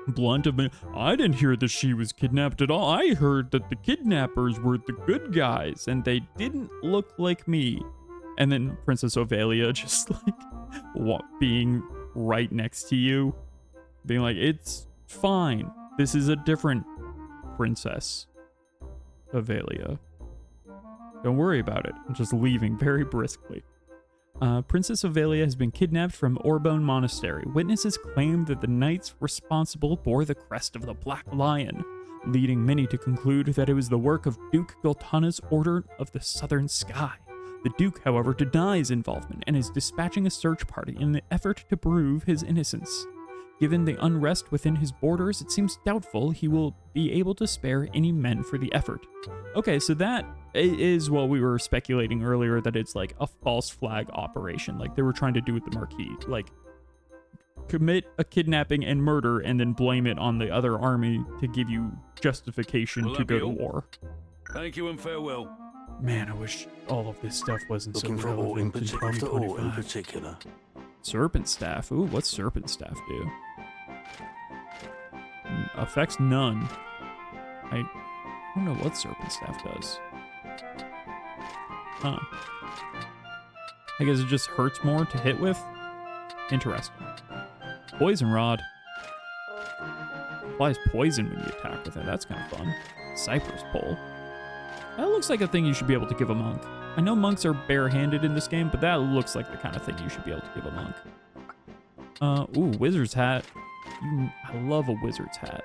blunt of me. I didn't hear that she was kidnapped at all. I heard that the kidnappers were the good guys, and they didn't look like me. And then Princess Ovelia just like being right next to you, being like, it's fine. This is a different Princess Ovelia. Don't worry about it. I'm just leaving very briskly. Princess Ovelia has been kidnapped from Orbone Monastery. Witnesses claim that the knights responsible bore the crest of the Black Lion, leading many to conclude that it was the work of Duke Gultana's Order of the Southern Sky. The Duke, however, denies involvement and is dispatching a search party in the effort to prove his innocence. Given the unrest within his borders, it seems doubtful he will be able to spare any men for the effort. Okay, so that is what we were speculating earlier, that it's like a false flag operation, like they were trying to do with the Marquis. Like, commit a kidnapping and murder and then blame it on the other army to give you justification to go to war. Thank you and farewell. Man, I wish all of this stuff wasn't Looking so for all in, relevant in after all in 2025. particular. Serpent Staff. Ooh, what's Serpent Staff do? Affects none. I don't know what Serpent Staff does. Huh. I guess it just hurts more to hit with? Interesting. Poison Rod. Applies poison when you attack with it. That's kind of fun. Cypress Pole. That looks like a thing you should be able to give a monk. I know monks are barehanded in this game, but that looks like the kind of thing you should be able to give a monk. Ooh, Wizard's Hat. I love a Wizard's Hat.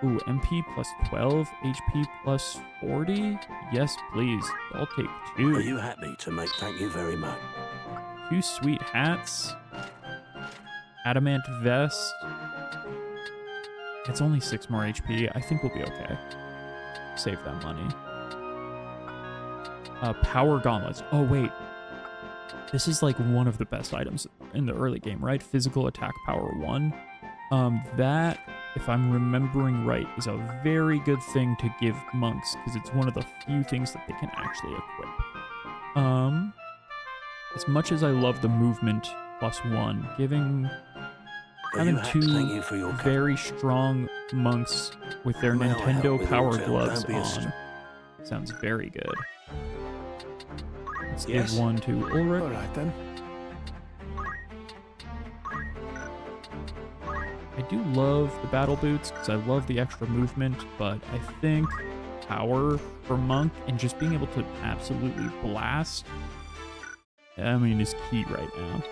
Ooh, MP plus 12, HP plus 40? Yes, please. I'll take 2. Are you happy to make thank you very much? 2 sweet hats. Adamant vest. It's only 6 more HP. I think we'll be okay. Save that money. Power gauntlets. Oh, wait. This is like one of the best items in the early game, right? Physical attack power 1. That, if I'm remembering right, is a very good thing to give monks because it's one of the few things that they can actually equip. As much as I love the movement plus 1, having 2 very strong monks with their Nintendo Power Gloves on sounds very good. Let's give 1 to Ulrich. All right, then. I do love the battle boots because I love the extra movement, but I think power for monk and just being able to absolutely blast, I mean, is key right now.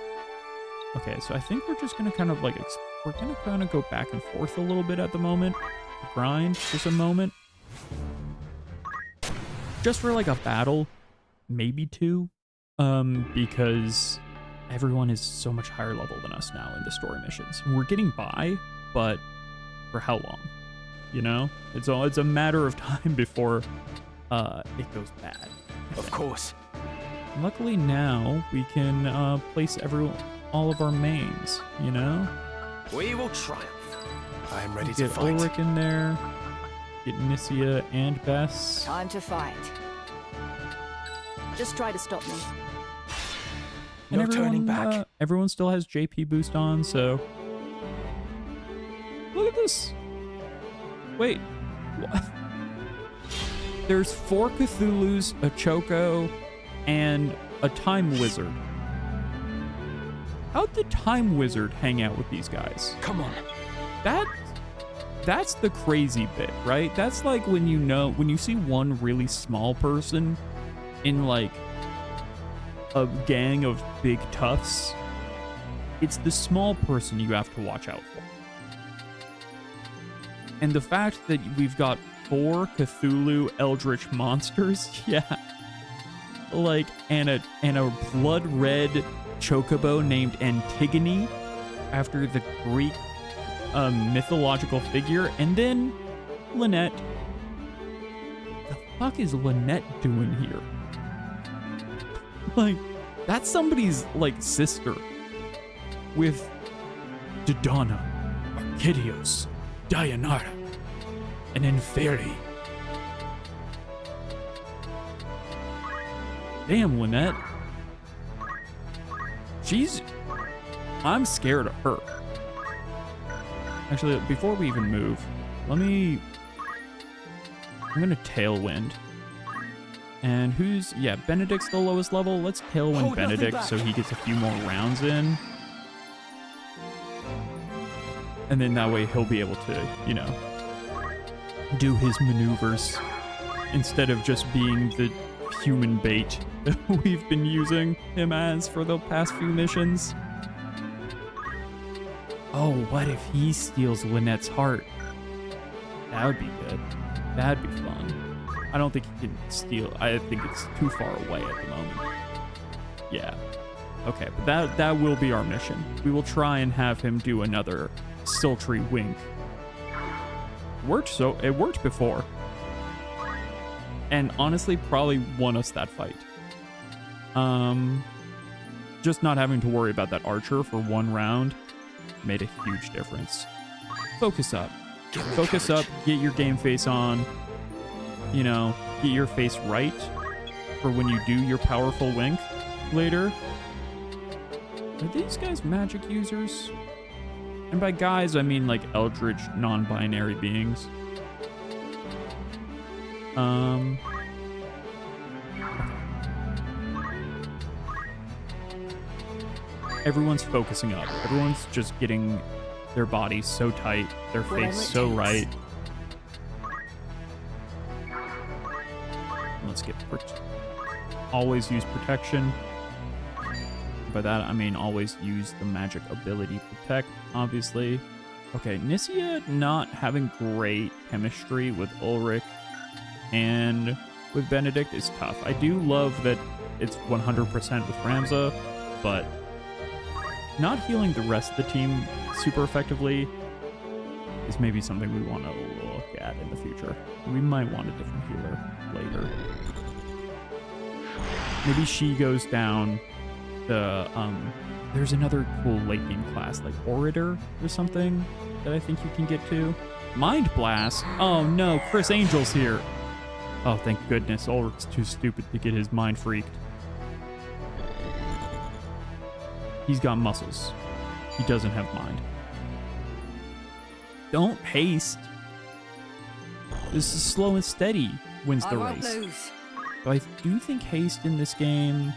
Okay, so I think we're just gonna kind of like, we're gonna kind of go back and forth a little bit at the moment. Grind just a moment. Just for like a battle, maybe 2. Because everyone is so much higher level than us now in the story missions. We're getting by, but for how long? You know? It's a matter of time before it goes bad. Of course. Luckily now we can place all of our mains, you know? We will triumph. I am ready to get fight. Ulrich in there, get Nisia and Bess. Time to fight. Just try to stop me. And No turning back. Everyone still has JP boost on, so look at this. Wait, what? There's 4 Cthulhus, a Choco, and a Time Wizard. How'd the Time Wizard hang out with these guys? Come on. That's the crazy bit, right? That's like when you see one really small person in like a gang of big toughs. It's the small person you have to watch out for. And the fact that we've got 4 Cthulhu Eldritch monsters, yeah. Like, and a blood red chocobo named Antigone after the Greek mythological figure, and then Lynette. The fuck is Lynette doing here? Like, that's somebody's like sister with Dodonna, Archidios, Dianara, and Inferi. Damn, Lynette. I'm scared of her. Actually, before we even move, I'm gonna Tailwind. And Benedict's the lowest level. Let's Tailwind Benedict so he gets a few more rounds in. And then that way he'll be able to, do his maneuvers instead of just being the human bait that we've been using him as for the past few missions. Oh, what if he steals Lynette's heart? That would be good. That'd be fun. I don't think he can steal. I think it's too far away at the moment. Yeah. Okay, but that will be our mission. We will try and have him do another sultry wink. It worked before. And honestly, probably won us that fight. Just not having to worry about that archer for 1 round made a huge difference. Focus up. Focus up, get your game face on. Get your face right for when you do your powerful wink later. Are these guys magic users? And by guys, I mean like eldritch non-binary beings. Everyone's focusing up. Everyone's just getting their bodies so tight, their face so right. Let's get always use protection. By that I mean always use the magic ability protect, obviously. Okay, Nisia not having great chemistry with Ulrich and with Benedict is tough. I do love that it's 100% with Ramza, but not healing the rest of the team super effectively is maybe something we want to look at in the future. We might want a different healer later. Maybe she goes down the, there's another cool late game class, like Orator or something, that I think you can get to. Mind Blast? Oh no, Chris Angel's here. Oh, thank goodness. Ulrich's too stupid to get his mind freaked. He's got muscles. He doesn't have mind. Don't haste. This is slow and steady wins the race. But I do think haste in this game,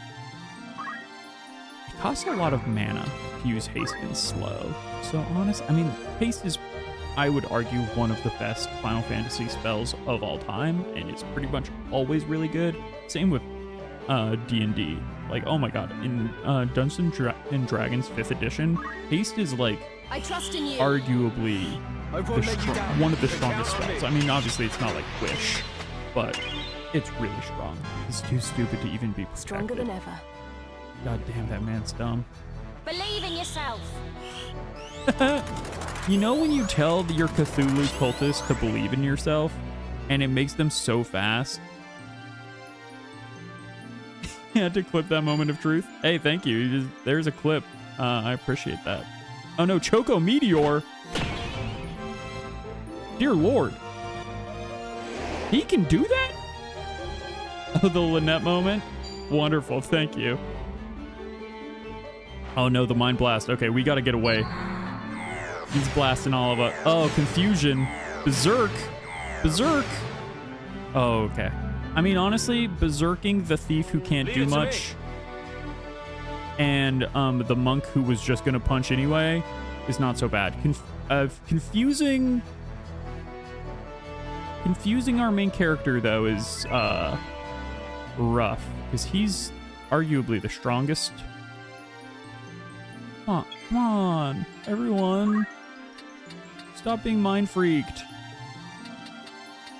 it costs a lot of mana to use haste and slow. So haste is, I would argue, one of the best Final Fantasy spells of all time, and it's pretty much always really good. Same with D&D. Like, oh my god, in Dungeons and Dragons 5th edition, haste is like I trust in you. Arguably one of the strongest spells. I mean, obviously it's not like Wish, but it's really strong. It's too stupid to even be protected. Stronger than ever. God damn, that man's dumb. Believe in yourself. You know when you tell your Cthulhu cultists to believe in yourself, and it makes them so fast? You had to clip that moment of truth. Hey, thank you. There's a clip. I appreciate that. Oh no, Choco Meteor. Dear Lord. He can do that? Oh, the Lynette moment? Wonderful, thank you. Oh no, the Mind Blast. Okay, we gotta get away. He's blasting all of us. Oh, Confusion. Berserk. Berserk. Oh, okay. I mean, honestly, berserking the thief who can't do much and the monk who was just gonna punch anyway is not so bad. Confusing our main character though is rough because he's arguably the strongest. Come on, everyone. Stop being mind freaked.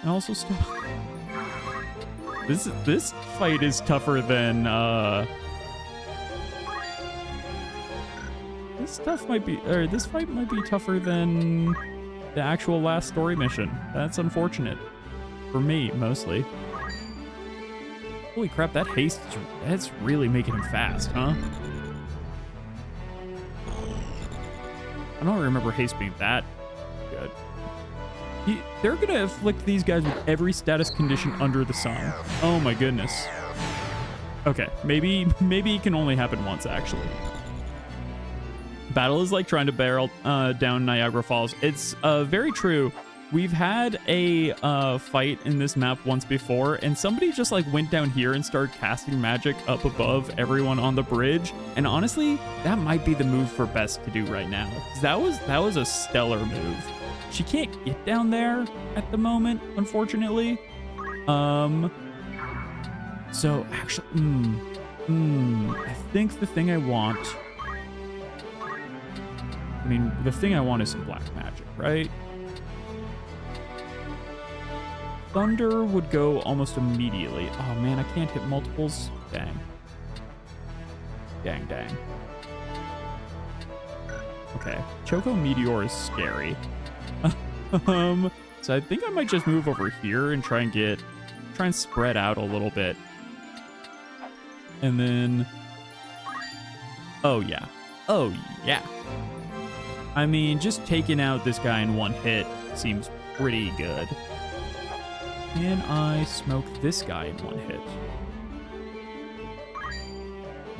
And also stop. This fight is tougher than this fight might be tougher than the actual last story mission. That's unfortunate. For me, mostly. Holy crap, that haste, that's really making him fast, huh? I don't remember haste being that good. They're gonna afflict these guys with every status condition under the sun. Oh my goodness. Okay, maybe it can only happen once, actually. Battle is like trying to barrel down Niagara Falls. It's very true. We've had a fight in this map once before, and somebody just like went down here and started casting magic up above everyone on the bridge. And honestly, that might be the move for Bess to do right now. That was a stellar move. She can't get down there at the moment, unfortunately. So actually, I think the thing I want. I mean, the thing I want is some black magic, right? Thunder would go almost immediately. Oh man, I can't hit multiples. Dang. Dang. Okay, Choco Meteor is scary. So I think I might just move over here and try and spread out a little bit. And then, oh yeah. I mean, just taking out this guy in one hit seems pretty good. Can I smoke this guy in one hit?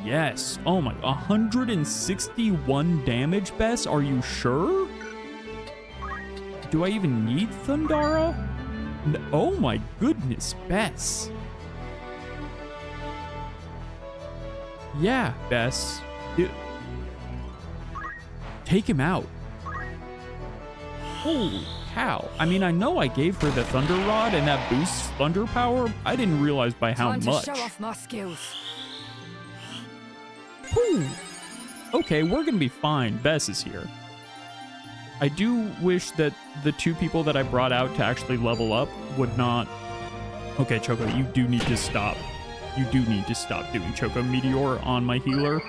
Yes. Oh my, 161 damage, Bess? Are you sure? Do I even need Thundara? Oh my goodness, Bess. Yeah, Bess. Take him out. Holy cow. I mean, I know I gave her the Thunder Rod and that boosts Thunder power. I didn't realize by how much. Time to show off my skills. Whew. Okay, we're gonna be fine. Bess is here. I do wish that the two people that I brought out to actually level up would not... Okay, Choco, you do need to stop. You do need to stop doing Choco Meteor on my healer.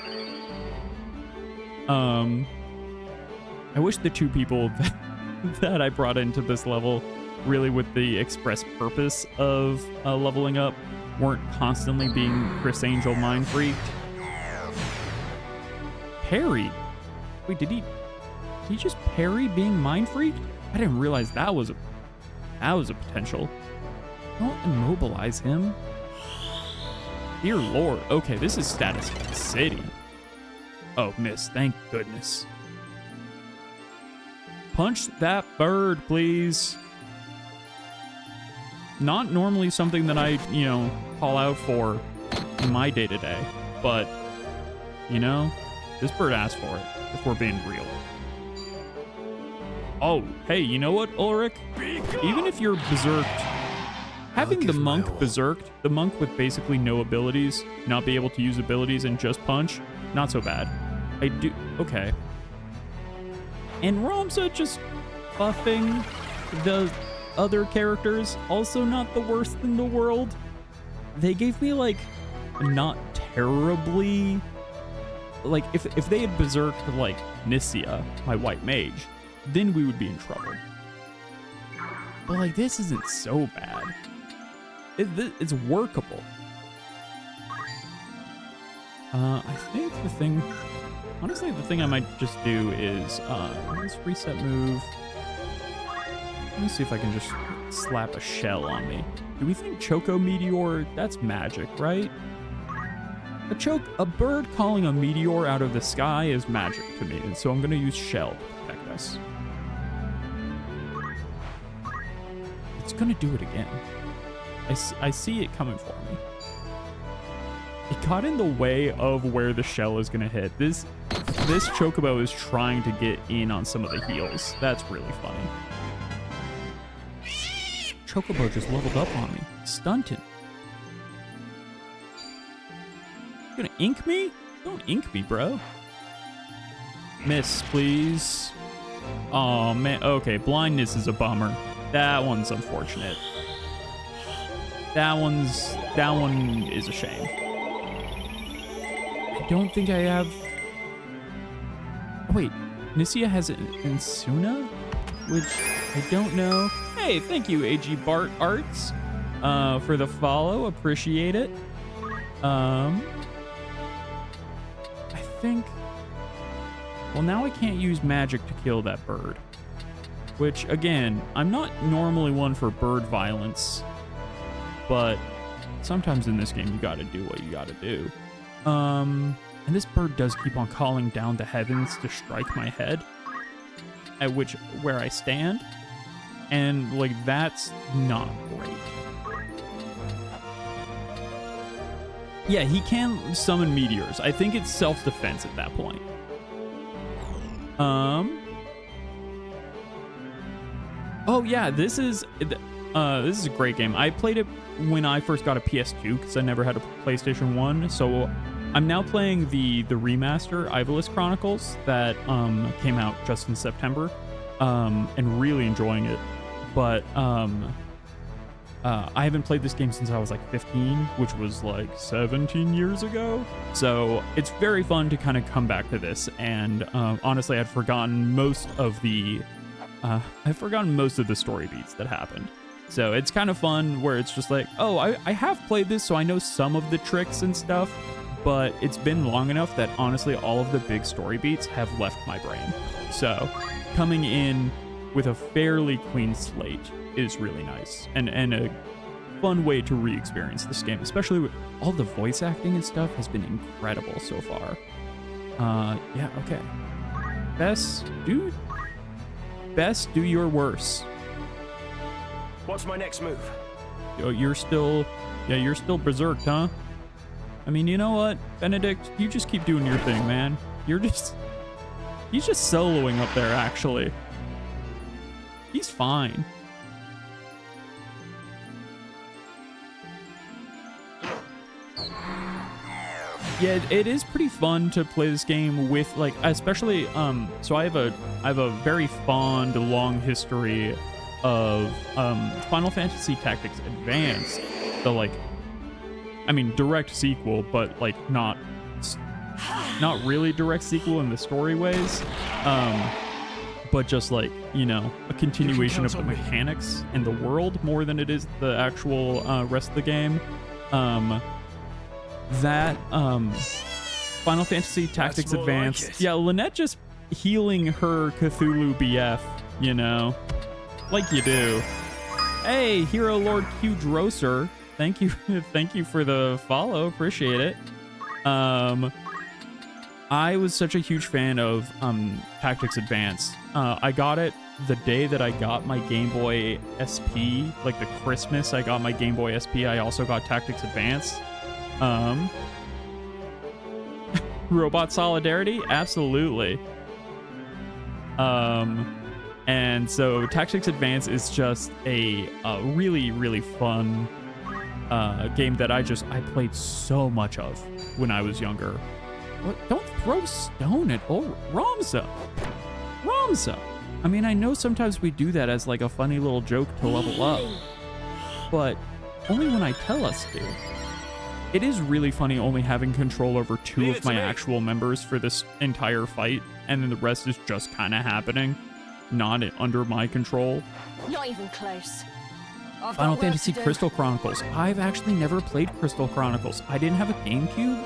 I wish the two people that I brought into this level, really with the express purpose of leveling up, weren't constantly being Chris Angel mind freaked. Parry? Wait, did he just parry being mind freaked? I didn't realize that was a potential. Don't immobilize him. Dear Lord. Okay, this is status city. Oh, miss. Thank goodness. Punch that bird, please. Not normally something that I, call out for in my day-to-day, but, this bird asked for it, if we're being real. Oh, hey, you know what, Ulrich? Even if you're berserked, having the monk berserked, the monk with basically no abilities, not be able to use abilities and just punch, not so bad. Okay. And Ramsa just buffing the other characters, also not the worst in the world. They gave me, not terribly... if they had berserked, Nissia, my white mage, then we would be in trouble. But, this isn't so bad. It's workable. I think the thing... Honestly, the thing I might just do is, let's reset move. Let me see if I can just slap a shell on me. Do we think Choco Meteor, that's magic, right? A bird calling a meteor out of the sky is magic to me, and so I'm gonna use shell to protect us. It's gonna do it again. I see it coming for me. It got in the way of where the shell is gonna hit. This chocobo is trying to get in on some of the heals. That's really funny. Chocobo just leveled up on me. Stunted. You gonna ink me? Don't ink me, bro. Miss, please. Oh man. Okay, blindness is a bummer. That one's unfortunate. That one is a shame. I don't think I have. Oh, wait, Nisia has Insuna, which I don't know. Hey, thank you, AG Bart Arts, for the follow. Appreciate it. I think. Well, now I can't use magic to kill that bird. Which, again, I'm not normally one for bird violence, but sometimes in this game you gotta do what you gotta do. And this bird does keep on calling down the heavens to strike my head, where I stand, and like that's not great. Yeah, he can summon meteors. I think it's self-defense at that point. Oh yeah, this is a great game. I played it when I first got a PS2 because I never had a PlayStation 1. So I'm now playing the remaster, Ivalice Chronicles, that came out just in September, and really enjoying it. But I haven't played this game since I was like 15, which was like 17 years ago. So it's very fun to kind of come back to this. And honestly, I'd forgotten most of the story beats that happened. So it's kind of fun where it's just like, oh, I have played this, so I know some of the tricks and stuff, but it's been long enough that honestly, all of the big story beats have left my brain. So coming in with a fairly clean slate is really nice and a fun way to re-experience this game, especially with all the voice acting and stuff has been incredible so far. Yeah, okay. Best do your worst. What's my next move? Yo, you're still berserked, huh? I mean, you know what, Benedict, you just keep doing your thing, man. He's just soloing up there, actually. He's fine. Yeah, it is pretty fun to play this game with, like, especially, so I have a very fond, long history of, Final Fantasy Tactics Advance, the, like, I mean, direct sequel, but, like, not really direct sequel in the story ways, but just, like, you know, a continuation of the mechanics and the world more than it is the actual, rest of the game. Final Fantasy Tactics Advance. Like, yeah, Lynette just healing her Cthulhu BF, you know, like you do. Hey, Hero Lord Q Drosser, thank you for the follow, appreciate it. I was such a huge fan of Tactics Advance. I got it the day that I got my Game Boy SP, like the Christmas I got my Game Boy SP. I also got Tactics Advance. Robot solidarity, absolutely. And so Tactics Advance is just a really, really fun game that I played so much of when I was younger. What? Don't throw stone at Ramza. I mean, I know sometimes we do that as like a funny little joke to level up, but only when I tell us to. It is really funny only having control over two of my actual members for this entire fight, and then the rest is just kind of happening, not under my control. Not even close. Final Fantasy Crystal Chronicles. I've actually never played Crystal Chronicles. I didn't have a GameCube.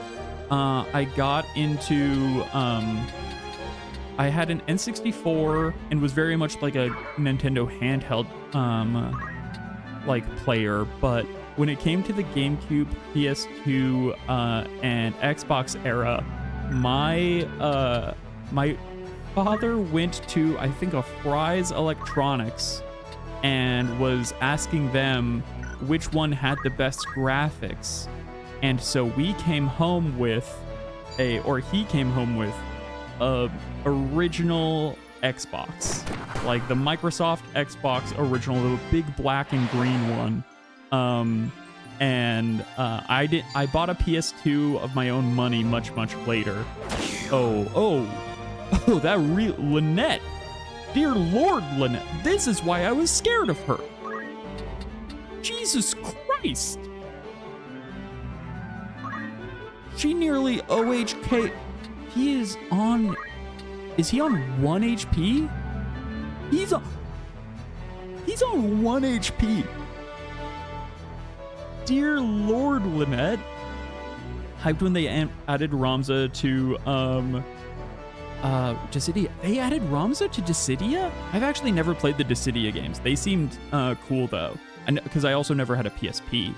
I got into, I had an N64 and was very much like a Nintendo handheld, like player, but when it came to the GameCube, PS2, and Xbox era, my father went to, I think, a Fry's Electronics and was asking them which one had the best graphics. And so he came home with a original Xbox, like the Microsoft Xbox original, the big black and green one. I bought a PS2 of my own money much later. That real Lynette. Dear Lord, Lynette, this is why I was scared of her. Jesus Christ. She nearly OHK. Is he on 1 HP? He's on 1 HP. Dear Lord, Lynette. Hyped when they added Ramza to Dissidia. They added Ramza to Dissidia? I've actually never played the Dissidia games. They seemed cool though, and because I also never had a PSP.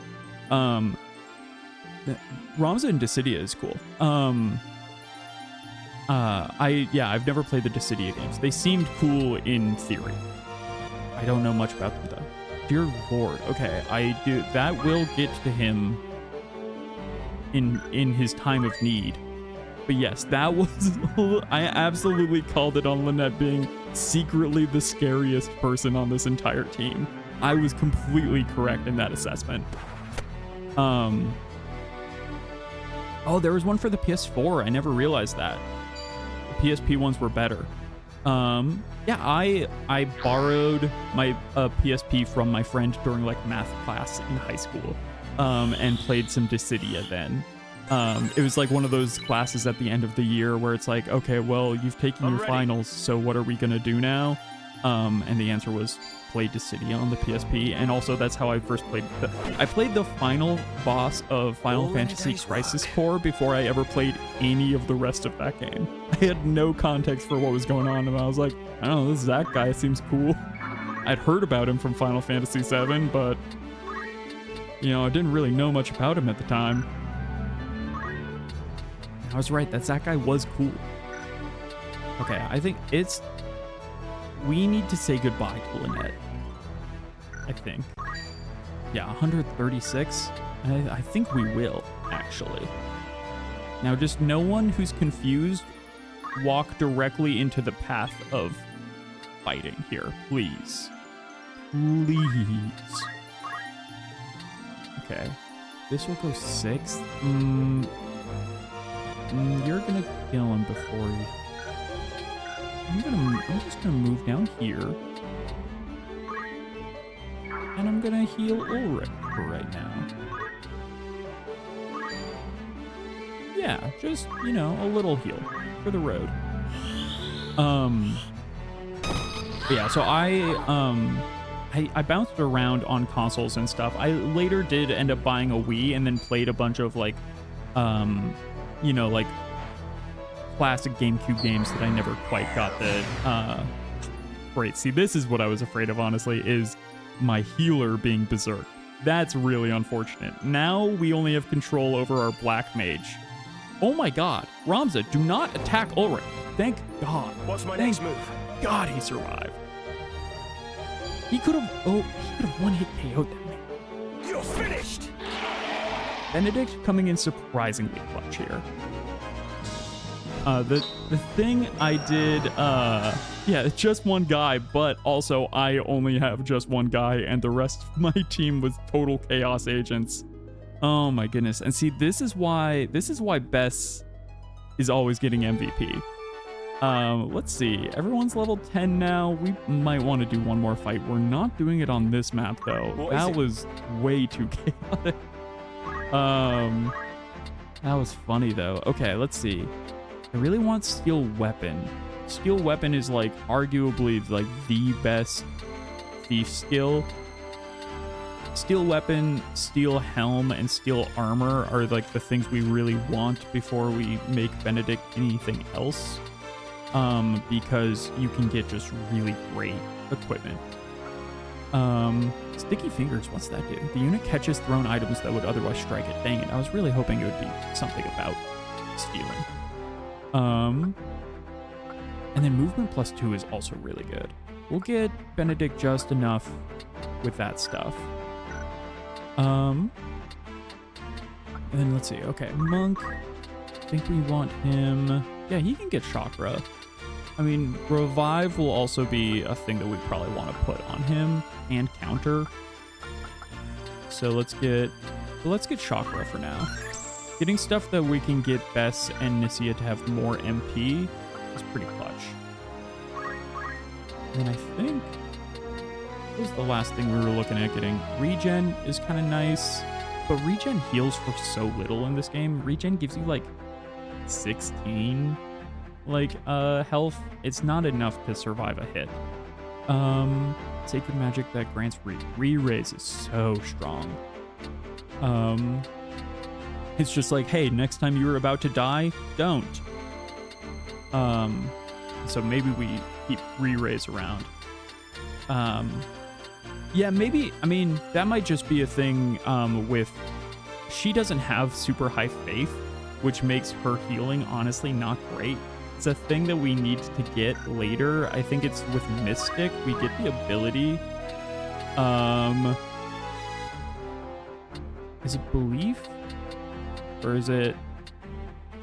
Ramza in Dissidia is cool. I've never played the Dissidia games. They seemed cool in theory. I don't know much about them though. Dear Lord. Okay, that will get to him in his time of need. But yes, that was, I absolutely called it on Lynette being secretly the scariest person on this entire team. I was completely correct in that assessment. Oh, there was one for the PS4. I never realized that. The PSP ones were better. I borrowed my PSP from my friend during like math class in high school, and played some Dissidia then. It was like one of those classes at the end of the year where it's like, okay, well, you've taken your finals, so what are we gonna do now? And the answer was play Dissidia on the PSP, and also that's how I first played. I played the final boss of Final Fantasy Crisis Core before I ever played any of the rest of that game. I had no context for what was going on, and I was like, I don't know, this Zack guy seems cool. I'd heard about him from Final Fantasy VII, but I didn't really know much about him at the time. I was right, that Zack guy was cool. Okay, I think we need to say goodbye to Lynette. I think. Yeah, 136. I think we will, actually. Now, just no one who's confused walk directly into the path of fighting here, please. Please. Okay. This will go 6th. You're gonna kill him before you... I'm just gonna move down here. And I'm gonna heal Ulrich for right now. Yeah, just, a little heal for the road. Yeah, so I bounced around on consoles and stuff. I later did end up buying a Wii and then played a bunch of like classic GameCube games that I never quite got the great. See, this is what I was afraid of, honestly, is my healer being berserk. That's really unfortunate. Now we only have control over our black mage. Oh my god. Ramza, do not attack Ulrich. Thank God. What's my next move? God, he survived. He could have one-hit KO'd that man. You're finished! Benedict coming in surprisingly clutch here. The thing I did, it's just one guy, but also I only have just one guy, and the rest of my team was total chaos agents. Oh my goodness. And see, this is why Bess is always getting MVP. Let's see. Everyone's level 10 now. We might want to do one more fight. We're not doing it on this map though. That was way too chaotic. That was funny though. Okay, let's see. I really want Steel Weapon. Steel Weapon is like arguably like the best thief skill. Steel Weapon, Steel Helm, and Steel Armor are like the things we really want before we make Benedict anything else. Because you can get just really great equipment. Sticky Fingers, what's that do? The unit catches thrown items that would otherwise strike it. Dang it, I was really hoping it would be something about stealing. And then movement +2 is also really good. We'll get Benedict just enough with that stuff. And then let's see. Okay, Monk. I think we want him. Yeah, he can get Chakra. I mean, Revive will also be a thing that we probably want to put on him and counter. So let's get Chakra for now. Getting stuff that we can get Bess and Nissia to have more MP is pretty clutch. And I think this was the last thing we were looking at getting. Regen is kind of nice, but Regen heals for so little in this game. Regen gives you like 16 health. It's not enough to survive a hit. Sacred magic that grants re-raise is so strong. It's just like, hey, next time you're about to die, don't. So maybe we keep re-raise around. Yeah, maybe, I mean, that might just be a thing with, she doesn't have super high faith, which makes her healing honestly not great. It's a thing that we need to get later. I think it's with Mystic. We get the ability. Is it Belief? Or is it...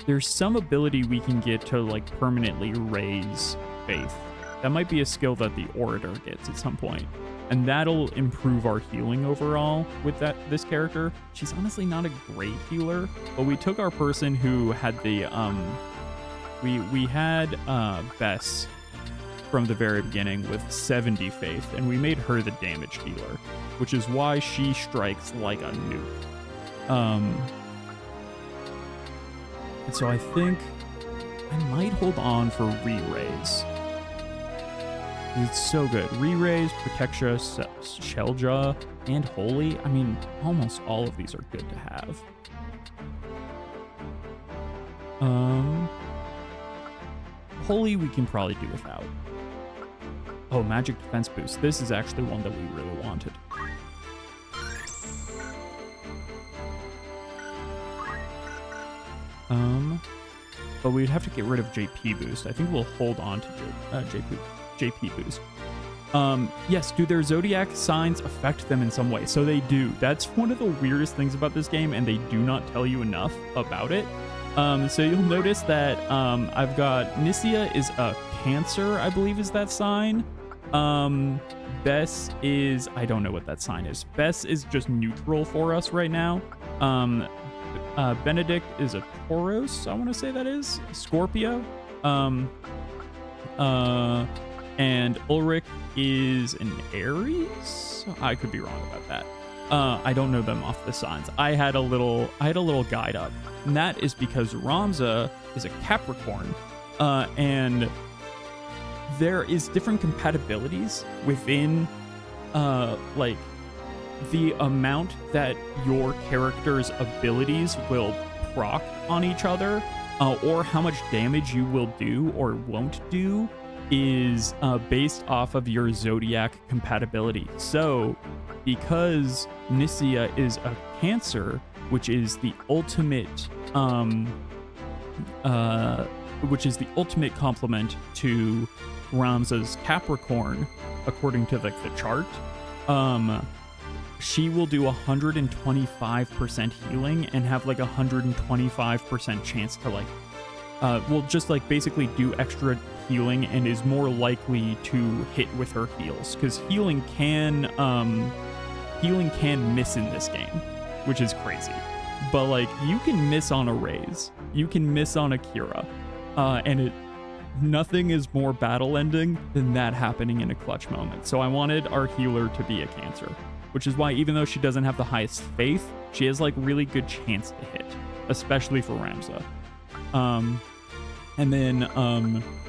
There's some ability we can get to like permanently raise faith. That might be a skill that the Orator gets at some point. And that'll improve our healing overall with this character. She's honestly not a great healer, but we took our person who had the... We had Bess from the very beginning with 70 faith, and we made her the damage dealer, which is why she strikes like a nuke. And so I think I might hold on for re-raise. It's so good. Re-raise, Protectia, Shelljaw, and Holy. I mean, almost all of these are good to have. Holy we can probably do without. Oh, magic defense boost. This is actually one that we really wanted. But we'd have to get rid of JP boost. I think we'll hold on to JP boost. Yes, do their zodiac signs affect them in some way? So they do. That's one of the weirdest things about this game, and they do not tell you enough about it. So you'll notice that I've got Nissia is a Cancer, I believe is that sign. Bess is, I don't know what that sign is. Bess is just neutral for us right now. Benedict is a Taurus, I want to say that is. Scorpio. And Ulrich is an Aries? I could be wrong about that. I don't know them off the signs. I had a little guide up. And that is because Ramza is a Capricorn. And there is different compatibilities within like the amount that your character's abilities will proc on each other, or how much damage you will do or won't do, is based off of your zodiac compatibility. So because Nissia is a Cancer, which is the ultimate complement to Ramza's Capricorn, according to like the chart, she will do 125% healing and have like 125% chance to like will just like basically do extra healing and is more likely to hit with her heals, because healing can miss in this game, which is crazy. But like you can miss on a raise, you can miss on a Kira, and nothing is more battle ending than that happening in a clutch moment. So I wanted our healer to be a Cancer, which is why even though she doesn't have the highest faith, she has like really good chance to hit, especially for Ramza. And then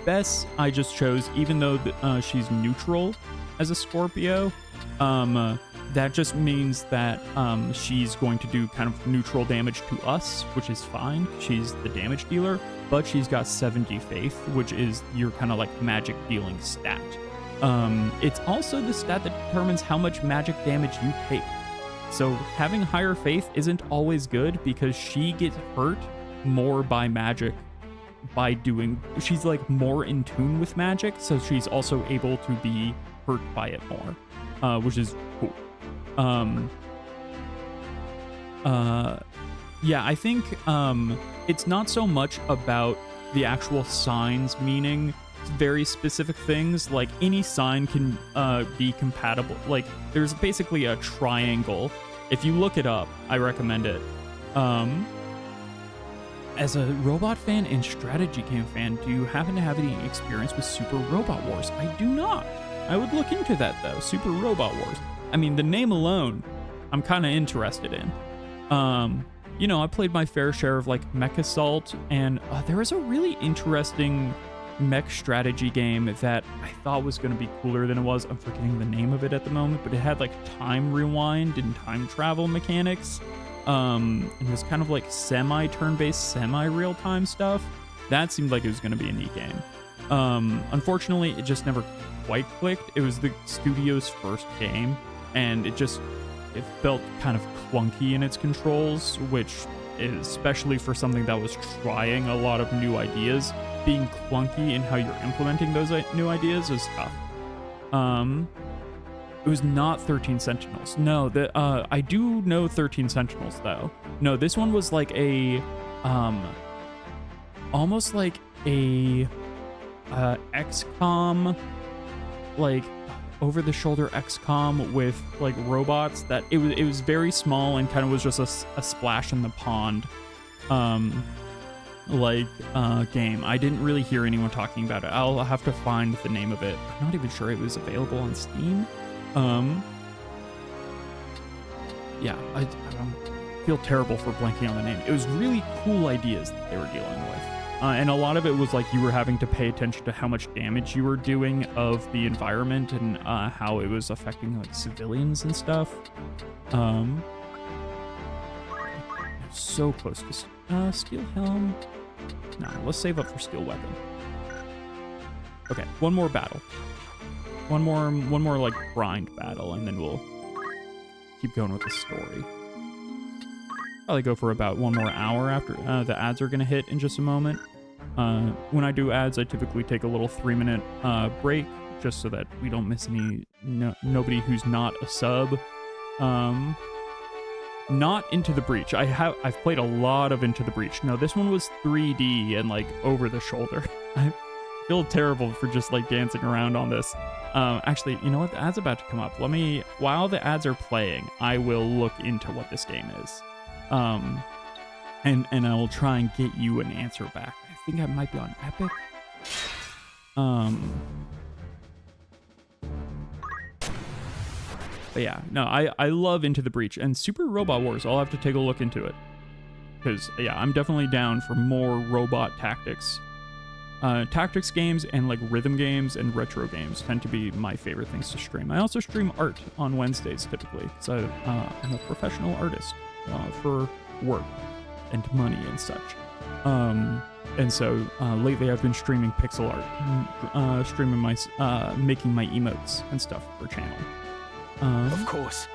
Bess I just chose, even though she's neutral as a Scorpio, that just means that she's going to do kind of neutral damage to us, which is fine. She's the damage dealer, but she's got 70 faith, which is your kind of like magic dealing stat. It's also the stat that determines how much magic damage you take. So having higher faith isn't always good because she gets hurt more by magic she's like more in tune with magic, so she's also able to be hurt by it more, which is cool. Yeah, I think it's not so much about the actual signs meaning very specific things. Like any sign can be compatible. Like there's basically a triangle. If you look it up, I recommend it. As a robot fan and strategy game fan, do you happen to have any experience with Super Robot Wars? I do not. I would look into that though. Super Robot Wars. I mean, the name alone, I'm kind of interested in. You know, I played my fair share of like Mech Assault, and there was a really interesting mech strategy game that I thought was going to be cooler than it was. I'm forgetting the name of it at the moment, but it had like time rewind and time travel mechanics. It was kind of like semi-turn-based, semi-real-time stuff. That seemed like it was going to be a neat game. Unfortunately, it just never quite clicked. It was the studio's first game, and it felt kind of clunky in its controls, which is, especially for something that was trying a lot of new ideas, being clunky in how you're implementing those new ideas is tough. It was not 13 Sentinels. No, I do know 13 Sentinels though. No, this one was like a, almost like a, XCOM, like over-the-shoulder XCOM with like robots that it was very small and kind of was just a splash in the pond, game. I didn't really hear anyone talking about it. I'll have to find the name of it. I'm not even sure it was available on Steam. Yeah, I feel terrible for blanking on the name. It was really cool ideas that they were dealing with. And a lot of it was like you were having to pay attention to how much damage you were doing of the environment and how it was affecting like civilians and stuff. So close to Steel Helm. No, let's save up for Steel Weapon. Okay, one more battle. One more like grind battle, and then we'll keep going with the story. Probably go for about one more hour after the ads are gonna hit in just a moment. When I do ads, I typically take a little 3-minute break just so that we don't miss nobody who's not a sub. Not Into the Breach. I've played a lot of Into the Breach. No, this one was 3D and like over the shoulder. I feel terrible for just like dancing around on this. Actually, you know what? The ad's about to come up. While the ads are playing, I will look into what this game is. And I will try and get you an answer back. I think I might be on Epic. But yeah, no, I love Into the Breach and Super Robot Wars. I'll have to take a look into it. Because, yeah, I'm definitely down for more robot tactics. Tactics games and like rhythm games and retro games tend to be my favorite things to stream. I also stream art on Wednesdays typically, so I'm a professional artist for work and money and such. And so lately I've been streaming pixel art, streaming my making my emotes and stuff for channel. Of course.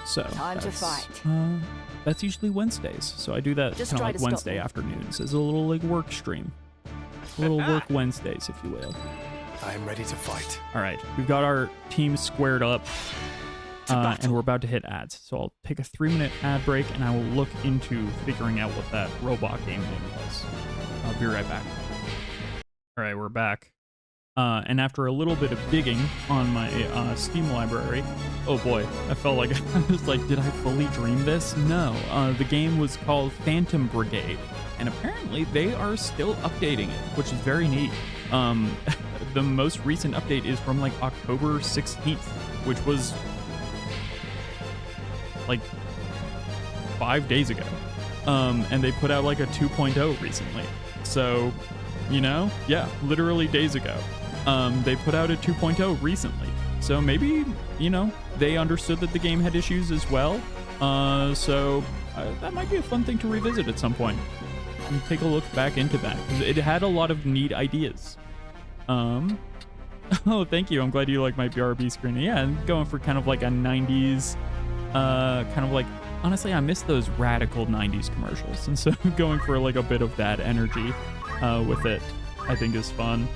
So time to fight. That's usually Wednesdays, so I do that kind of like Wednesday afternoons as a little like work stream, a little work Wednesdays, if you will. I am ready to fight. All right, we've got our team squared up, and we're about to hit ads. So I'll take a 3-minute ad break, and I will look into figuring out what that robot game name was. I'll be right back. All right, we're back. And after a little bit of digging on my Steam library, oh boy, I felt like I was like, did I fully dream this? No, the game was called Phantom Brigade, and apparently they are still updating it, which is very neat. The most recent update is from like October 16th, which was like 5 days ago. And they put out like a 2.0 recently. So, you know, yeah, literally days ago. They put out a 2.0 recently. So maybe, you know, they understood that the game had issues as well. So that might be a fun thing to revisit at some point. And take a look back into that. It had a lot of neat ideas. Oh, thank you. I'm glad you like my BRB screen. Yeah, I'm going for kind of like a 90s, kind of like, honestly, I miss those radical 90s commercials. And so going for like a bit of that energy with it, I think is fun.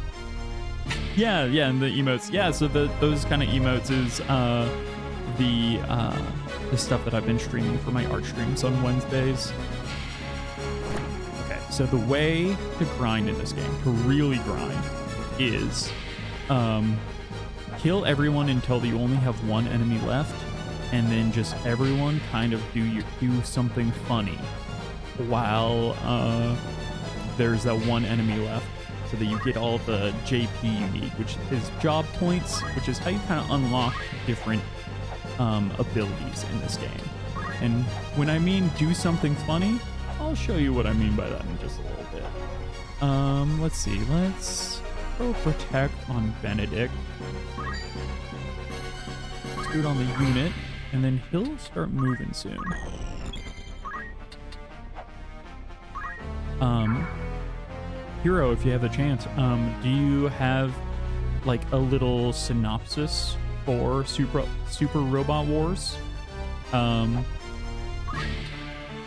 Yeah, and the emotes. Yeah, so those kind of emotes is the stuff that I've been streaming for my art streams on Wednesdays. Okay, so the way to grind in this game, to really grind, is kill everyone until you only have one enemy left, and then just everyone kind of do something funny while there's that one enemy left, so that you get all the JP you need, which is job points, which is how you kind of unlock different abilities in this game. And when I mean do something funny, I'll show you what I mean by that in just a little bit. Let's see, let's go protect on Benedict. Let's do it on the unit, and then he'll start moving soon. Hero, if you have the chance, do you have like a little synopsis for Super Robot Wars?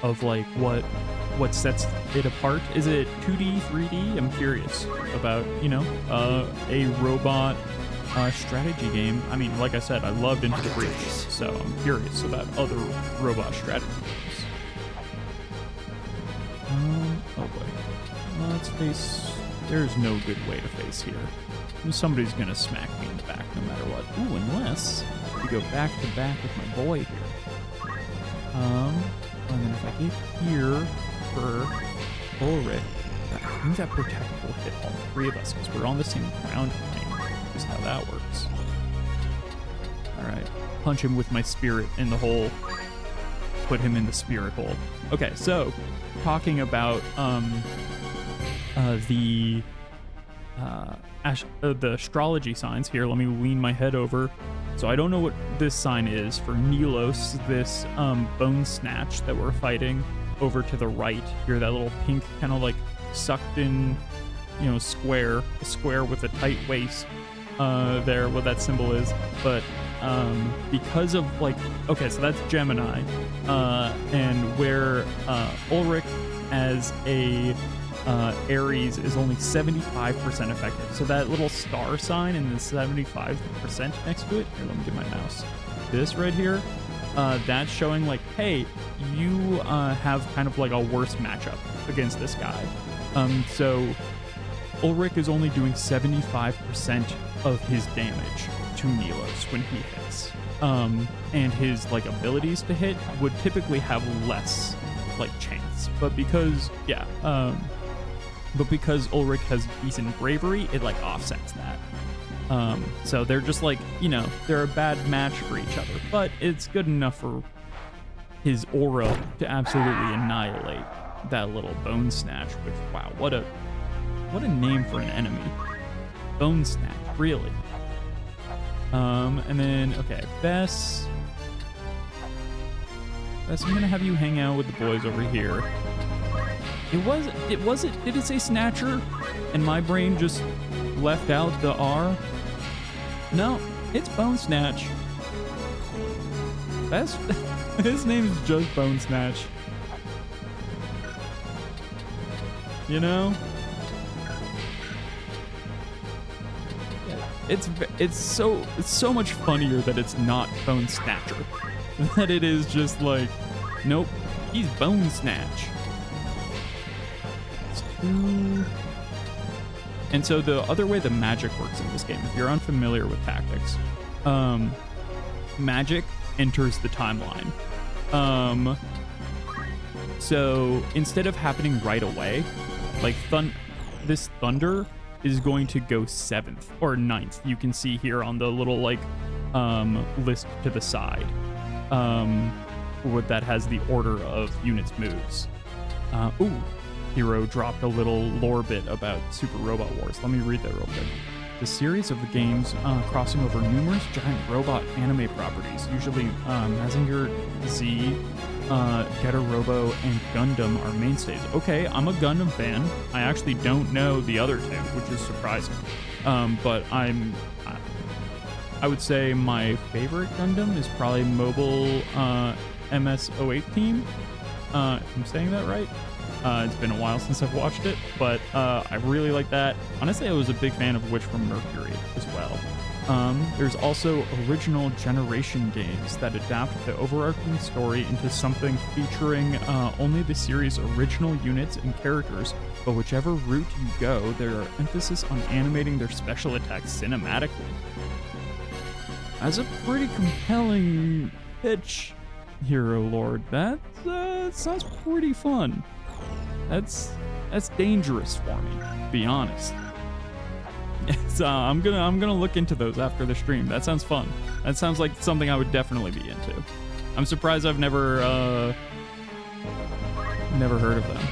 Of like what sets it apart? Is it 2D, 3D? I'm curious about, you know, a robot strategy game. I mean, like I said, I loved Into the Breach, so I'm curious about other robot strategy games. Oh boy. Let's face... There's no good way to face here. Somebody's gonna smack me in the back no matter what. Ooh, unless we go back to back with my boy here. And then if I get here for Ulrich, I think that protect will hit all three of us because we're on the same ground plane. Just how that works. Alright. Punch him with my spirit in the hole. Put him in the spirit hole. Okay, so talking about the astrology signs here. Let me lean my head over. So I don't know what this sign is for Nilos, this bone snatch that we're fighting over to the right. Here, that little pink kind of like sucked in, you know, square, a square with a tight waist there, what that symbol is. But because of like, okay, so that's Gemini, and where Ulrich as a Aries is only 75% effective. So that little star sign and the 75% next to it, here, let me get my mouse. This right here, that's showing like, hey, you have kind of like a worse matchup against this guy. So Ulrich is only doing 75% of his damage to Nilos when he hits. And his like abilities to hit would typically have less like chance. But because, because Ulrich has decent bravery, it like offsets that. So they're just like, you know, they're a bad match for each other, but it's good enough for his aura to absolutely annihilate that little bone snatch, which, wow, what a name for an enemy. Bone snatch, really. And then, okay, Bess, I'm gonna have you hang out with the boys over here. Did it say Snatcher? And my brain just left out the R? No, it's Bone Snatch. His name is just Bone Snatch. You know? It's so much funnier that it's not Bone Snatcher. That it is just like, nope, he's Bone Snatch. And so the other way the magic works in this game, if you're unfamiliar with tactics, magic enters the timeline. So instead of happening right away, like this thunder is going to go 7th or 9th. You can see here on the little like list to the side, what that has the order of units moves. Hero dropped a little lore bit about Super Robot Wars. Let me read that real quick. The series of the games crossing over numerous giant robot anime properties, usually Mazinger Z, Getter Robo and Gundam are mainstays. Okay, I'm a Gundam fan. I actually don't know the other two, which is surprising. But I would say my favorite Gundam is probably Mobile MS-08 Team. If I'm saying that right. It's been a while since I've watched it, but I really like that. Honestly, I was a big fan of Witch from Mercury as well. There's also original generation games that adapt the overarching story into something featuring only the series' original units and characters, but whichever route you go, there are emphasis on animating their special attacks cinematically. That's a pretty compelling pitch, Hero Lord. That sounds pretty fun. That's dangerous for me, to be honest. So I'm gonna look into those after the stream. That sounds fun. That sounds like something I would definitely be into. I'm surprised I've never heard of them.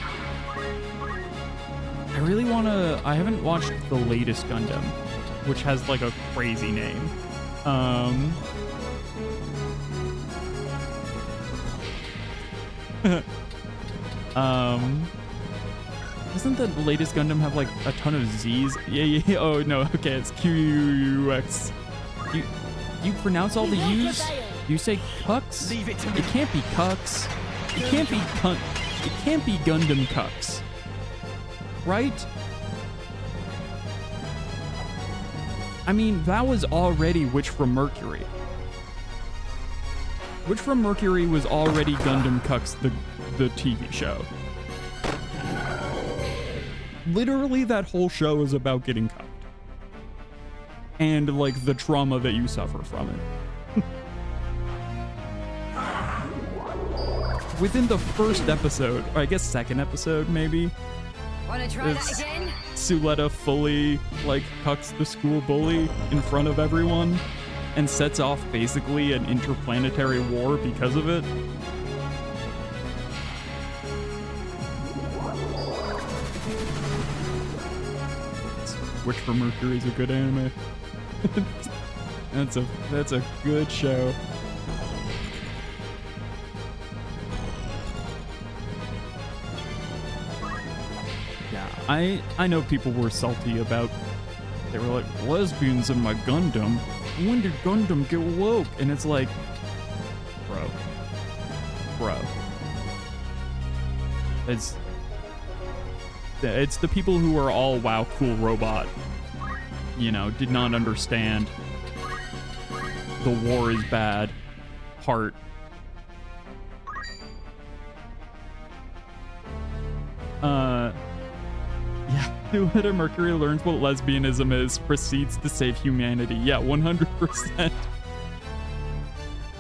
I really wanna. I haven't watched the latest Gundam, which has like a crazy name. Doesn't the latest Gundam have like a ton of Z's? Yeah. Oh no, okay, it's QUX. You pronounce all the U's? You say Cux? Leave it to me. It can't be Cux. It can't be It can't be Gundam Cux. Right? I mean, that was already Witch from Mercury. Witch from Mercury was already Gundam Cux, the TV show. Literally, that whole show is about getting cucked. And, like, the trauma that you suffer from it. Within the first episode, or I guess second episode, maybe, Wanna try that again? Suletta fully, like, cucks the school bully in front of everyone and sets off, basically, an interplanetary war because of it. Witch from Mercury is a good anime. That's a good show. Yeah, I know people were salty about. They were like, lesbians in my Gundam. When did Gundam get woke? And it's like, bro. It's the people who are all, wow, cool robot, you know, did not understand the war is bad part. Yeah, Suletta Mercury learns what lesbianism is, proceeds to save humanity. Yeah, 100%.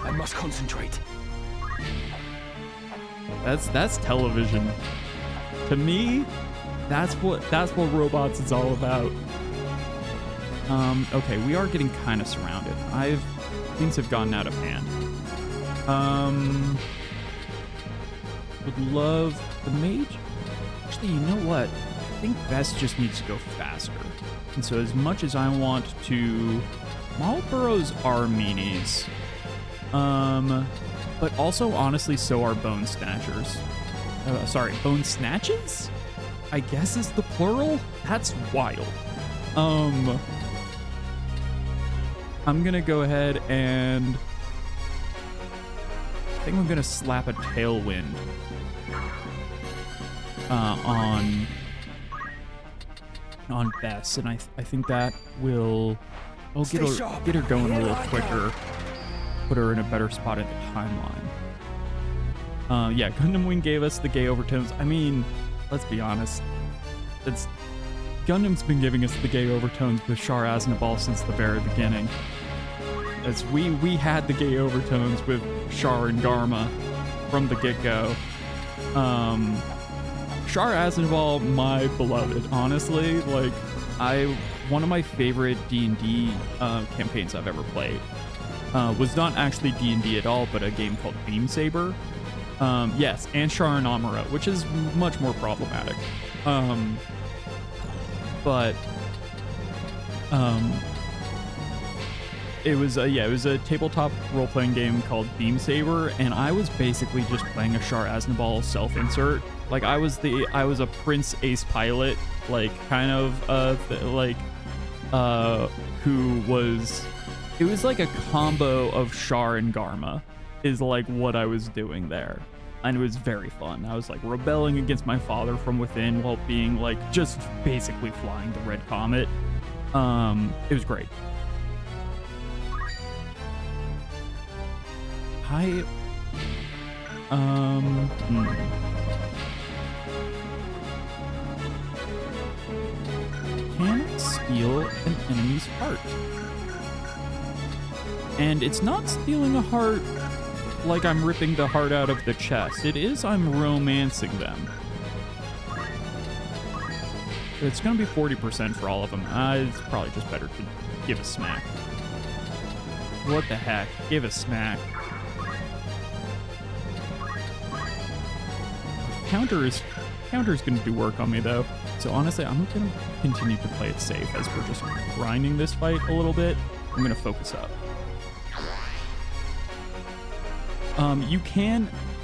I must concentrate. That's television. To me, that's what robots is all about. Okay, we are getting kind of surrounded. Things have gotten out of hand. Would love the mage. Actually, you know what? I think Best just needs to go faster. And so as much as I want to, Marlboros are meanies. But also honestly, so are Bone Snatchers. Sorry, Bone Snatches? I guess is the plural? That's wild. I'm gonna go ahead and I think I'm gonna slap a Tailwind on Bess, and I think that will get her going a little quicker, put her in a better spot in the timeline. Yeah, Gundam Wing gave us the gay overtones. I mean, let's be honest. Gundam's been giving us the gay overtones with Char Aznavour since the very beginning. As we had the gay overtones with Char and Garma from the get-go. Char Aznavour, my beloved, honestly, like, one of my favorite D&D campaigns I've ever played was not actually D&D at all, but a game called Beam Saber. Yes, and Char and Amuro, which is much more problematic. it was a tabletop role-playing game called Beam Saber, and I was basically just playing a Shar Aznable self-insert. Like I was a Prince Ace pilot, like kind of who was, it was like a combo of Shar and Garma is like what I was doing there. And it was very fun. I was like rebelling against my father from within while being like just basically flying the Red Comet. It was great. Can steal an enemy's heart. And it's not stealing a heart like I'm ripping the heart out of the chest. It is I'm romancing them. It's gonna be 40% for all of them. It's probably just better to give a smack. What the heck? Give a smack. Counter's gonna do work on me though. So honestly, I'm gonna continue to play it safe as we're just grinding this fight a little bit. I'm gonna focus up.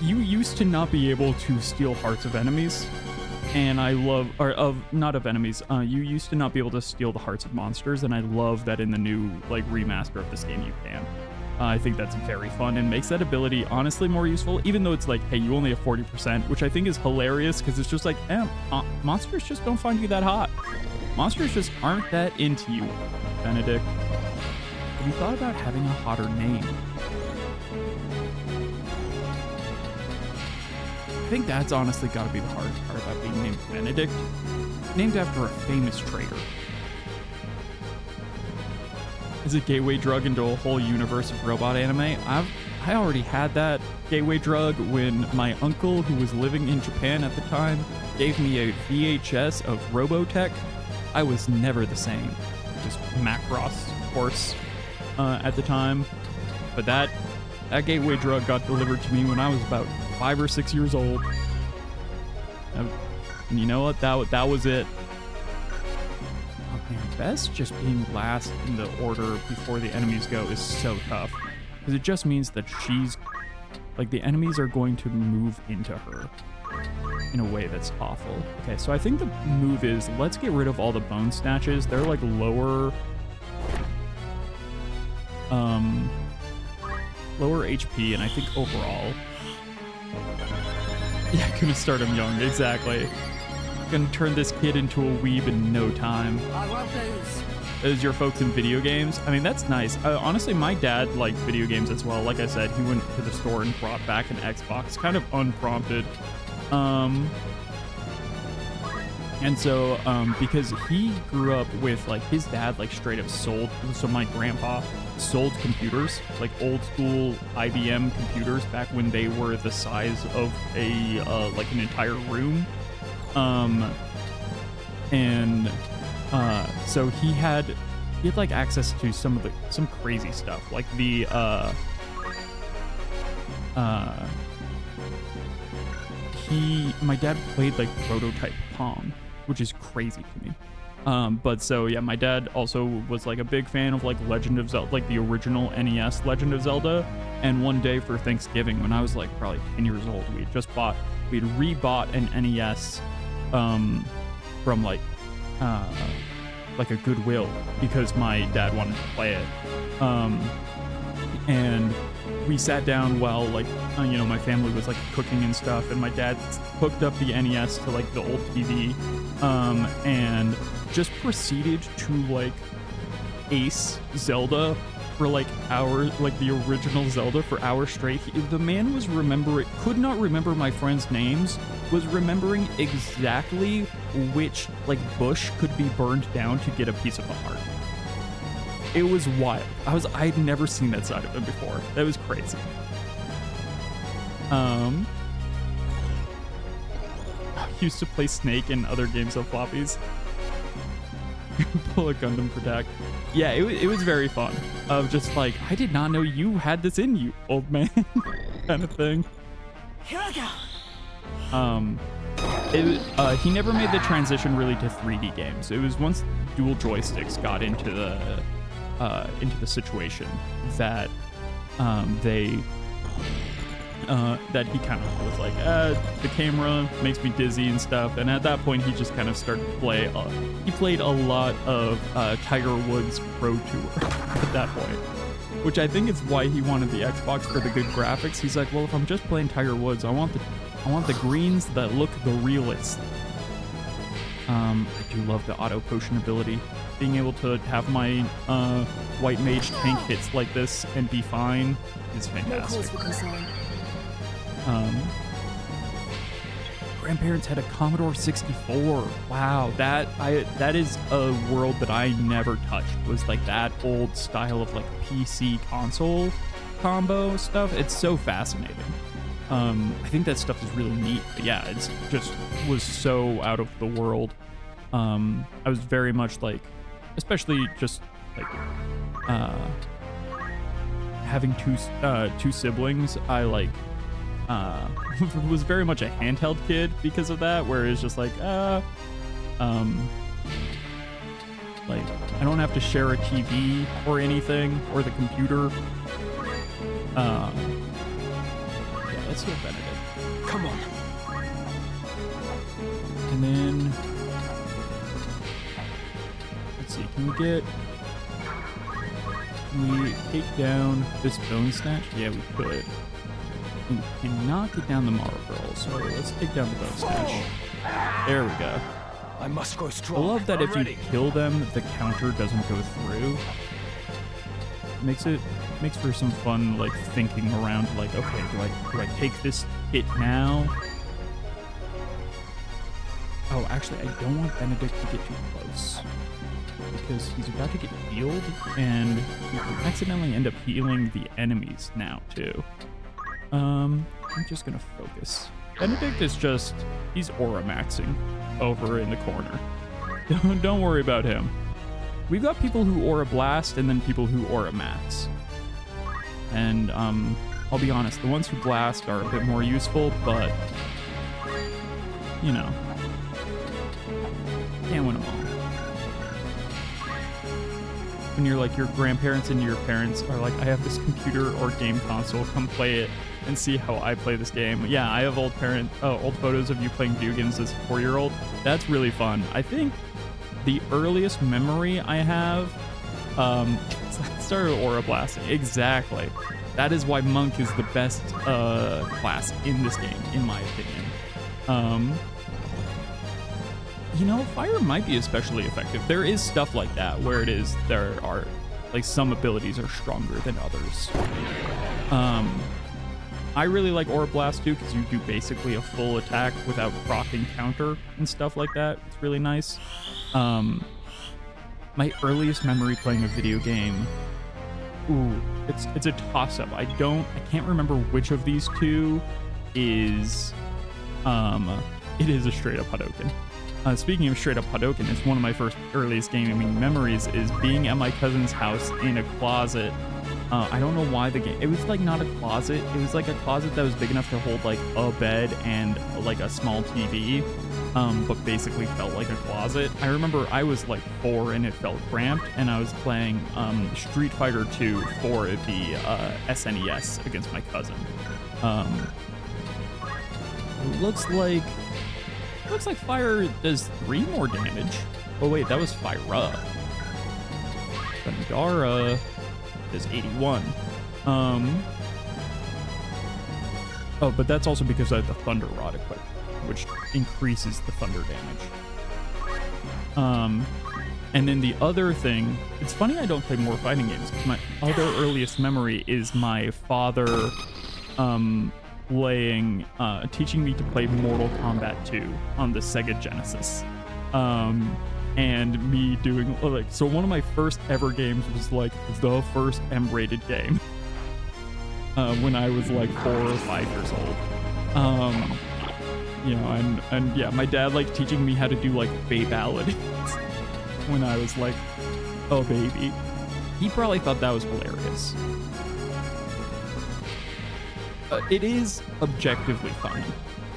You used to not be able to steal hearts of enemies, and not of enemies. You used to not be able to steal the hearts of monsters, and I love that in the new like remaster of this game you can. I think that's very fun and makes that ability honestly more useful, even though it's like, hey, you only have 40%, which I think is hilarious because it's just like, monsters just don't find you that hot. Monsters just aren't that into you, Benedict. Have you thought about having a hotter name? I think that's honestly got to be the hardest part about being named Benedict. Named after a famous traitor. Is a gateway drug into a whole universe of robot anime. I already had that gateway drug when my uncle, who was living in Japan at the time, gave me a VHS of Robotech. I was never the same. It was Macross, of course, at the time. But that gateway drug got delivered to me when I was about 5 or 6 years old. And you know what? That was it. Man, Bess just being last in the order before the enemies go is so tough. Because it just means that she's, like, the enemies are going to move into her in a way that's awful. Okay, so I think the move is, let's get rid of all the bone snatches. They're, like, lower HP, and I think overall... Yeah, gonna start him young, exactly. Gonna turn this kid into a weeb in no time. I won't lose. As your folks in video games, I mean, that's nice. Honestly, my dad liked video games as well. Like I said, he went to the store and brought back an Xbox, kind of unprompted. And so, because he grew up with, like, his dad, like, straight up sold, so my grandpa sold computers, like old school IBM computers back when they were the size of a, like an entire room. So he had like access to some crazy stuff, like the my dad played like prototype Pong, which is crazy to me. But so yeah, my dad also was like a big fan of like Legend of Zelda, like the original NES Legend of Zelda. And one day for Thanksgiving, when I was like probably 10 years old, we had rebought an NES from like a Goodwill because my dad wanted to play it. And we sat down while like my family was like cooking and stuff, and my dad hooked up the NES to like the old TV, and just proceeded to like ace Zelda for like hours, like the original Zelda for hours straight. The man was could not remember my friends' names, was remembering exactly which like bush could be burned down to get a piece of a heart. It was wild. I'd never seen that side of him before. That was crazy. Used to play Snake and other games on floppies. Pull a Gundam Protect. Yeah, it was very fun. Of just like, I did not know you had this in you, old man, kind of thing. Here I go. He never made the transition really to 3D games. It was once dual joysticks got into into the situation that that he kind of was like, the camera makes me dizzy and stuff. And at that point, he just kind of started to play. He played a lot of Tiger Woods Pro Tour at that point, which I think is why he wanted the Xbox for the good graphics. He's like, well, if I'm just playing Tiger Woods, I want the greens that look the realest. I do love the auto potion ability. Being able to have my white mage tank hits like this and be fine is fantastic. Grandparents had a Commodore 64. Wow, that is a world that I never touched. Was like that old style of like PC console combo stuff. It's so fascinating. I think that stuff is really neat. But yeah, it's just was so out of the world. I was very much like, especially just like having two siblings. I like was very much a handheld kid because of that, where it's just like I don't have to share a TV or anything or the computer. Yeah, let's heal Benedict. Come on. And then let's see, can we take down this bone snatch? Yeah, we could. We cannot get down the Mara Girl, so let's take down the bone snatch. There we go. I must grow I strong. love that if you kill them, the counter doesn't go through. Makes for some fun, like, thinking around, like, okay, do I take this hit now? Oh, actually, I don't want Benedict to get too close, because he's about to get healed, and he can accidentally end up healing the enemies now, too. I'm just gonna focus. Benedict is just, he's aura maxing over in the corner. Don't worry about him. We've got people who aura blast and then people who aura max. And I'll be honest, the ones who blast are a bit more useful, but you know, can't win them all. When you're like your grandparents and your parents are like, I have this computer or game console, come play it and see how I play this game. Yeah, I have old photos of you playing video games as a 4-year-old. That's really fun. I think the earliest memory I have started aura blasting. Exactly. That is why Monk is the best class in this game, in my opinion. You know, fire might be especially effective. There is stuff like that where there are like some abilities are stronger than others. I really like Aura Blast too, because you do basically a full attack without proccing counter and stuff like that. It's really nice. My earliest memory playing a video game, it's a toss-up. I can't remember which of these two is it is a straight up Hadoken. Speaking of straight up Hadoken, it's one of my first earliest gaming memories is being at my cousin's house in a closet. I don't know why it was like not a closet. It was like a closet that was big enough to hold like a bed and like a small TV, but basically felt like a closet. I remember I was like 4 and it felt cramped, and I was playing Street Fighter 2 for the SNES against my cousin. It looks like fire does 3 more damage. Oh wait, that was Fyra. Bandara is 81. Oh, but that's also because I have the Thunder Rod equipped, which increases the thunder damage. And then the other thing, it's funny I don't play more fighting games, because my other earliest memory is my father teaching me to play Mortal Kombat 2 on the Sega Genesis. And me doing so one of my first ever games was like the first M-rated game when I was like 4 or 5 years old. You know, and yeah, my dad like teaching me how to do like Babality when I was like a baby. He probably thought that was hilarious. It is objectively funny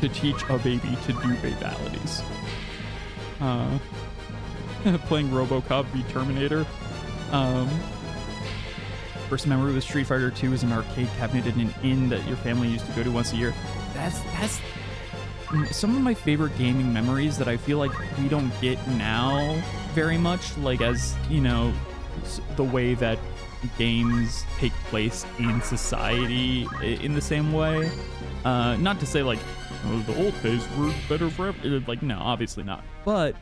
to teach a baby to do Babalities. Playing RoboCop v Terminator. First memory with Street Fighter 2 was an arcade cabinet in an inn that your family used to go to once a year. That's some of my favorite gaming memories that I feel like we don't get now very much, like, as, you know, the way that games take place in society in the same way. Not to say like, oh, the old days were better forever. Like, no, obviously not. But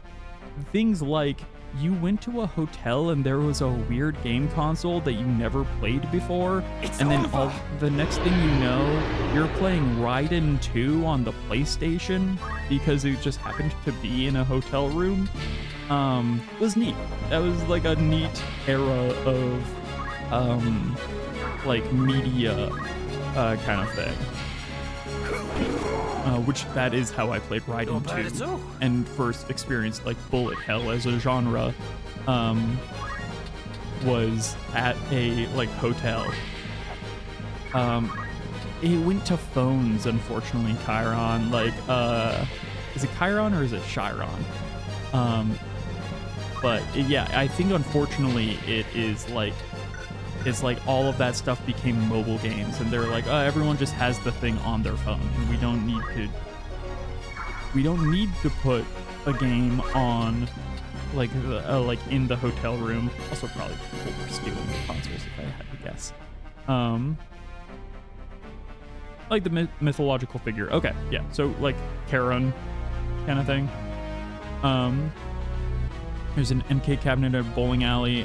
things like you went to a hotel and there was a weird game console that you never played before, and then the next thing you know, you're playing Raiden 2 on the PlayStation because it just happened to be in a hotel room. Was neat. That was like a neat era of like media kind of thing. Which that is how I played Raiden 2 and first experienced like bullet hell as a genre, was at a like hotel. It went to phones, unfortunately, Chiron. Like, is it Chiron or is it Chiron? But yeah, I think unfortunately it is like, it's like all of that stuff became mobile games, and they're like, everyone just has the thing on their phone, and we don't need to put a game on like in the hotel room. Also, probably people were stealing the consoles, if I had to guess. Like the mythological figure. Okay, yeah. So like Charon kind of thing. There's an MK cabinet at a bowling alley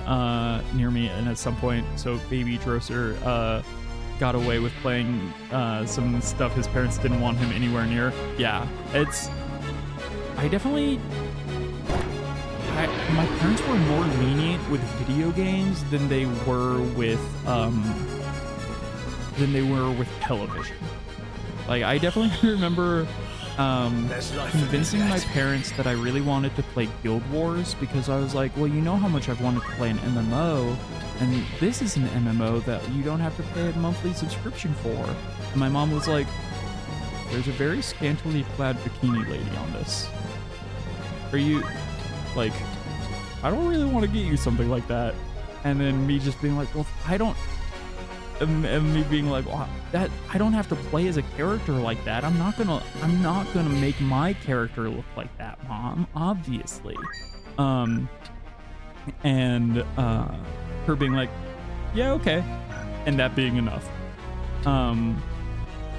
near me, and at some point, so baby Drosser got away with playing some stuff his parents didn't want him anywhere near. Yeah, my parents were more lenient with video games than they were with television. Like, I definitely remember convincing my parents that I really wanted to play Guild Wars, because I was like, well, you know how much I've wanted to play an MMO, and this is an MMO that you don't have to pay a monthly subscription for. And my mom was like, there's a very scantily clad bikini lady on this. Are you, like, I don't really want to get you something like that. And then me just being like, well, I don't, and me being like, well, that I don't have to play as a character like that. I'm not gonna make my character look like that, Mom, obviously. And her being like, yeah, okay, and that being enough.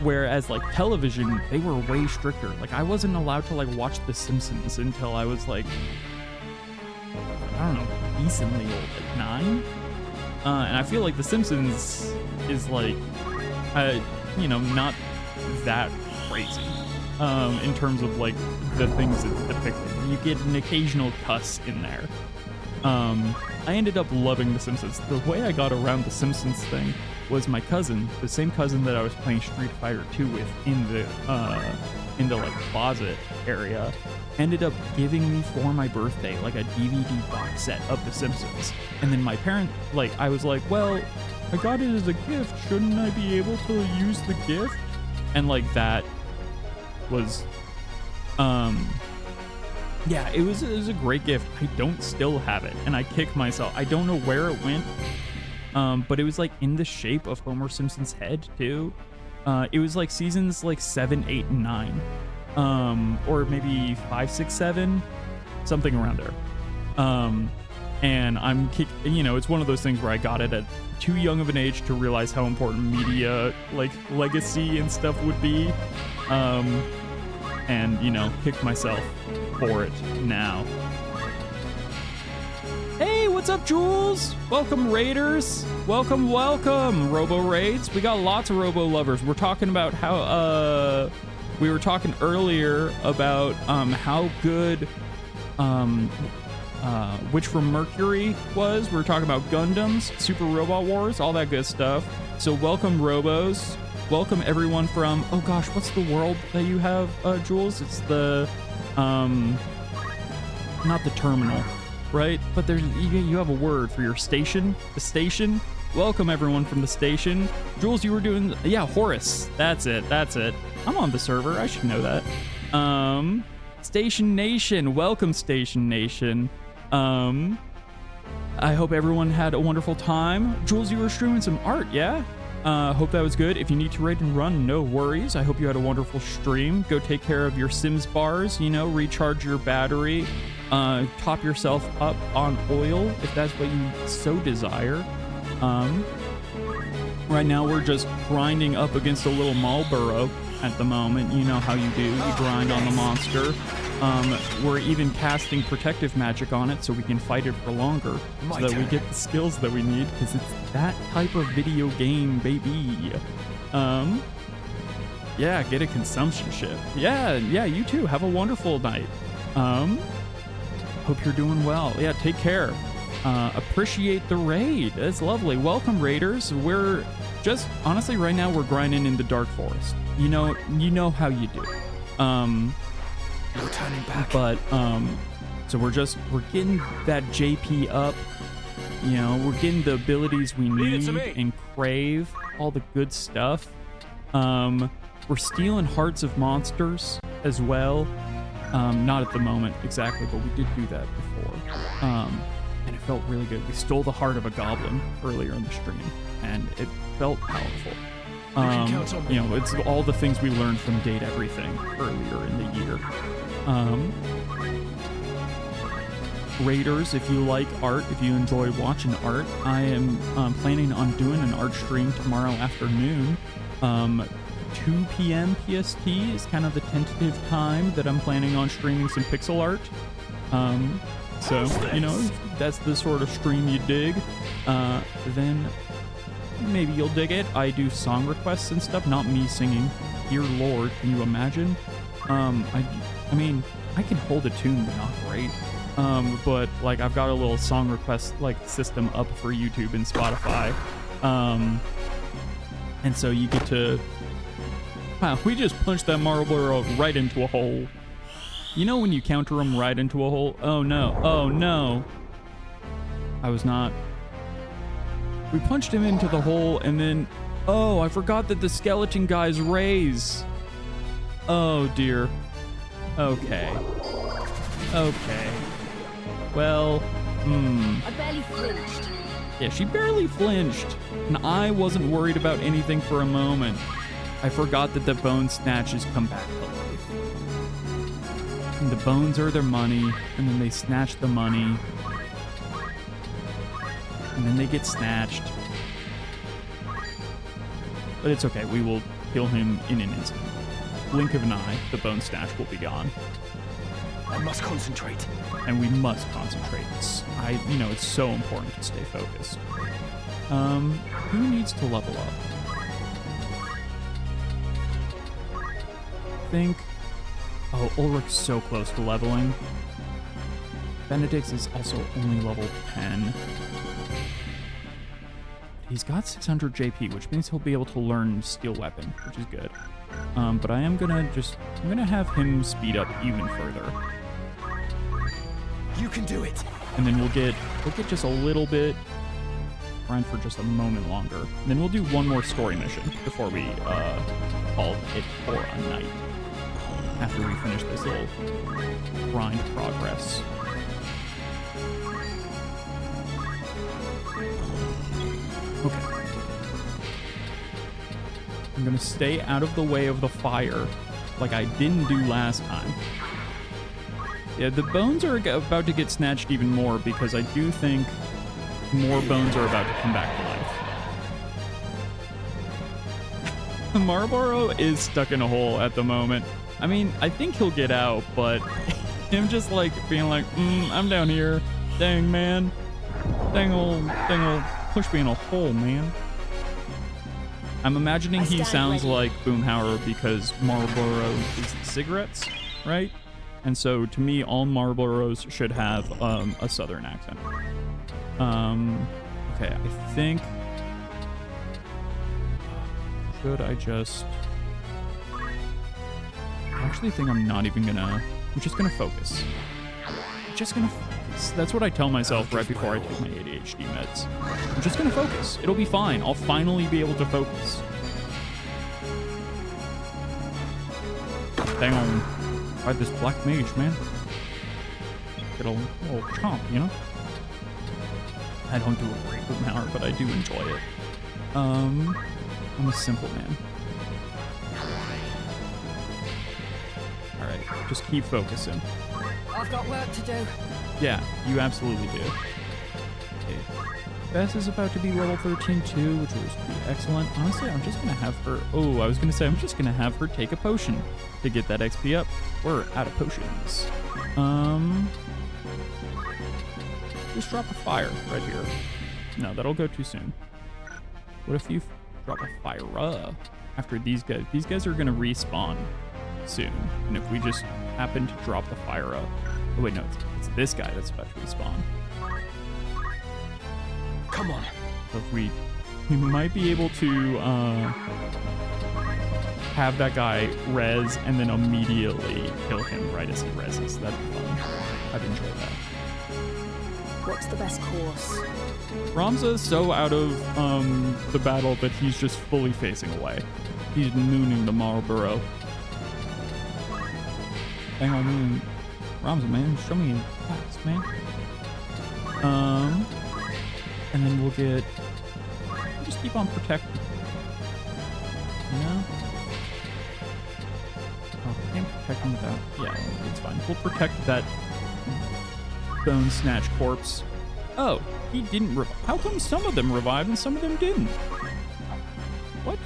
Whereas like television, they were way stricter. Like, I wasn't allowed to like watch The Simpsons until I was like, I don't know, decently old, like 9. And I feel like The Simpsons is like, you know, not that crazy in terms of like the things it's depicted. You get an occasional cuss in there. I ended up loving The Simpsons. The way I got around The Simpsons thing was my cousin, the same cousin that I was playing Street Fighter 2 with in the like closet area, ended up giving me for my birthday like a DVD box set of The Simpsons. And then my parent, like, I was like, well, I got it as a gift, shouldn't I be able to use the gift? And like that was yeah, it was a great gift. I don't still have it, and I kick myself. I don't know where it went, but it was like in the shape of Homer Simpson's head too. It was like seasons like 7, 8, and 9. Or maybe 5, 6, 7, something around there. And I'm, you know, it's one of those things where I got it at too young of an age to realize how important media, like, legacy and stuff would be. And, you know, kicked myself for it now. Hey, what's up, Jules? Welcome, Raiders. Welcome, Robo Raids. We got lots of Robo lovers. We're talking about how, we were talking earlier about how good Witch from Mercury was. We were talking about Gundams, Super Robot Wars, all that good stuff. So welcome, Robos. Welcome everyone from, oh gosh, what's the world that you have, Jules? It's the, not the terminal, right? But there's, you have a word for your station, the station. Welcome everyone from the station. Jules, you were doing, yeah, Horus. That's it. I'm on the server. I should know that. Station Nation. Welcome, Station Nation. I hope everyone had a wonderful time. Jules, you were streaming some art, yeah? Hope that was good. If you need to raid and run, no worries. I hope you had a wonderful stream. Go take care of your Sims bars, you know, recharge your battery, top yourself up on oil if that's what you so desire. Right now we're just grinding up against a little Marlboro at the moment. You know how you do. You grind on the monster. We're even casting protective magic on it so we can fight it for longer, so that we get the skills that we need, because it's that type of video game, baby. Yeah, get a consumption ship. Yeah, you too. Have a wonderful night. Hope you're doing well. Yeah, take care. Appreciate the raid. That's lovely. Welcome, raiders. We're just, honestly, right now we're grinding in the Dark Forest. You know how you do. We're turning back. But, so we're getting that JP up. You know, we're getting the abilities we need and crave, all the good stuff. We're stealing hearts of monsters as well. Not at the moment exactly, but we did do that before. And it felt really good. We stole the heart of a goblin earlier in the stream, and it felt powerful. You know, it's all the things we learned from Date Everything earlier in the year. Raiders, if you like art, if you enjoy watching art, I am planning on doing an art stream tomorrow afternoon. 2 p.m. PST is kind of the tentative time that I'm planning on streaming some pixel art. So, you know, that's the sort of stream you dig. Then maybe you'll dig it. I do song requests and stuff, not me singing. Dear Lord, can you imagine? I mean, I can hold a tune, but not great. But like, I've got a little song request like system up for YouTube and Spotify. And so you get to, wow, we just punched that Marlboro right into a hole. You know when you counter them right into a hole? Oh no, oh no. I was not. We punched him into the hole and then, oh, I forgot that the skeleton guys raise. Oh dear. Okay. Okay. Well, I barely flinched. Yeah, she barely flinched. And I wasn't worried about anything for a moment. I forgot that the bone snatches come back to life. And the bones are their money, and then they snatch the money. And then they get snatched. But it's okay, we will kill him in an instant. Blink of an eye, the bone snatch will be gone. I must concentrate. And we must concentrate. You know, it's so important to stay focused. Who needs to level up? I think... Oh, Ulrich's so close to leveling. Benedict's is also only level 10. He's got 600 JP, which means he'll be able to learn Steel Weapon, which is good. But I'm gonna have him speed up even further. You can do it. And then we'll get just a little bit, grind for just a moment longer. And then we'll do one more story mission before we call it for a night. After we finish this little grind progress. Okay. I'm gonna stay out of the way of the fire like I didn't do last time. Yeah, the bones are about to get snatched even more because I do think more bones are about to come back to life. Marlboro is stuck in a hole at the moment. I mean, I think he'll get out, but him just like being like, I'm down here. Dang, man. Dang old push me in a hole, man. I'm imagining he sounds like Boomhauer because Marlboro is cigarettes, right? And so to me, all Marlboros should have a southern accent. Okay, I think... Should I just... I actually think I'm not even gonna... I'm just gonna focus. I'm just gonna focus. That's what I tell myself right before I take my ADHD meds. I'm just gonna focus. It'll be fine. I'll finally be able to focus. Dang on. Fight this black mage, man. Get a little chomp, you know? I don't do a great boom hammer, but I do enjoy it. I'm a simple man. All right, just keep focusing. I've got work to do. Yeah, you absolutely do. Okay. Bess is about to be level 13 too, which will be excellent. Honestly, I'm just gonna have her. Oh, I was gonna say I'm just gonna have her take a potion to get that XP up. We're out of potions. Just drop a fire right here. No, that'll go too soon. What if you drop a fire after these guys? These guys are gonna respawn soon, and if we just happen to drop the fire up. Oh wait, no, it's this guy that's about to respawn. Come on. So if we might be able to have that guy res and then immediately kill him right as he reses. That'd be fun. I'd enjoy that. What's the best course? Ramza's so out of the battle that he's just fully facing away. He's mooning the Marlboro. Hang on, man. Ramza, man, show me your class, man. And then we'll just keep on protecting. You know? Oh, we can't protect him without. Yeah, it's fine. We'll protect that bone snatch corpse. Oh, he didn't revive. How come some of them revived and some of them didn't? What?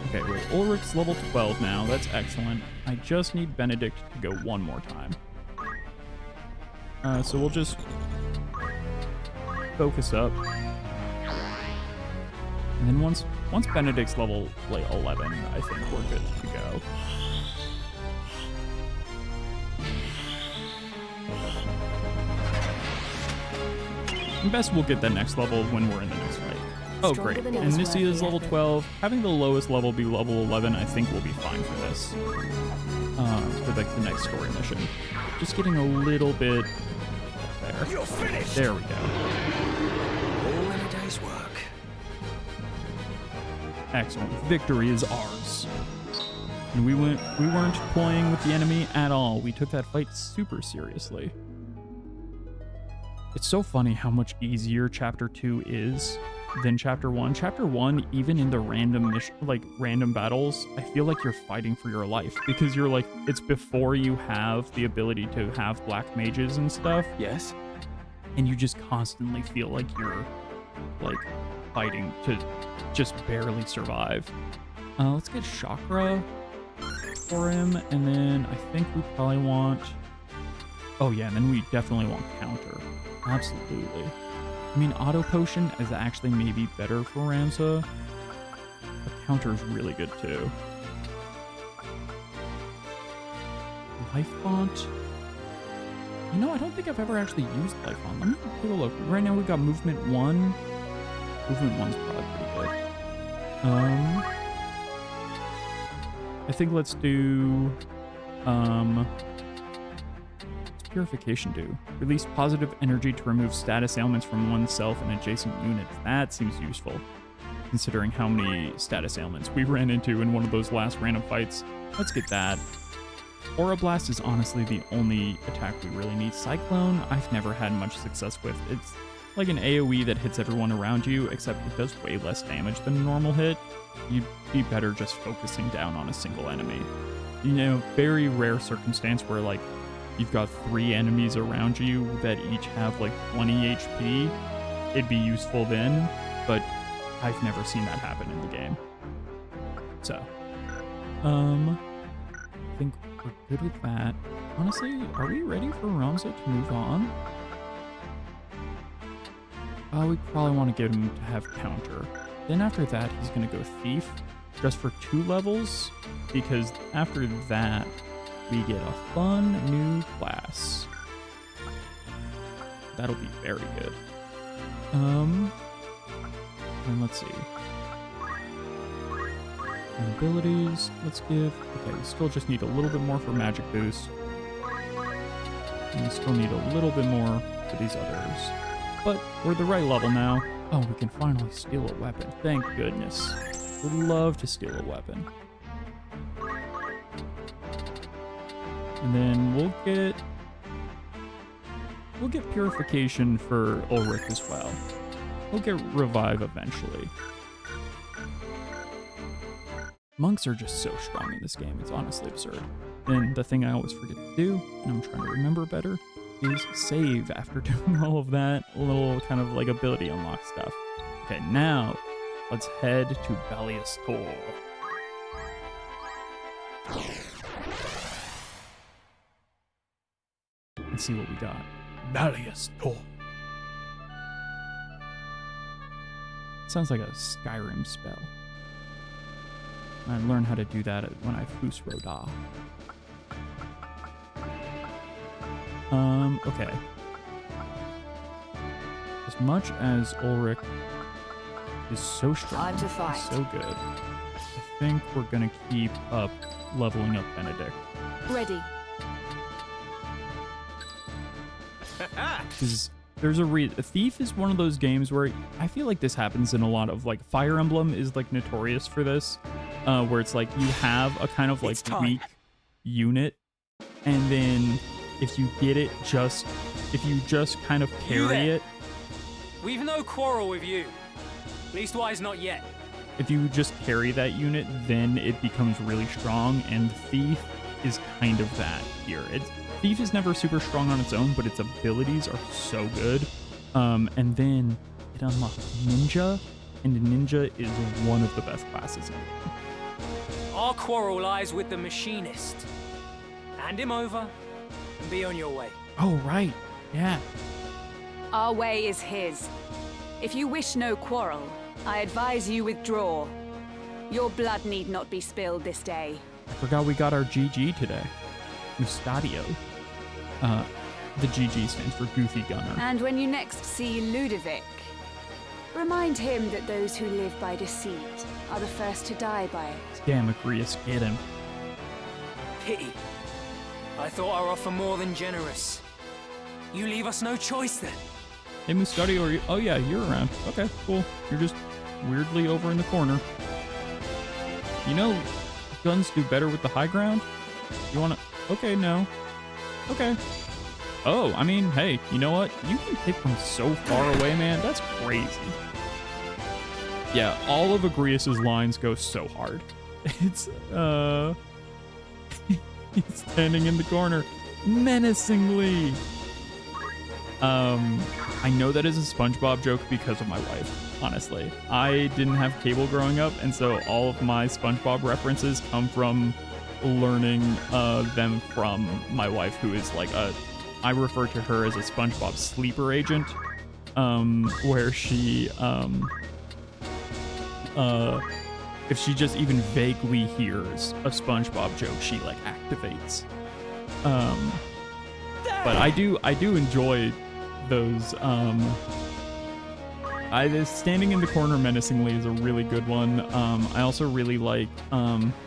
Okay, well, Ulrich's level 12 now. That's excellent. I just need Benedict to go one more time. So we'll just focus up. And then once Benedict's level like 11, I think we're good to go. And best we'll get that next level when we're in the next fight. Oh, great. And Missy is level 12. Having the lowest level be level 11, I think we'll be fine for this. For like the next story mission. Just getting a little bit there. You're finished. There we go. All in a day's work. Excellent. Victory is ours. And we weren't toying with the enemy at all. We took that fight super seriously. It's so funny how much easier Chapter 2 is than Chapter 1. Chapter 1, even in the random battles, I feel like you're fighting for your life because you're like, it's before you have the ability to have black mages and stuff. Yes. And you just constantly feel like you're like fighting to just barely survive. Let's get chakra for him, and then I think we probably want. Oh yeah, and then we definitely want counter. Absolutely. I mean, auto potion is actually maybe better for Ramza, but counter is really good too. Life font. You know, I don't think I've ever actually used life font. Let me take a look. Right now we've got movement 1. Movement 1's probably pretty good. I think let's do purification do? Release positive energy to remove status ailments from oneself and adjacent units. That seems useful, considering how many status ailments we ran into in one of those last random fights. Let's get that. Aura Blast is honestly the only attack we really need. Cyclone, I've never had much success with. It's like an AoE that hits everyone around you, except it does way less damage than a normal hit. You'd be better just focusing down on a single enemy. You know, very rare circumstance where like you've got 3 enemies around you that each have like 20 HP, it'd be useful then, but I've never seen that happen in the game. So, I think we're good with that. Honestly, are we ready for Ramza to move on? We probably want to get him to have counter. Then after that, he's going to go Thief, just for 2 levels, because after that, we get a fun new class. That'll be very good. And let's see. And abilities, let's give. Okay, we still just need a little bit more for magic boost. And we still need a little bit more for these others. But we're the right level now. Oh, we can finally steal a weapon. Thank goodness. Would love to steal a weapon. And then we'll get we'll get purification for Ulrich as well. We'll get revive eventually. Monks are just so strong in this game. It's honestly absurd. And the thing I always forget to do, and I'm trying to remember better, is save after doing all of that little kind of like ability unlock stuff. Okay, now let's head to Balius Tor. Let's see what we got. Balius Tor. Sounds like a Skyrim spell. I learned how to do that when I Fus Roda. Okay. As much as Ulrich is so strong, Time to fight. so good, I think we're gonna keep up leveling up Benedict. Ready. Because there's a Thief is one of those games where I feel like this happens in a lot of, like, Fire Emblem is like notorious for this, where it's like you have a kind of like weak unit, and then if you get it if you just kind of carry it. We've no quarrel with you. Leastwise, not yet. If you just carry that unit, then it becomes really strong, and Thief is kind of that here. Thief is never super strong on its own, but its abilities are so good. And then it unlocks Ninja, and Ninja is one of the best classes in the game. Our quarrel lies with the machinist. Hand him over and be on your way. Oh, right. Yeah. Our way is his. If you wish no quarrel, I advise you withdraw. Your blood need not be spilled this day. I forgot we got our GG today. Mustadio. The GG stands for Goofy Gunner. And when you next see Ludovic, remind him that those who live by deceit are the first to die by it. Damn, Agrius, get him. Pity. I thought our offer more than generous. You leave us no choice then. Hey, Mustadio, are you? Oh, yeah, you're around. Okay, cool. You're just weirdly over in the corner. You know, guns do better with the high ground? You wanna... Okay, no. Okay. Oh, I mean, hey, you know what? You can hit from so far away, man. That's crazy. Yeah, all of Agrius's lines go so hard. It's, he's standing in the corner menacingly. I know that is a SpongeBob joke because of my wife, honestly. I didn't have cable growing up, and so all of my SpongeBob references come from learning them from my wife, who is like I refer to her as a SpongeBob sleeper agent, where she, if she just even vaguely hears a SpongeBob joke, she like activates. But I do enjoy those. Standing in the corner menacingly is a really good one. I also really like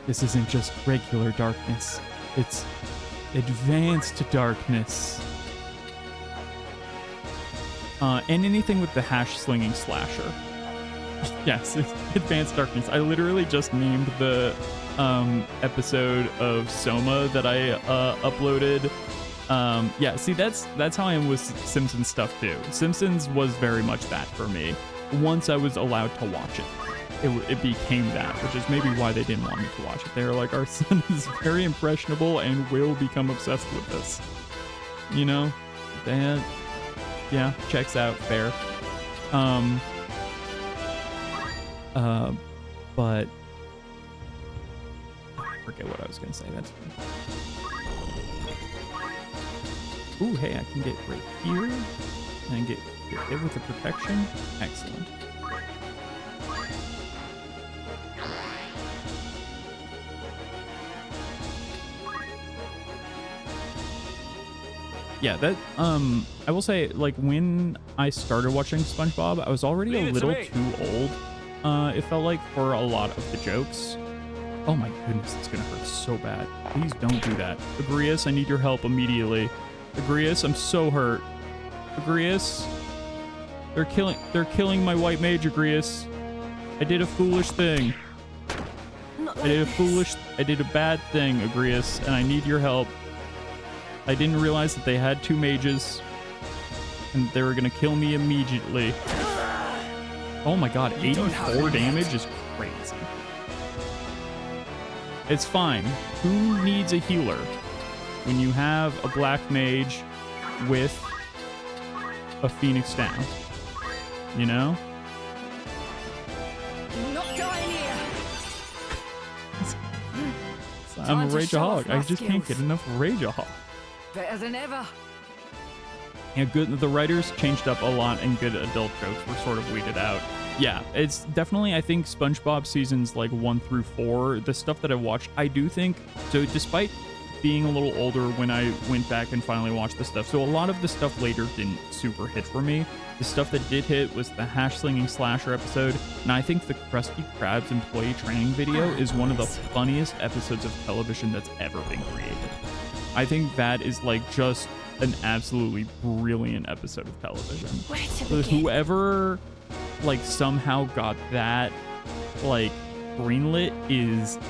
this isn't just regular darkness, it's advanced darkness. And anything with the hash slinging slasher. Yes, it's advanced darkness. I literally just named the episode of Soma that I uploaded. Yeah, see, that's how I am with Simpsons stuff too. Simpsons was very much that for me. Once I was allowed to watch it, it became that, which is maybe why they didn't want me to watch it. They were like, our son is very impressionable and will become obsessed with this. You know? That, yeah, checks out, fair. But I forget what I was gonna say. That's fine. Ooh, hey, I can get right here and get hit with the protection. Excellent. Yeah, that, I will say, like, when I started watching SpongeBob, I was already a little too old, it felt like, for a lot of the jokes. Oh my goodness, it's gonna hurt so bad. Please don't do that. Agrius, I need your help immediately. Agrius, I'm so hurt. Agrius, they're killing my white mage, Agrius. I did a foolish thing. I did a bad thing, Agrius, and I need your help. I didn't realize that they had two mages. And they were gonna kill me immediately. Oh my god, 84 damage is crazy. It's fine. Who needs a healer when you have a black mage with a phoenix down? You know? You're not dying here. I'm a rageaholic. I just can't get enough rageaholic. Better than ever. Yeah, good. The writers changed up a lot, and good adult jokes were sort of weeded out. Yeah, it's definitely, I think, SpongeBob seasons like 1 through 4, the stuff that I watched, I do think, so despite being a little older when I went back and finally watched the stuff, so a lot of the stuff later didn't super hit for me. The stuff that did hit was the hash-slinging slasher episode, and I think the Krusty Krab's employee training video is one of the funniest episodes of television that's ever been created. I think that is like just an absolutely brilliant episode of television. Whoever like somehow got that like greenlit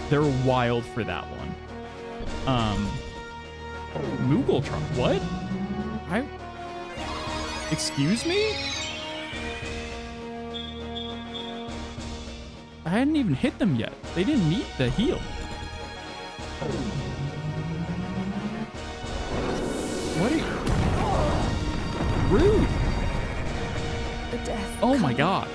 they're wild for that one. Moogletron, what? Excuse me? I hadn't even hit them yet. They didn't need the heal. What are you? Rude. Oh my god.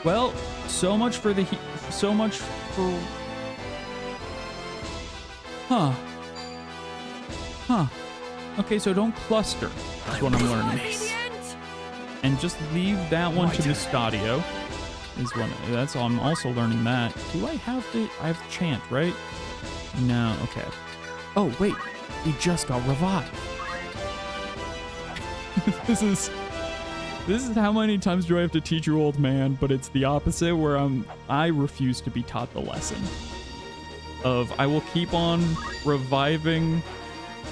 Well, so much for the so much for Huh. Okay, so don't cluster. That's what I'm learning. And just leave that one to Mustadio. That's all. I'm also learning that. Do I have the chant, right? No, okay. Oh wait, he just got revived. This is how many times do I have to teach you, old man? But it's the opposite, where I refuse to be taught the lesson of I will keep on reviving.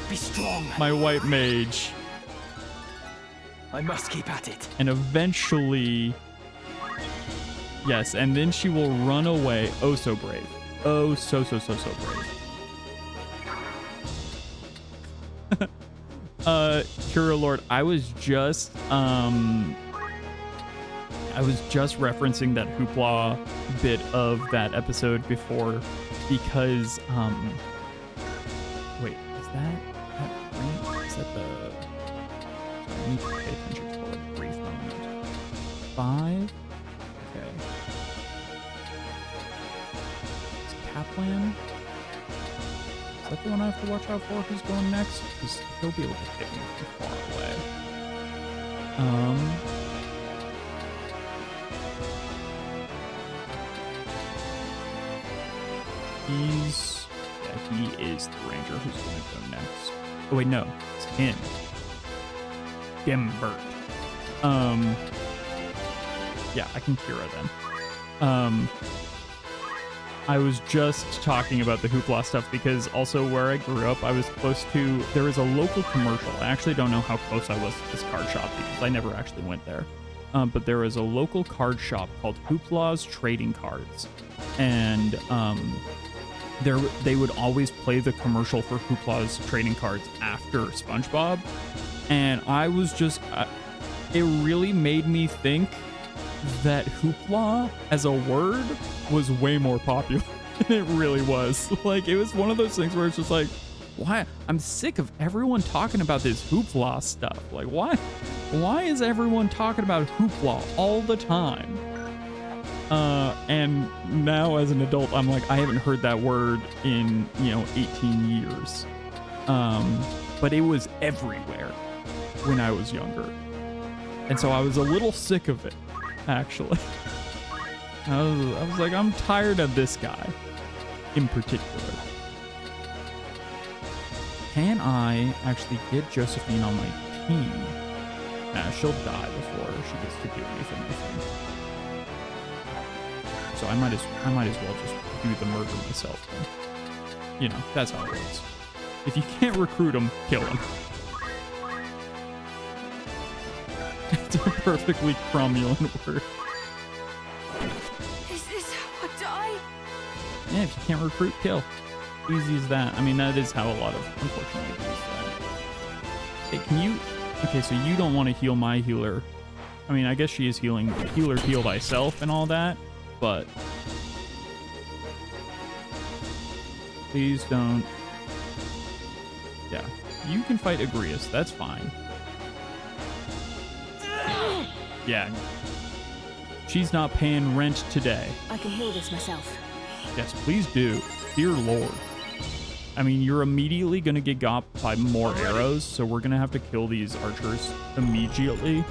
Be strong. My white mage. I must keep at it. And eventually, yes, and then she will run away. Oh, so brave. Oh, so brave. Kira Lord, I was just referencing that hoopla bit of that episode before because wait, is that right? Is that the sorry, I need to pay attention for a brief moment. 5? Okay. Is Kaplan? Is that the one I have to watch out for? Who's going next? Because he'll be able to hit me from far away. He is the ranger who's going to go next. Oh wait, no, it's him. Gimbert. Yeah, I can Kira then. I was just talking about the hoopla stuff because also where I grew up, I was close to, there was a local commercial. I actually don't know how close I was to this card shop because I never actually went there. But there was a local card shop called Hoopla's Trading Cards. And they would always play the commercial for Hoopla's Trading Cards after SpongeBob. And I was just, it really made me think that hoopla as a word was way more popular than it really was. Like, it was one of those things where it's just like, why? I'm sick of everyone talking about this hoopla stuff. Like, why is everyone talking about hoopla all the time? And now as an adult, I'm like, I haven't heard that word in, 18 years. But it was everywhere when I was younger. And so I was a little sick of it, actually. I was like, I'm tired of this guy in particular. Can I actually get Josephine on my team? Nah, she'll die before she gets to do anything, I think. So I might as well just do the murder myself then. That's how it works. If you can't recruit him, kill him. It's a perfectly cromulent word. Is this how I die? Yeah, if you can't recruit, kill. Easy as that. I mean, that is how a lot of, unfortunately, Hey, can you... Okay, so you don't want to heal my healer. I mean, I guess she is healing. Healer heal thyself and all that, but... Please don't... Yeah. You can fight Agrias. That's fine. Yeah. She's not paying rent today. I can heal this myself. Yes, please do. Dear Lord. I mean, you're immediately going to get got by more arrows, so we're going to have to kill these archers immediately.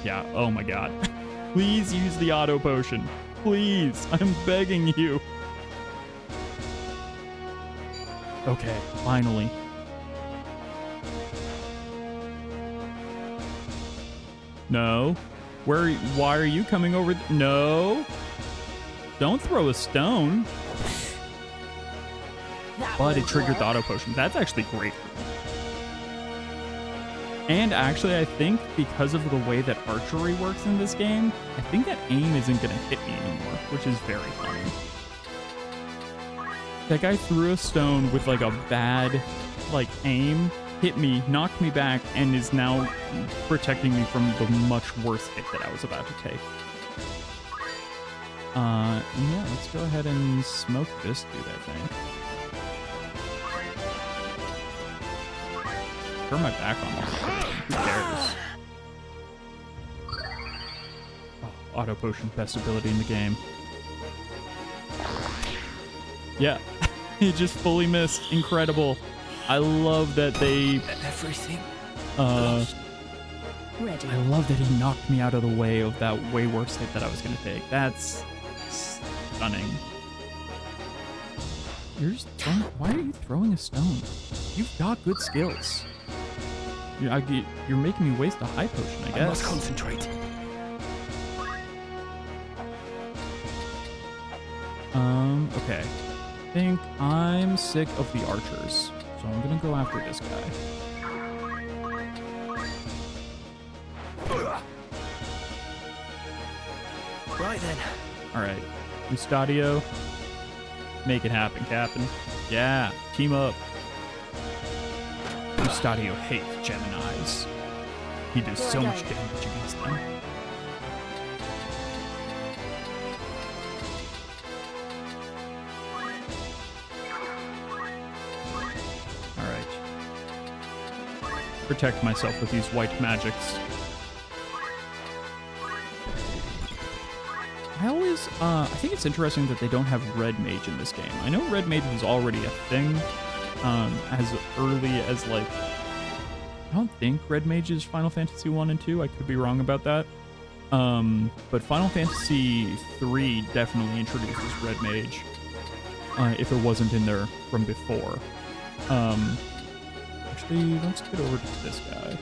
Yeah, oh my god. Please use the auto potion. Please, I'm begging you. Okay, finally. No. Why are you coming over? No. Don't throw a stone. But it triggered the auto potion. That's actually great for me. And actually, I think because of the way that archery works in this game, I think that aim isn't going to hit me anymore, which is very funny. That guy threw a stone with like a bad aim, hit me, knocked me back, and is now protecting me from the much worse hit that I was about to take. Yeah, let's go ahead and smoke this dude, I think. Turn my back on this. Who cares? Oh, auto potion, best ability in the game. Yeah, he just fully missed. Incredible. I love that they... Everything. Ready. I love that he knocked me out of the way of that way worse hit that I was going to take. That's stunning. You're just throwing... Why are you throwing a stone? You've got good skills. You're making me waste a high potion, I guess. I must concentrate. Okay. I think I'm sick of the archers, so I'm gonna go after this guy. Right then. Alright. Mustadio. Make it happen, Captain. Yeah, team up. Mustadio hates Geminis. He does so much damage against them. Alright. Protect myself with these white magics. I think it's interesting that they don't have Red Mage in this game. I know Red Mage was already a thing, as early as, I don't think Red Mage is Final Fantasy 1 and 2. I could be wrong about that. But Final Fantasy 3 definitely introduces Red Mage, if it wasn't in there from before. Actually, let's get over to this guy.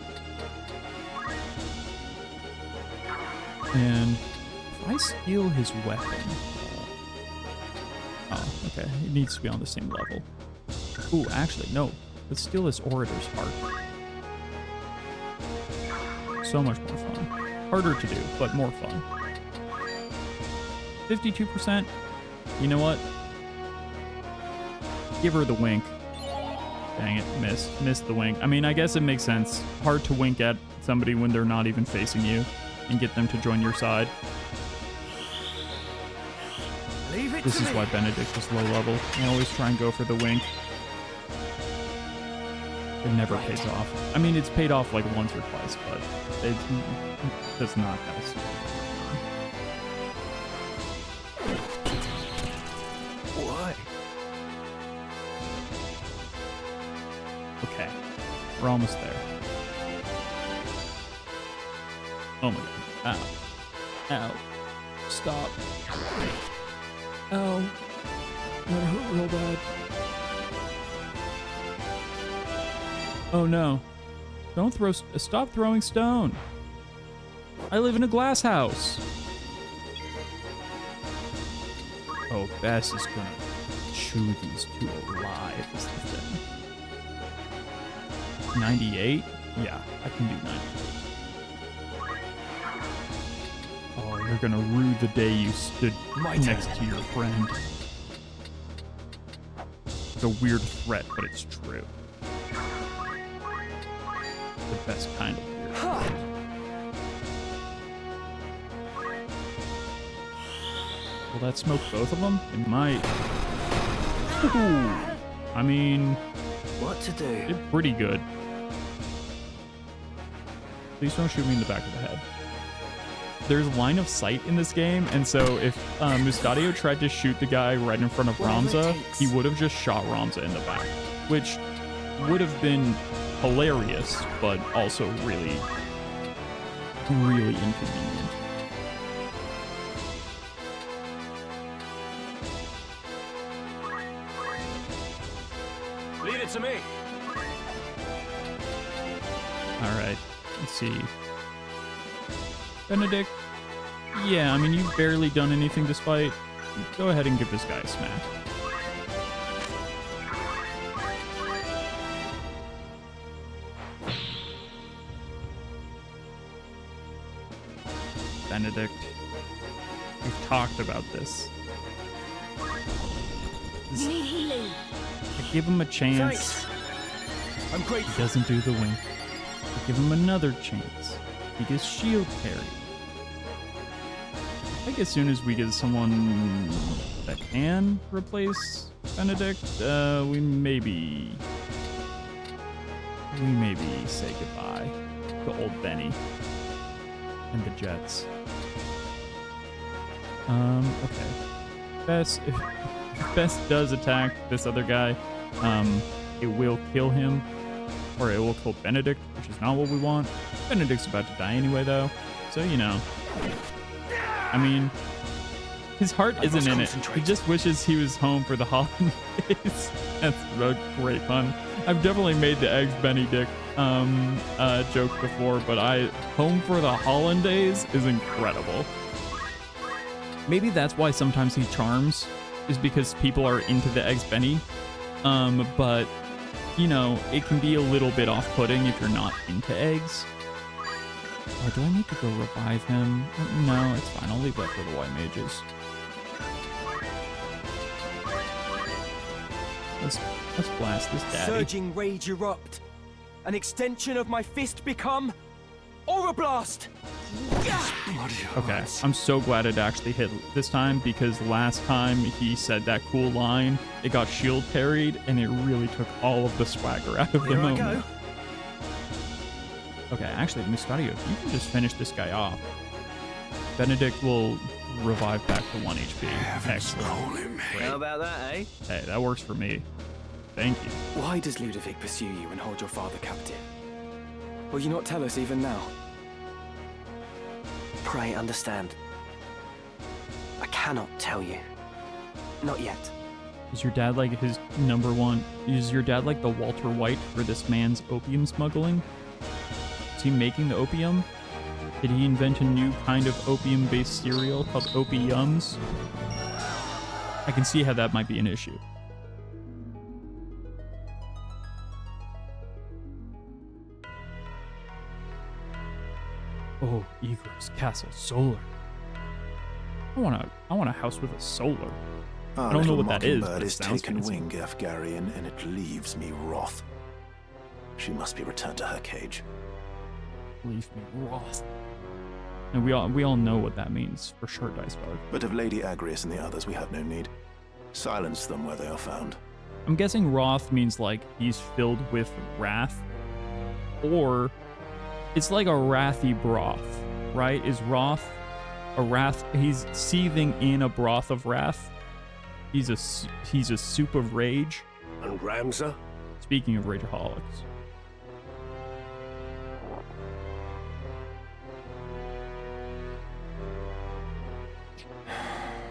And if I steal his weapon... Oh, okay. It needs to be on the same level. Ooh, actually, no. Let's steal this Orator's Heart. So much more fun. Harder to do, but more fun. 52%. You know what? Give her the wink. Dang it, missed. Missed the wink. I mean, I guess it makes sense. Hard to wink at somebody when they're not even facing you and get them to join your side. This is why Benedict is low level. I always try and go for the wink. It never pays off. I mean, it's paid off like once or twice, but it does not have a super Why? Okay, we're almost there. Oh my god. Ow. Ow. Stop. Ow. That hurt real bad. Oh no. Don't throw... Stop throwing stone. I live in a glass house. Oh, Bess is gonna chew these two alive is the thing. 98? Yeah, I can do 98. Oh, you're gonna rue the day you stood next to your friend. It's a weird threat, but it's true. That's kind of weird. Will that smoke both of them? It might. Ooh. I mean, What to do? did pretty good. Please don't shoot me in the back of the head. There's line of sight in this game, and so if Mustadio tried to shoot the guy right in front of Ramza, he would have just shot Ramza in the back, which would have been hilarious, but also really, really inconvenient. Leave it to me. All right, let's see. Benedict, yeah, I mean, you've barely done anything this fight. Go ahead and give this guy a smack. Benedict, we've talked about this. You need healing. I give him a chance. I'm grateful. He doesn't do the wink. I give him another chance. He gets shield parried. I think as soon as we get someone that can replace Benedict, we maybe say goodbye to old Benny and the Jets. Okay. If Best does attack this other guy, it will kill him, or it will kill Benedict, which is not what we want. Benedict's about to die anyway, though, so you know. I mean, his heart isn't in it. He just wishes he was home for the holidays. That's a great pun. I've definitely made the Eggs Benedict joke before, but home for the hollandaise is incredible. Maybe that's why sometimes he charms, is because people are into the Eggs Benny. But, you know, it can be a little bit off-putting if you're not into eggs. Or do I need to go revive him? No, it's fine. I'll leave that for the white mages. Let's blast this daddy. Surging rage erupt. An extension of my fist become Aura Blast. Okay, I'm so glad it actually hit this time, because last time he said that cool line, it got shield parried, and it really took all of the swagger out of the moment. Okay, actually, Mustadio, if you can just finish this guy off, Benedict will revive back to 1 HP. Excellent. How about that, eh? Hey, that works for me. Thank you. Why does Ludovic pursue you and hold your father captive? Will you not tell us even now? Pray understand. I cannot tell you. Not yet. Is your dad like his number one? Is your dad like the Walter White for this man's opium smuggling? Is he making the opium? Did he invent a new kind of opium-based cereal called Opiums? I can see how that might be an issue. Oh, Egress Castle Solar. I want a house with a solar. I don't know what that is, but it sounds taken fancy. wing, Gafgarian, and it leaves me wroth. She must be returned to her cage. Leave me wroth. And we all know what that means for sure, Dice Guard. But of Lady Agrias and the others, we have no need. Silence them where they are found. I'm guessing wroth means like he's filled with wrath, or it's like a wrathy broth, right? Is wrath a wrath? He's seething in a broth of wrath. He's a soup of rage. And Ramza? Speaking of rageaholics.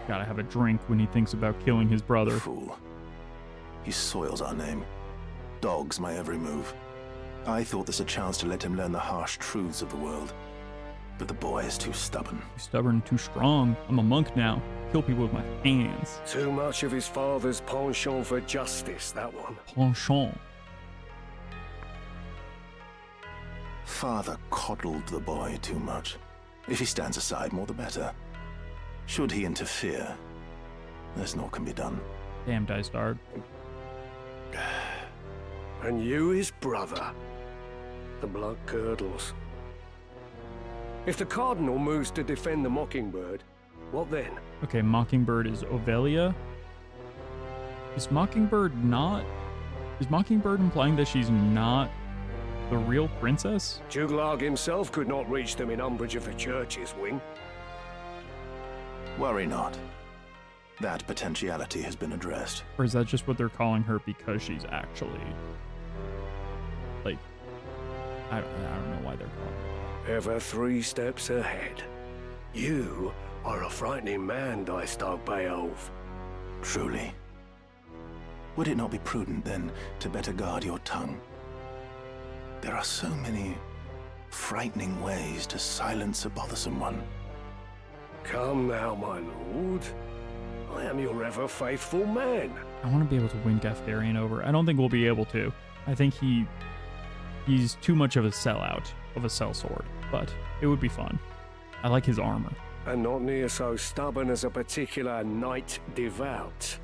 Gotta have a drink when he thinks about killing his brother. Fool. He soils our name. Dogs my every move. I thought this a chance to let him learn the harsh truths of the world. But the boy is too stubborn. Too stubborn, too strong. I'm a monk now. Kill people with my hands. Too much of his father's penchant for justice, that one. Penchant. Father coddled the boy too much. If he stands aside, more the better. Should he interfere, there's naught can be done. Damn, Dice Guard. And you, his brother. the blood curdles. If the Cardinal moves to defend the Mockingbird, what then? Okay, Mockingbird is Ovelia. Is Mockingbird implying that she's not the real princess? Juglarg himself could not reach them in umbrage of the Church's wing. Worry not. That potentiality has been addressed. Or is that just what they're calling her because she's actually, like, I don't know why they're calling her that. Ever 3 steps ahead. You are a frightening man, Dystog Beowulf. Truly. Would it not be prudent, then, to better guard your tongue? There are so many frightening ways to silence a bothersome one. Come now, my lord. I am your ever faithful man. I want to be able to win Gatharion over. I don't think we'll be able to. I think he's too much of a sellout of a sellsword, but it would be fun. I like his armor. And not near so stubborn as a particular knight devout,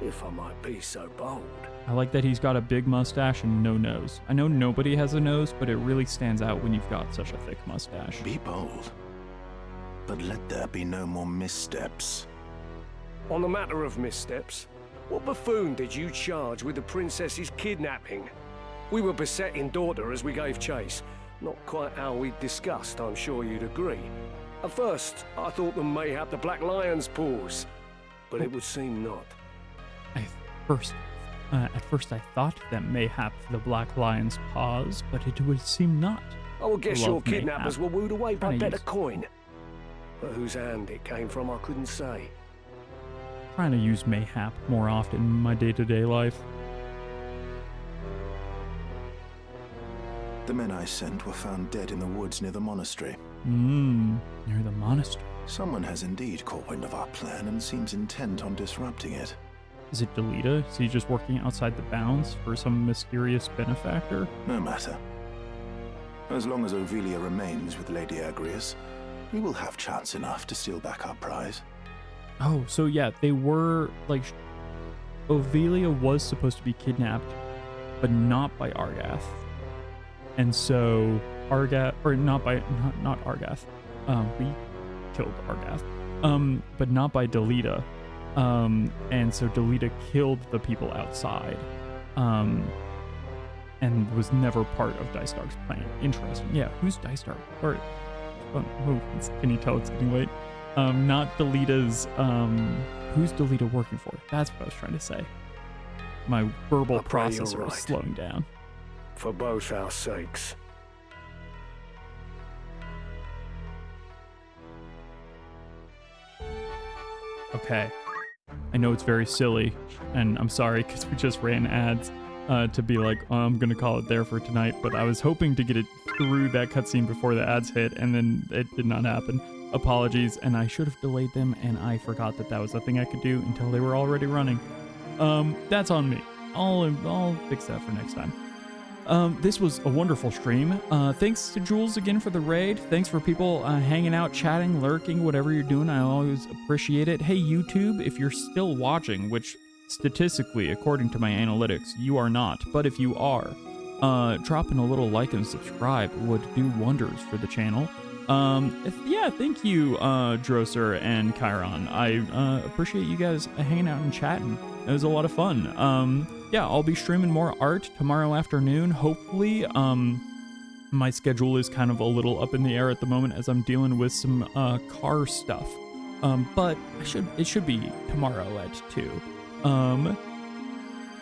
if I might be so bold. I like that he's got a big mustache and no nose. I know nobody has a nose, but it really stands out when you've got such a thick mustache. Be bold, but let there be no more missteps. On the matter of missteps, what buffoon did you charge with the princess's kidnapping? We were besetting daughter as we gave chase. Not quite how we discussed, I'm sure you'd agree. At first, I thought them mayhap the Black Lion's paws, but it would seem not. At first I thought them mayhap the Black Lion's paws, but it would seem not. I would guess your Mayhap. kidnappers were wooed away by Trying to better use- coin. But whose hand it came from, I couldn't say. Trying to use mayhap more often in my day-to-day life. The men I sent were found dead in the woods near the monastery. Near the monastery. Someone has indeed caught wind of our plan and seems intent on disrupting it. Is it Delita? Is he just working outside the bounds for some mysterious benefactor? No matter. As long as Ovelia remains with Lady Agrias, we will have chance enough to steal back our prize. Oh, so yeah, they were, like, Ovelia was supposed to be kidnapped, but not by Argath. And so Argath, or not Argath. We killed Argath. But not by Delita. And so Delita killed the people outside. And was never part of Dystark's plan. Interesting. Yeah, who's Dystark? Or, can you tell it's getting late? Not Delita's, who's Delita working for? That's what I was trying to say. My verbal I pray you're processor is right. slowing down. For both our sakes. Okay. I know it's very silly, and I'm sorry because we just ran ads to be like, oh, I'm going to call it there for tonight, but I was hoping to get it through that cutscene before the ads hit, and then it did not happen. Apologies, and I should have delayed them, and I forgot that that was a thing I could do until they were already running. That's on me. I'll fix that for next time. This was a wonderful stream. Thanks to Jules again for the raid. Thanks for people hanging out, chatting, lurking, whatever you're doing. I always appreciate it. Hey, YouTube, if you're still watching, which statistically, according to my analytics, you are not, but if you are, dropping a little like and subscribe would do wonders for the channel. Yeah, thank you, Drosser and Chiron. I appreciate you guys hanging out and chatting. It was a lot of fun. Yeah, I'll be streaming more art tomorrow afternoon, hopefully. My schedule is kind of a little up in the air at the moment as I'm dealing with some car stuff. But it should be tomorrow at 2.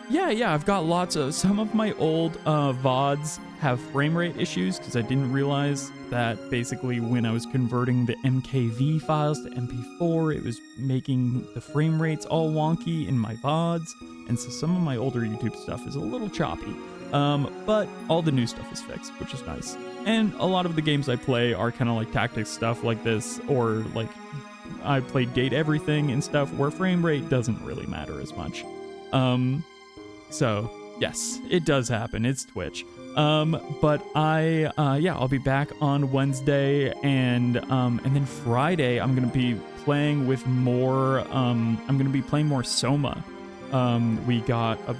Yeah, I've got lots of, some of my old VODs have frame rate issues because I didn't realize that basically when I was converting the MKV files to MP4, it was making the frame rates all wonky in my VODs, and so some of my older YouTube stuff is a little choppy. But all the new stuff is fixed, which is nice. And a lot of the games I play are kind of like tactics stuff like this, or like I play Date Everything and stuff where frame rate doesn't really matter as much. So yes, it does happen. It's Twitch. But I'll be back on Wednesday, and then Friday I'm gonna be playing with more. I'm gonna be playing more Soma. We got I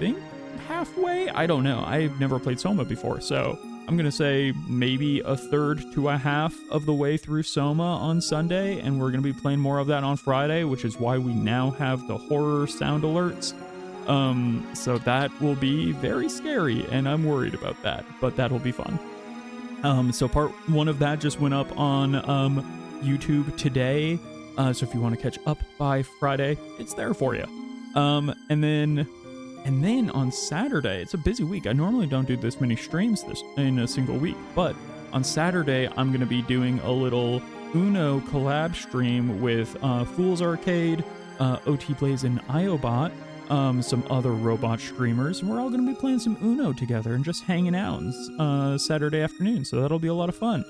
think halfway. I don't know. I've never played Soma before, so I'm gonna say maybe a third to a half of the way through Soma on Sunday, and we're gonna be playing more of that on Friday, which is why we now have the horror sound alerts. So that will be very scary, and I'm worried about that, but that'll be fun. So part 1 of that just went up on YouTube today. So if you want to catch up by Friday, it's there for you. And then on Saturday, it's a busy week. I normally don't do this many streams in a single week, but on Saturday, I'm going to be doing a little Uno collab stream with Fool's Arcade, OT Blaze, and Iobot, some other robot streamers, and we're all going to be playing some Uno together and just hanging out on Saturday afternoon, so that'll be a lot of fun.